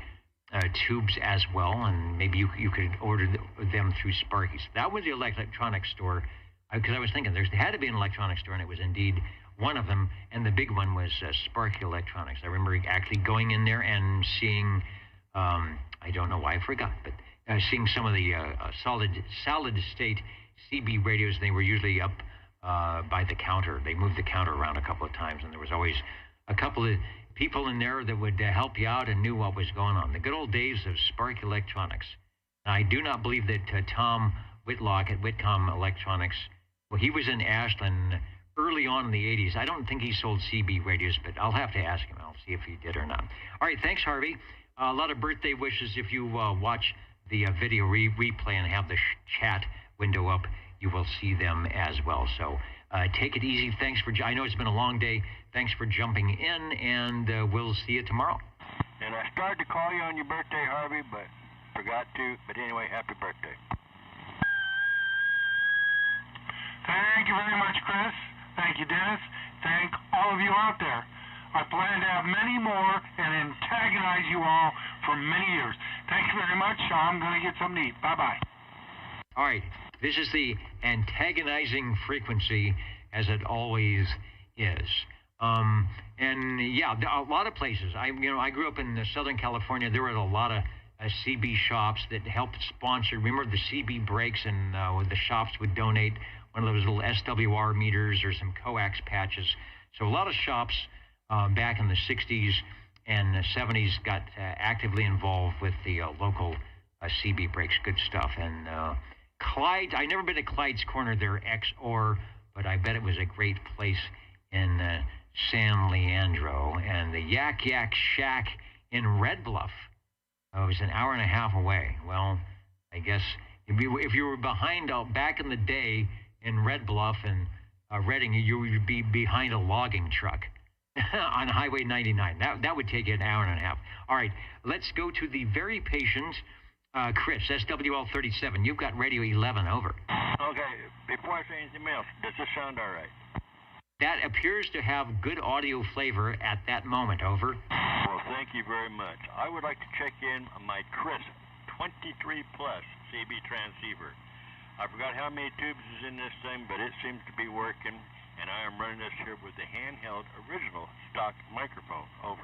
tubes as well, and maybe you could order them through Sparky's. That was the electronics store, because I was thinking there had to be an electronics store, and it was indeed one of them, and the big one was Sparky Electronics. I remember actually going in there and seeing, I don't know why I forgot, but seeing some of the solid state CB radios. They were usually up by the counter. They moved the counter around a couple of times, and there was always a couple of people in there that would help you out and knew what was going on. The good old days of Spark Electronics. Now, I do not believe that Tom Whitlock at Whitcomb Electronics, well, he was in Ashland early on in the 80s. I don't think he sold CB radios, but I'll have to ask him. I'll see if he did or not. All right, thanks, Harvey. A lot of birthday wishes. If you watch the video replay and have the chat window up, you will see them as well. So take it easy. Thanks for, I know it's been a long day. Thanks for jumping in, and we'll see you tomorrow. And I started to call you on your birthday, Harvey, but forgot to. But anyway, happy birthday. Thank you very much, Chris. Thank you, Dennis. Thank all of you out there. I plan to have many more and antagonize you all for many years. Thank you very much. I'm going to get something to eat. Bye-bye. All right. This is the antagonizing frequency, as it always is. And yeah, a lot of places. I grew up in Southern California. There were a lot of CB shops that helped sponsor. Remember the CB breaks, and the shops would donate one of those little SWR meters or some coax patches. So a lot of shops back in the 60s and 70s got actively involved with the local CB breaks. Good stuff. And Clyde, I've never been to Clyde's Corner there, XOR, but I bet it was a great place in San Leandro. And the Yak Yak Shack in Red Bluff, it was an hour and a half away. Well, I guess if you were behind back in the day in Red Bluff and Redding, you would be behind a logging truck on Highway 99. That would take you an hour and a half. All right, let's go to the very patient Chris, SWL 37. You've got Radio 11, over. Okay, before I say anything else, does this sound all right? That appears to have good audio flavor at that moment, over. Well, thank you very much. I would like to check in on my Chris 23 Plus CB transceiver. I forgot how many tubes is in this thing, but it seems to be working, and I am running this here with the handheld original stock microphone, over.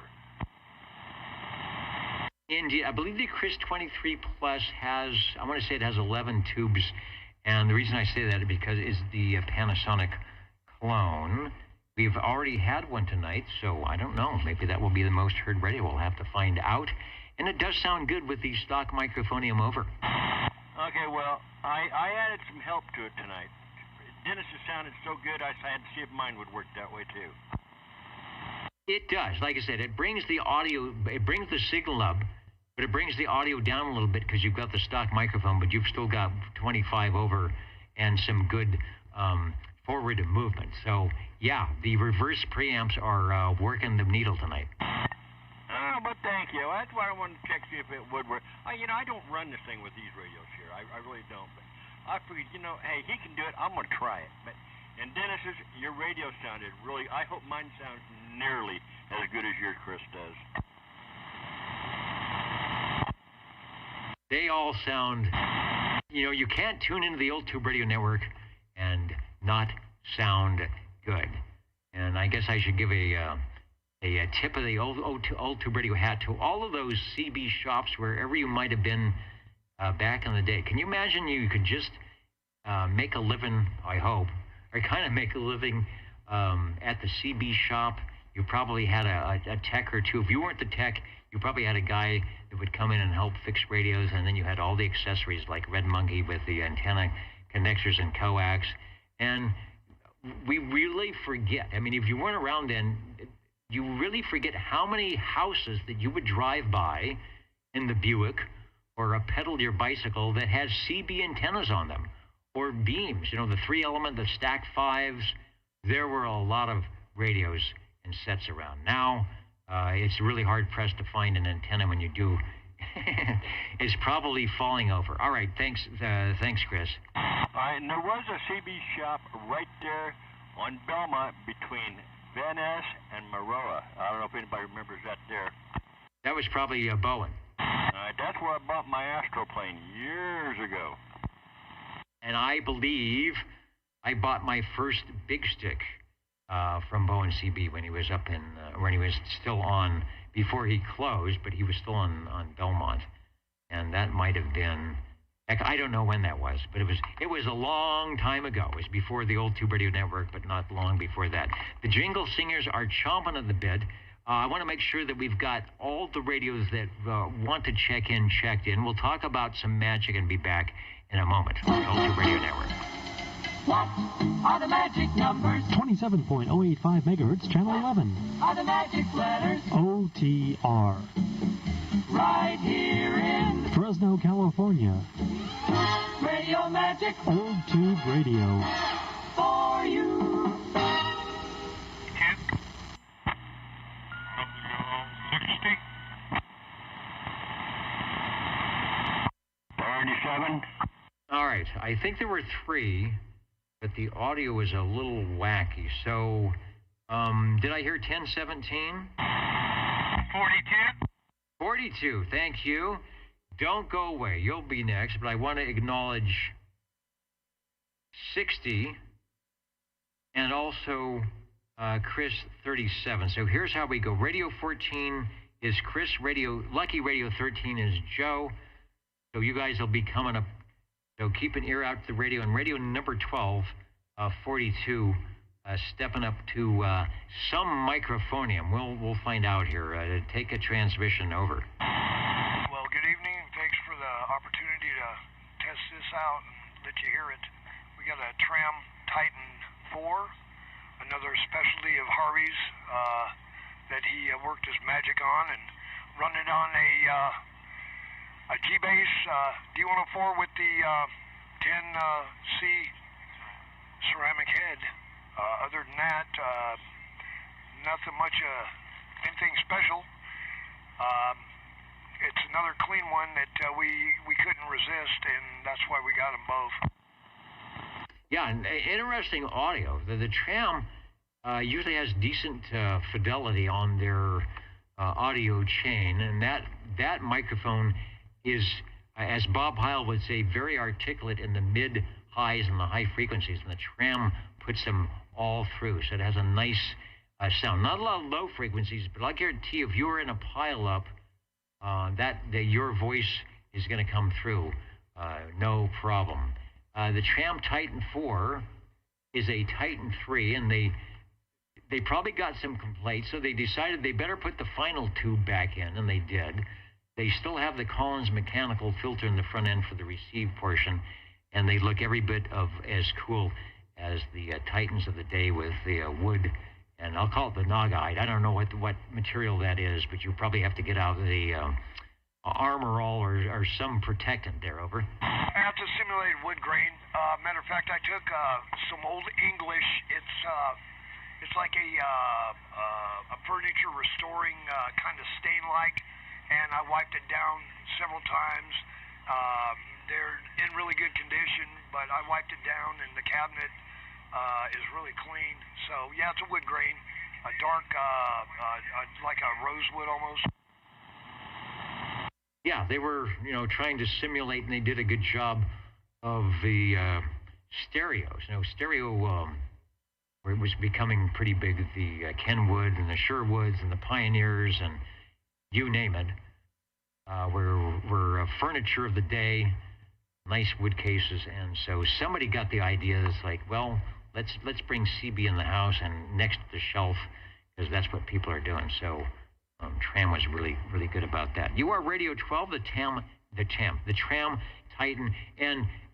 Indeed, I believe the Chris 23 Plus has, I want to say it has 11 tubes, and the reason I say that is because it's the Panasonic clone. We've already had one tonight, so I don't know. Maybe that will be the most heard radio. We'll have to find out. And it does sound good with the stock microphonium, over. Okay, well, I added some help to it tonight. Dennis has sounded so good, I had to see if mine would work that way, too. It does. Like I said, it brings the audio, it brings the signal up, but it brings the audio down a little bit because you've got the stock microphone, but you've still got 25 over and some good forward movement. So, yeah, the reverse preamps are working the needle tonight. Oh, but thank you. That's why I wanted to check, see if it would work. I don't run this thing with these radios here. I really don't. But I figured, hey, he can do it. I'm going to try it. But and Dennis's, your radio sounded really, I hope mine sounds nearly as good as yours, Chris, does. They all sound, you can't tune into the Old Tube Radio Network and not sound good. And I guess I should give a tip of the old Tube Radio hat to all of those CB shops wherever you might have been back in the day. Can you imagine you could just make a living, I hope, or kind of make a living at the CB shop? You probably had a tech or two. If you weren't the tech, you probably had a guy that would come in and help fix radios, and then you had all the accessories like Red Monkey with the antenna connectors and coax. And we really forget. I mean, if you weren't around then, you really forget how many houses that you would drive by in the Buick or pedal your bicycle that has CB antennas on them, or beams, the 3-element, the stack 5s. There were a lot of radios and sets around. Now, it's really hard-pressed to find an antenna. When you do, it's probably falling over. All right, thanks, Chris. And there was a CB shop right there on Belmont between Van Ness and Maroa. I don't know if anybody remembers that there. That was probably Bowen. That's where I bought my Astroplane years ago. And I believe I bought my first big stick from Bowen CB when he was up in, when he was still on, before he closed, but he was still on Belmont. And that might have been, Heck, I don't know when that was, but it was a long time ago. It was before the old Tube Radio Network, but not long before that. The Jingle Singers are chomping at the bit. I want to make sure that we've got all the radios that want to check in checked in. We'll talk about some magic and be back in a moment on the old Tube Radio Network. What are the magic numbers? 27.085 megahertz, channel 11. Are the magic letters? OTR. Right here in Fresno, California. Radio Magic. Old Tube Radio. For you. 60. 37. All right. I think there were 3, but the audio was a little wacky. So, did I hear 1017? 42. 42. Thank you. Don't go away. You'll be next, but I want to acknowledge 60 and also Chris 37. So here's how we go. Radio 14 is Chris. Lucky Radio 13 is Joe. So you guys will be coming up. So keep an ear out to the radio. And radio number 12, 42, stepping up to some microphonium. We'll find out here. Take a transmission over. Well, good evening, and thanks for the opportunity to test this out and let you hear it. We got a Tram Titan 4, another specialty of Harvey's that he worked his magic on, and run it on a G-Base D104 with the 10C ceramic head. Other than that, nothing much, anything special. It's another clean one that we couldn't resist, and that's why we got them both. Yeah, and interesting audio. The Tram usually has decent fidelity on their audio chain, and that microphone is, as Bob Heil would say, very articulate in the mid-highs and the high frequencies, and the Tram puts them all through, so it has a nice sound. Not a lot of low frequencies, but I guarantee if you were in a pile-up, that your voice is going to come through, no problem. The Tram Titan 4 is a Titan 3, and they probably got some complaints, so they decided they better put the final tube back in, and they did. They still have the Collins mechanical filter in the front end for the receive portion, and they look every bit of as cool as the Titans of the day with the wood, and I'll call it the Nagahide. I don't know what material that is, but you probably have to get out the armorall or some protectant there, over. I have to simulate wood grain. Matter of fact, I took some old English. It's like a furniture restoring kind of stain-like, and I wiped it down several times. They're in really good condition, but I wiped it down, and the cabinet is really clean. So yeah, it's a wood grain, a dark, like a rosewood almost. Yeah, they were, trying to simulate, and they did a good job of the stereos. Stereo was becoming pretty big. The Kenwood and the Sherwoods and the Pioneers and you name it were furniture of the day, nice wood cases. And so somebody got the idea. It's like, well, let's bring CB in the house and next to the shelf, because that's what people are doing. So Tram was really, really good about that. You are Radio 12, the Tram Titan,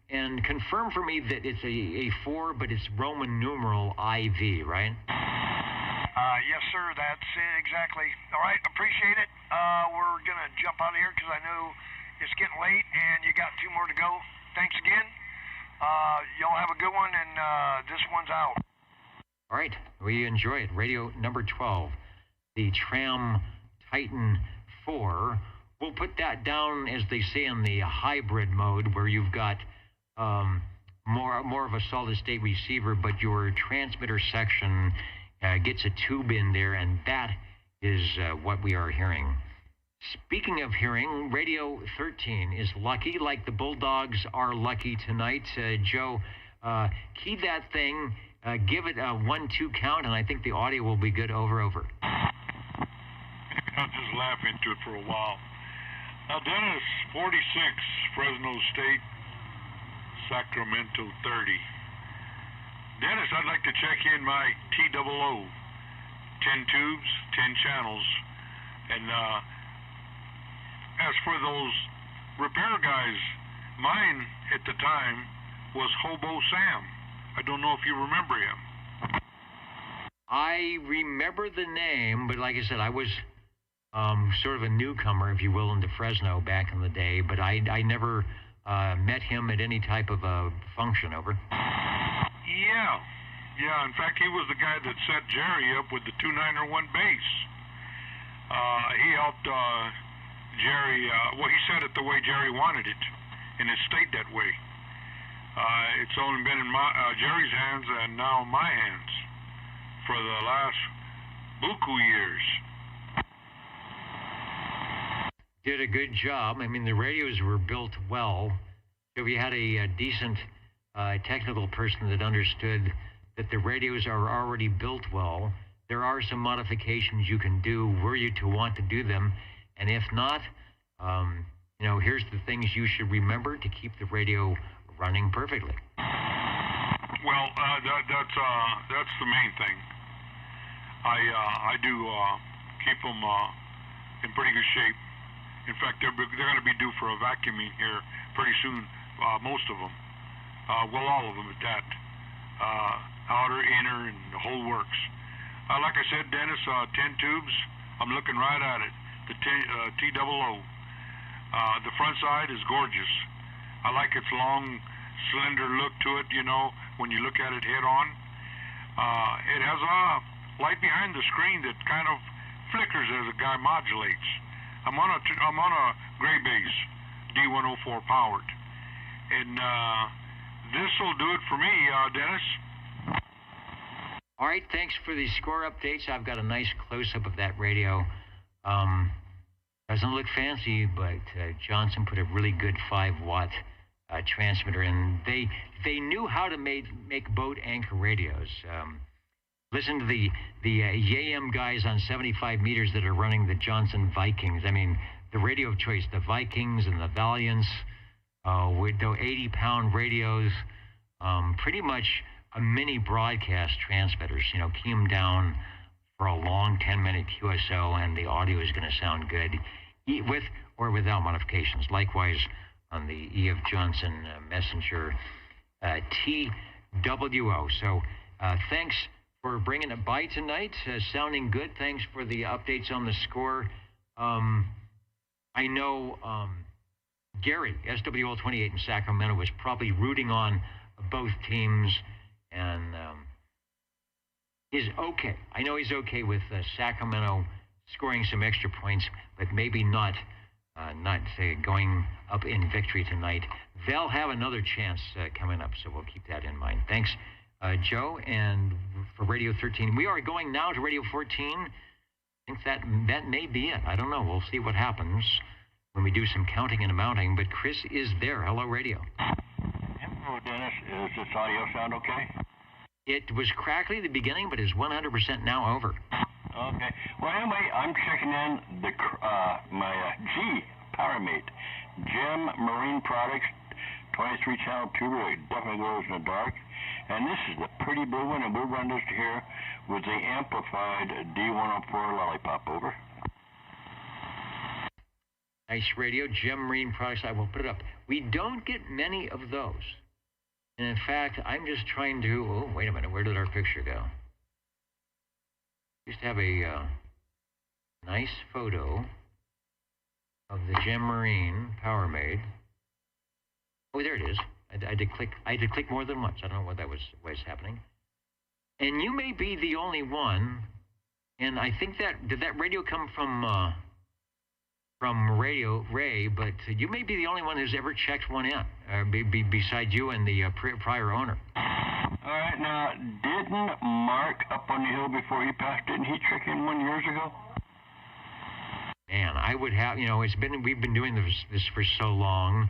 and confirm for me that it's a 4, but it's Roman numeral IV, right? Yes, sir. That's it exactly. All right, appreciate it. We're gonna jump out of here because I know it's getting late, and you got 2 more to go. Thanks again. Y'all have a good one, and this one's out. All right, we enjoy it. Radio number 12, the Tram Titan 4. We'll put that down, as they say, in the hybrid mode, where you've got more of a solid-state receiver, but your transmitter section gets a tube in there, and that is what we are hearing. Speaking of hearing, Radio 13 is lucky, like the Bulldogs are lucky tonight. Joe, key that thing, give it a 1-2 count, and I think the audio will be good. Over. I'll just laugh into it for a while. Now, Dennis, 46, Fresno State, Sacramento 30. Dennis, I'd like to check in my TOO. 10 tubes, 10 channels. And as for those repair guys, mine at the time was Hobo Sam. I don't know if you remember him. I remember the name, but like I said, I was sort of a newcomer, if you will, into Fresno back in the day, but I never met him at any type of a function, over. Yeah, in fact, he was the guy that set Jerry up with the 291 bass. He helped Jerry, well, he set it the way Jerry wanted it, and it stayed that way. It's only been in Jerry's hands and now my hands for the last buku years. Did a good job. I mean, the radios were built well. So if you had a decent technical person that understood that the radios are already built well, there are some modifications you can do were you to want to do them. And if not, you know, here's the things you should remember to keep the radio running perfectly. Well, that's the main thing. I do keep them in pretty good shape. In fact, they're going to be due for a vacuuming here pretty soon, most of them. Well, all of them at that. Outer, inner, and the whole works. Like I said, Dennis, 10 tubes. I'm looking right at it. The TOO. The front side is gorgeous. I like its long, slender look to it, you know, when you look at it head on. It has a light behind the screen that kind of flickers as a guy modulates. I'm on a gray bass, D104 powered. And this will do it for me, Dennis. All right, thanks for the score updates. I've got a nice close-up of that radio. Doesn't look fancy, but Johnson put a really good 5-watt transmitter in. They knew how to make boat anchor radios. Listen to the YAM guys on 75 meters that are running the Johnson Vikings. I mean, the radio of choice, the Vikings and the Valiants, with the 80-pound radios, pretty much a mini broadcast transmitters. You know, key them down for a long 10-minute QSO, and the audio is going to sound good, with or without modifications. Likewise, on the E.F. Johnson Messenger TWO. So thanks for bringing it by tonight. Sounding good. Thanks for the updates on the score. I know Gary, SWL28 in Sacramento, was probably rooting on both teams, and is okay. I know he's okay with Sacramento scoring some extra points, but maybe not going up in victory tonight. They'll have another chance coming up, so we'll keep that in mind. Thanks, Joe. And for Radio 13, we are going now to Radio 14. I think that may be it. I don't know. We'll see what happens when we do some counting and amounting. But Chris is there. Hello, Radio. Hello, Dennis. Does this audio sound okay? It was crackly at the beginning, but is 100% now over. Okay. Well, anyway, I'm checking in my G PowerMate Gem Marine Products 23-channel tuber. It definitely glows in the dark. And this is the pretty blue one, and we'll run this here with the amplified D104 Lollipop. Over. Nice radio, Gem Marine Products. I will put it up. We don't get many of those. And in fact, I'm just trying to... Oh, wait a minute. Where did our picture go? Used to have a nice photo of the Gem Marine PowerMate. Oh, there it is. I did click more than once. I don't know what that was happening. And you may be the only one. And I think did that radio come from Radio Ray? But you may be the only one who's ever checked one in, beside you and the prior owner. All right. Now, didn't Mark up on the hill before he passed? Didn't he check in 1 year ago? Man, I would have. You know, we've been doing this for so long.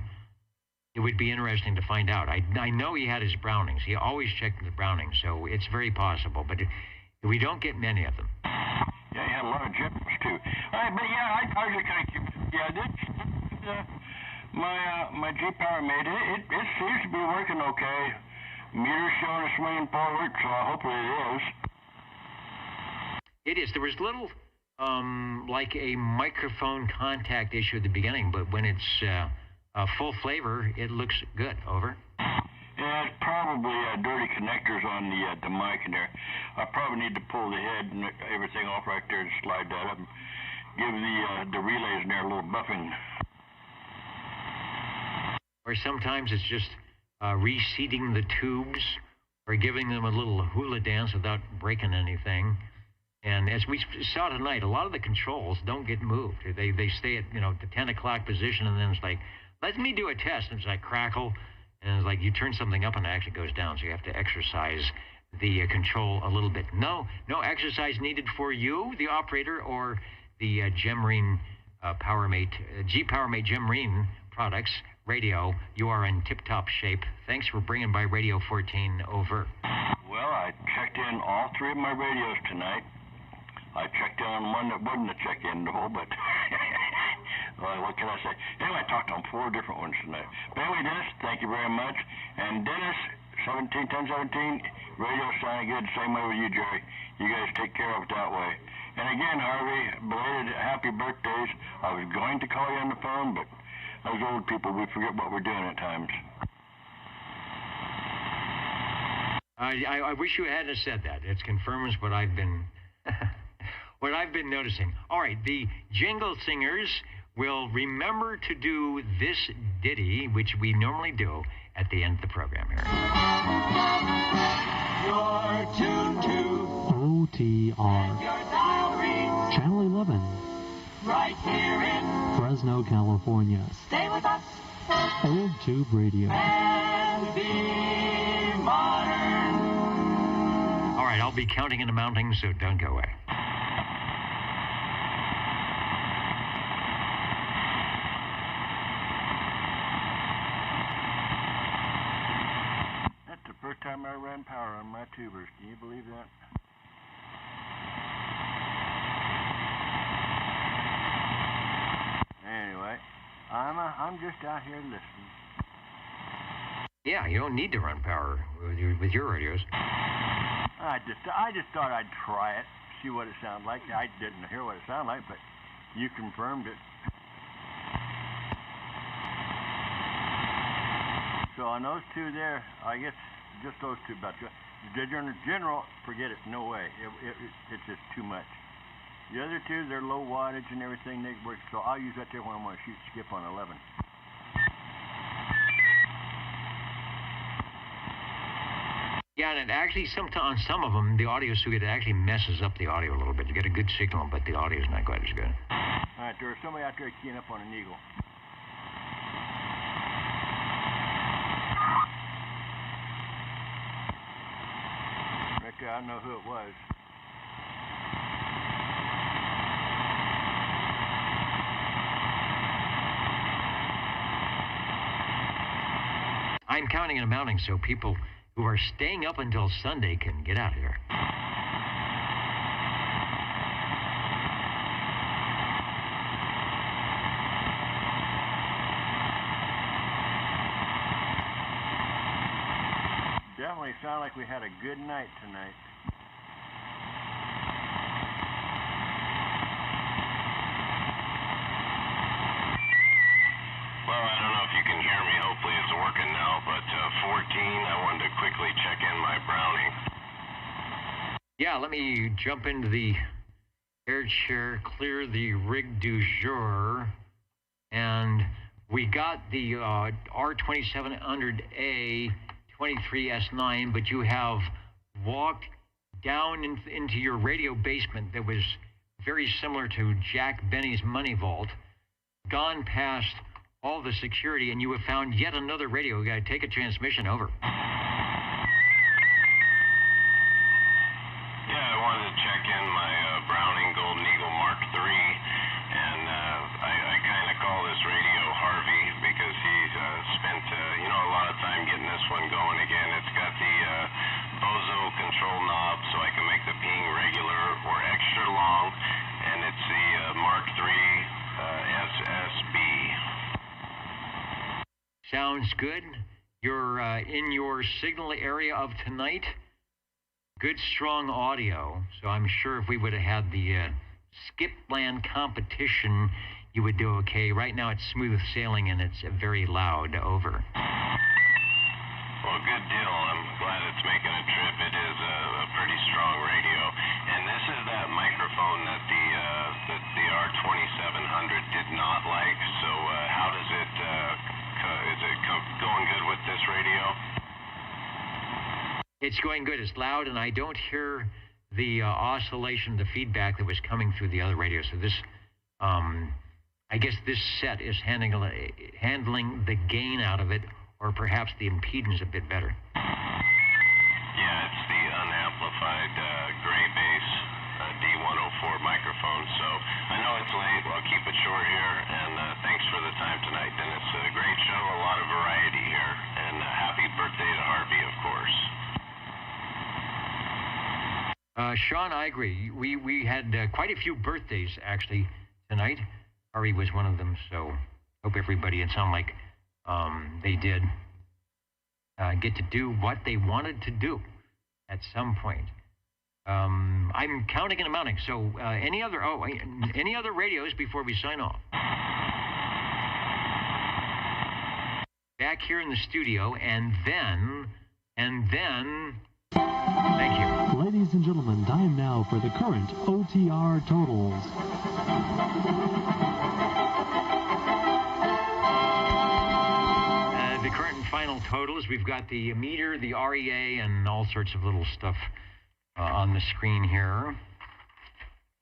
It would be interesting to find out. I know he had his Brownings. He always checked the Brownings, so it's very possible. But we don't get many of them. Yeah, he had a lot of Gems, too. All right, but yeah, I was just kind of curious. Yeah, My G-Power mate, it seems to be working okay. Meter's showing a swinging forward, so hopefully it is. It is. There was little, like a microphone contact issue at the beginning, but when it's full flavor, it looks good. Over. Yeah, it's probably dirty connectors on the mic in there. I probably need to pull the head and everything off right there and slide that up and give the relays in there a little buffing. Or sometimes it's just reseating the tubes or giving them a little hula dance without breaking anything. And as we saw tonight, a lot of the controls don't get moved. They stay at, the 10 o'clock position, and then it's like, let me do a test. And it's like crackle. And it's like you turn something up and it actually goes down. So you have to exercise the control a little bit. No exercise needed for you, the operator, or the Gemrine PowerMate, G-PowerMate Gemrine products. Radio, you are in tip-top shape. Thanks for bringing by Radio 14. Over. Well, I checked in all three of my radios tonight. I checked in on one that wasn't a check-in, though, but well, what can I say? Anyway, I talked on 4 different ones tonight. But anyway, Dennis, thank you very much. And Dennis, 1017, radio sounding good. Same way with you, Jerry. You guys take care of it that way. And again, Harvey, belated happy birthdays. I was going to call you on the phone, but those old people, we forget what we're doing at times. I wish you hadn't said that. It confirms what I've been what I've been noticing. All right, the Jingle Singers will remember to do this ditty, which we normally do at the end of the program here. You're tuned to OTR. your dial ring Channel 11. right here in Fresno, California. Stay with us Old Tube Radio. and be modern. All right, I'll be counting and amounting, so don't go away. That's the first time I ran power on my tubers. Can you believe that? Anyway, I'm just out here listening. Yeah, you don't need to run power with your radios. I just thought I'd try it, see what it sounded like. I didn't hear what it sounded like, but you confirmed it. So on those two there, I guess just those two about you. The general, forget it, no way. It's just too much. The other two, they're low wattage and everything. They work, so I'll use that there when I'm going to shoot skip on 11. Yeah, and it actually, on some of them, the audio suite, it actually messes up the audio a little bit. You get a good signal, but the audio is not quite as good. All right, there's somebody out there keying up on an eagle. Right there, I don't know who it was. I'm counting and amounting so people who are staying up until Sunday can get out of here. Definitely sound like we had a good night tonight. Well, I don't know if you can hear me. Hopefully it's working now, but 14, I wanted to quickly check in my Browning. Yeah, let me jump into the air chair, clear the rig du jour, and we got the R2700A 23S9, but you have walked down into your radio basement that was very similar to Jack Benny's money vault, gone past all the security, and you have found yet another radio. You got to take a transmission. Over. Yeah, I wanted to check in my Browning Golden Eagle Mark III, and I kind of call this radio Harvey because he's spent a lot of time getting this one going again. It's got the Bozo control knob, so I can make the ping regular or extra long, and it's the Mark III SSB. sounds good. You're in your signal area of tonight. Good, strong audio. So I'm sure if we would have had the skip land competition, you would do okay. Right now it's smooth sailing and it's very loud. Over. Well, good deal. I'm glad it's making a trip. It is a pretty strong radio. And this is that microphone that the R2700 did not like. So how does it, is it going good with this radio? It's going good. It's loud, and I don't hear the oscillation, the feedback that was coming through the other radio. So this, I guess this set is handling the gain out of it, or perhaps the impedance a bit better. Yeah, it's the unamplified gray bass D104 microphone. So I know it's late. I'll keep it short here, and thanks for the time tonight, Dennis. A great show, a lot of variety here, and happy birthday to Harvey, of course. Sean, I agree. We had quite a few birthdays, actually, tonight. Harvey was one of them, so hope everybody, it sounded like they did get to do what they wanted to do at some point. I'm counting and amounting, so any other radios before we sign off? Back here in the studio, and then... Thank you. Ladies and gentlemen, time now for the current OTR totals. The current and final totals, we've got the meter, the REA, and all sorts of little stuff on the screen here.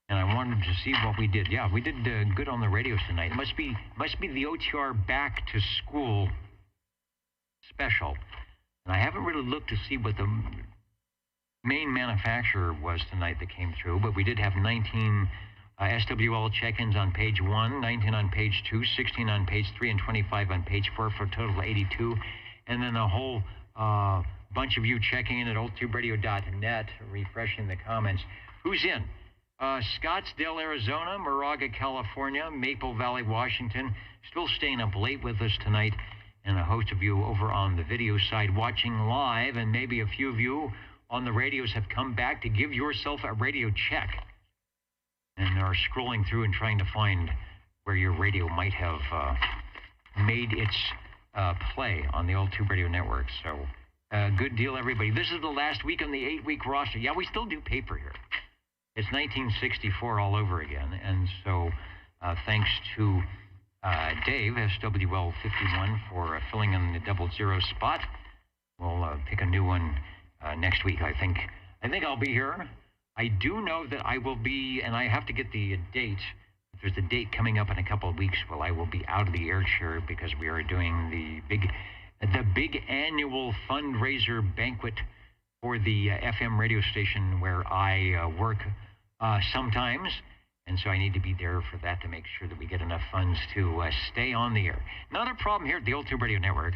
And I wanted to see what we did. Yeah, we did good on the radios tonight. It must be the OTR Back to School special. And I haven't really looked to see what the main manufacturer was tonight that came through, but we did have 19 SWL check-ins on page 1, 19 on page 2, 16 on page 3, and 25 on page 4 for a total of 82. And then a whole bunch of you checking in at oldtuberadio.net, refreshing the comments. Who's in? Scottsdale, Arizona, Moraga, California, Maple Valley, Washington, still staying up late with us tonight, and a host of you over on the video side watching live, and maybe a few of you on the radios have come back to give yourself a radio check and are scrolling through and trying to find where your radio might have made its play on the old Tube Radio Network. So good deal, everybody. This is the last week on the 8-week roster. Yeah, we still do paper here. It's 1964 all over again, and so thanks to Dave, SWL51, for filling in the 00 spot. We'll pick a new one next week. I think I'll be here. I do know that I will be, and I have to get the date. There's a date coming up in a couple of weeks. Well, I will be out of the air chair because we are doing the big annual fundraiser banquet for the FM radio station where I work sometimes. And so I need to be there for that to make sure that we get enough funds to stay on the air. Not a problem here at the Old Tube Radio Network.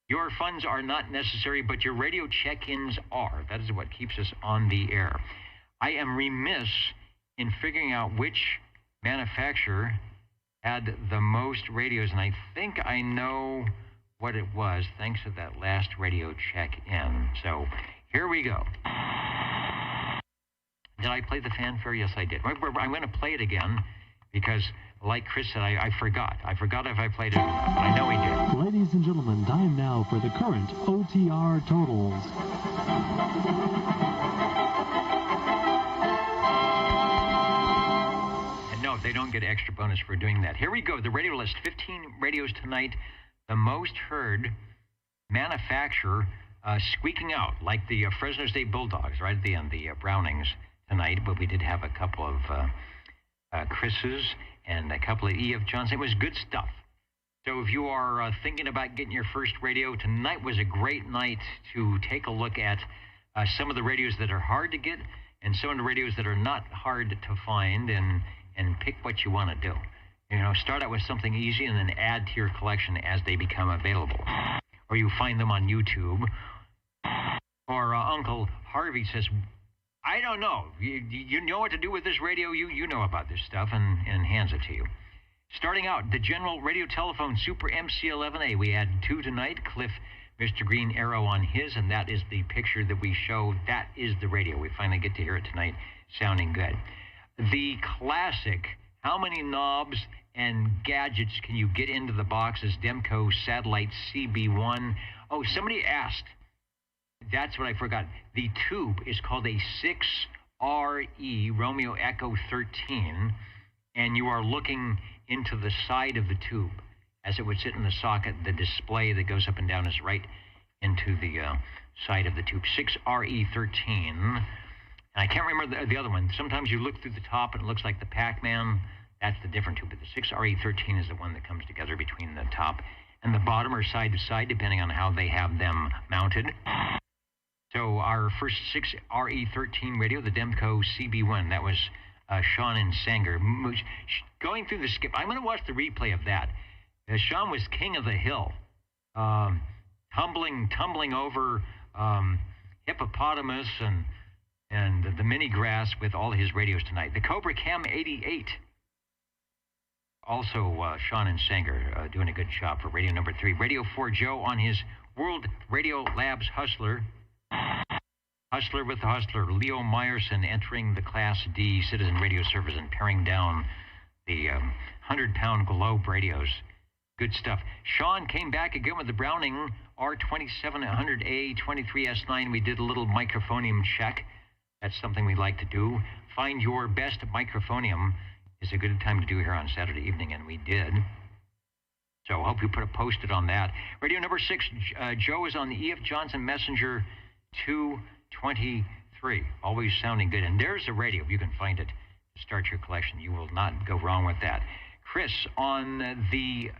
Your funds are not necessary, but your radio check-ins are. That is what keeps us on the air. I am remiss in figuring out which manufacturer had the most radios, and I think I know what it was thanks to that last radio check-in. So here we go. Did I play the fanfare? Yes, I did. I'm going to play it again because, like Chris said, I forgot. I forgot if I played it or not, but I know he did. Ladies and gentlemen, time now for the current OTR totals. And no, they don't get extra bonus for doing that. Here we go. The radio list, 15 radios tonight. The most heard manufacturer squeaking out, like the Fresno State Bulldogs right at the end, the Brownings tonight, but we did have a couple of Chris's and a couple of E.F. Johnson. It was good stuff. So if you are thinking about getting your first radio, tonight was a great night to take a look at some of the radios that are hard to get and some of the radios that are not hard to find, and pick what you want to do. You know, start out with something easy and then add to your collection as they become available. Or you find them on YouTube. Or Uncle Harvey says, I don't know. You know what to do with this radio? You know about this stuff, and hands it to you. Starting out, the General Radio Telephone Super MC11A. We had 2 tonight. Cliff, Mr. Green Arrow on his, and that is the picture that we show. That is the radio. We finally get to hear it tonight, sounding good. The classic, how many knobs and gadgets can you get into the boxes? Dimco Satellite CB1. Oh, somebody asked. That's what I forgot. The tube is called a 6RE Romeo Echo 13, and you are looking into the side of the tube as it would sit in the socket. The display that goes up and down is right into the side of the tube. 6RE13. And I can't remember the other one. Sometimes you look through the top and it looks like the Pac-Man. That's the different tube. But the 6RE13 is the one that comes together between the top and the bottom, or side to side, depending on how they have them mounted. So our first 6RE13 radio, the Dimco CB1, that was Sean and Sanger. Going through the skip, I'm going to watch the replay of that. Sean was king of the hill, tumbling over hippopotamus and the mini grass with all his radios tonight. The Cobra Cam 88. Also, Sean and Sanger doing a good job for radio number 3. Radio 4 Joe on his World Radio Labs Hustler. Hustler with the Hustler. Leo Meyerson entering the Class D Citizen Radio Service and paring down the 100-pound Globe radios. Good stuff. Sean came back again with the Browning R2700A 23S9. We did a little microphonium check. That's something we like to do. Find your best microphonium is a good time to do here on Saturday evening, and we did. So I hope you put a post-it on that. Radio number 6, Joe is on the E.F. Johnson Messenger 223. Always sounding good. And there's a radio, if you can find it, to start your collection. You will not go wrong with that. Chris on the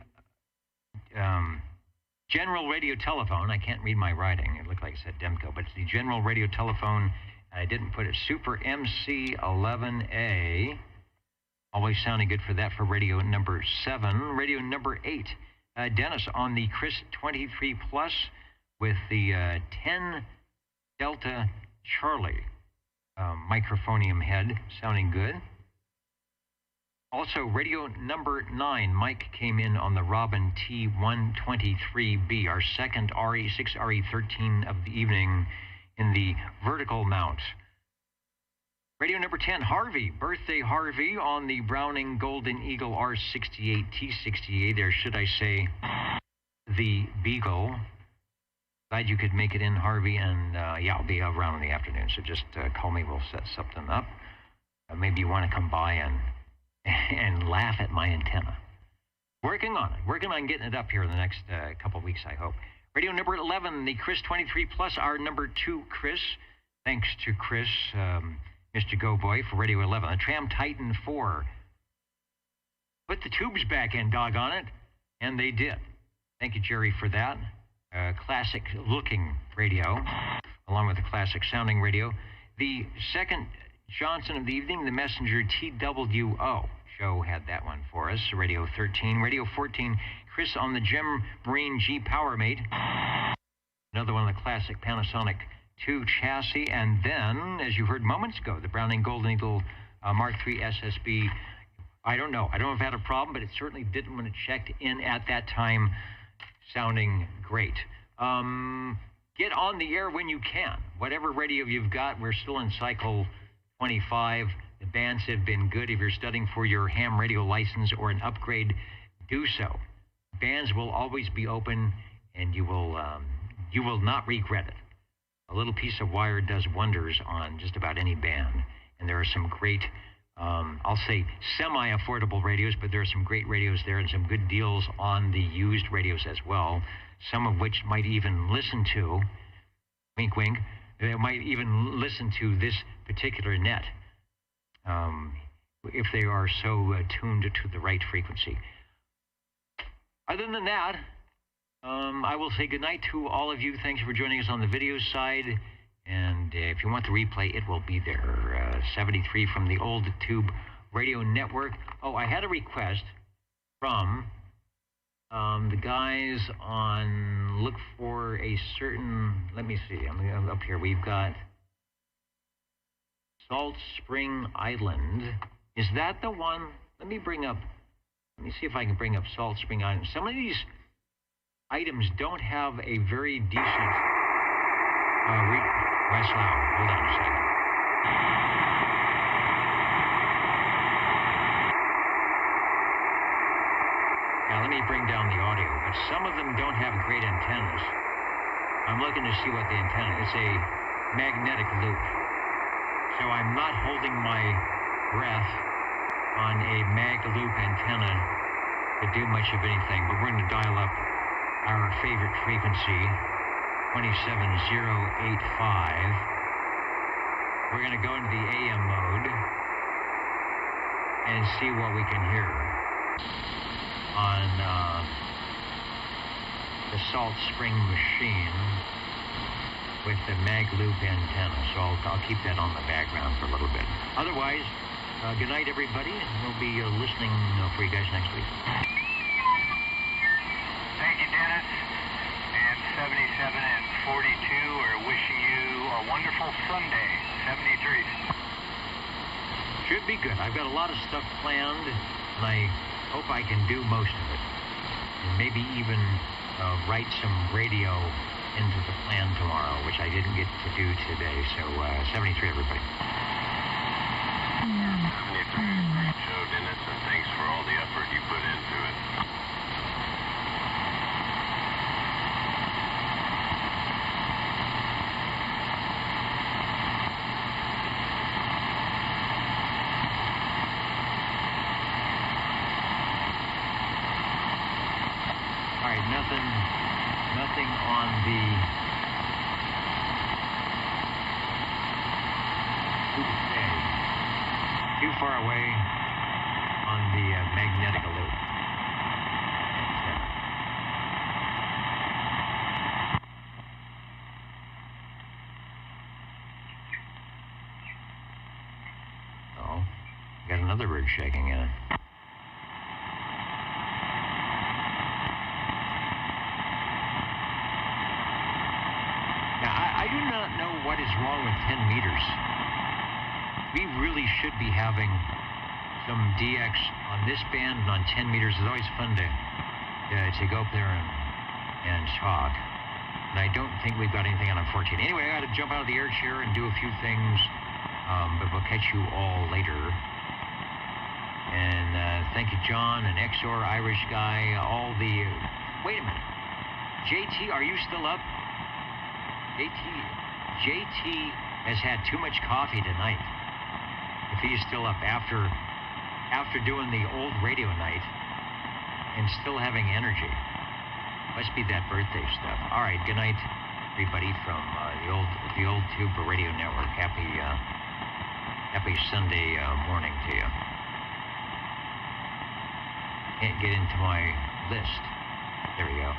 General Radio Telephone. I can't read my writing. It looked like it said Dimco, but it's the General Radio Telephone. I didn't put it. Super MC11A. Always sounding good for that for radio number 7. Radio number 8, Dennis on the Chris 23 Plus with the 10 Delta Charlie microphonium head, sounding good. Also, radio number 9, Mike came in on the Robin T123B, our second RE 6RE13 of the evening in the vertical mount. Radio number 10, Harvey, Birthday Harvey on the Browning Golden Eagle R68 T68, or should I say the Beagle. Glad you could make it in, Harvey, and yeah, I'll be around in the afternoon, so just call me, we'll set something up. Maybe you want to come by and laugh at my antenna. Working on getting it up here in the next couple of weeks, I hope. Radio number 11, the Chris 23 Plus, our number 2 Chris. Thanks to Chris, Mr. Go Boy, for Radio 11. The Tram Titan 4. Put the tubes back in, doggone it. And they did. Thank you, Jerry, for that. Classic-looking radio, along with the classic-sounding radio. The second Johnson of the evening, the Messenger TWO. Joe had that one for us. Radio 13. Radio 14, Chris on the Jim Marine G Powermate. Another one of the classic Panasonic 2 chassis. And then, as you heard moments ago, the Browning Golden Eagle Mark III SSB. I don't know if it had a problem, but it certainly didn't when it checked in at that time. Sounding great. Get on the air when you can. Whatever radio you've got, we're still in cycle 25. The bands have been good. If you're studying for your ham radio license or an upgrade, do so. Bands will always be open, and you will not regret it. A little piece of wire does wonders on just about any band, and there are some great, I'll say semi-affordable radios, but there are some great radios there and some good deals on the used radios as well, some of which might even listen to, wink wink, they might even listen to this particular net if they are so tuned to the right frequency. Other than that, I will say goodnight to all of you. Thanks for joining us on the video side. And if you want the replay, it will be there. 73 from the old Tube Radio Network. Oh, I had a request from the guys on, look for a certain, let me see, I'm up here. We've got Salt Spring Island. Is that the one? Let me bring up Let me see if I can bring up Salt Spring items. Some of these items don't have a very decent West Loud. Hold on a second. Now let me bring down the audio, but some of them don't have great antennas. I'm looking to see what the antenna is. It's a magnetic loop. So I'm not holding my breath on a mag loop antenna to do much of anything, but we're going to dial up our favorite frequency, 27085. We're going to go into the AM mode and see what we can hear on the Salt Spring machine with the mag loop antenna. So I'll keep that on the background for a little bit. Otherwise, good night, everybody, and we'll be listening for you guys next week. Thank you, Dennis. And 77 and 42 are wishing you a wonderful Sunday. 73. Should be good. I've got a lot of stuff planned, and I hope I can do most of it. And maybe even write some radio into the plan tomorrow, which I didn't get to do today. So 73, everybody. 73, great show, Dennis, and thanks for all the effort you put into it. All right, nothing on the too far away on the magnetic loop. Oh, got another bird shaking in it. I do not know what is wrong with 10 meters. We really should be having some DX on this band and on 10 meters. It's always fun to go up there and talk. And I don't think we've got anything on 14. Anyway, I got to jump out of the air chair and do a few things, but we'll catch you all later. And thank you, John, and Exor, Irish guy, all the... wait a minute. JT, are you still up? JT has had too much coffee tonight. If he's still up after doing the old radio night and still having energy. Must be that birthday stuff. All right, good night, everybody, from the old Tube Radio Network. Happy Sunday morning to you. Can't get into my list. There we go.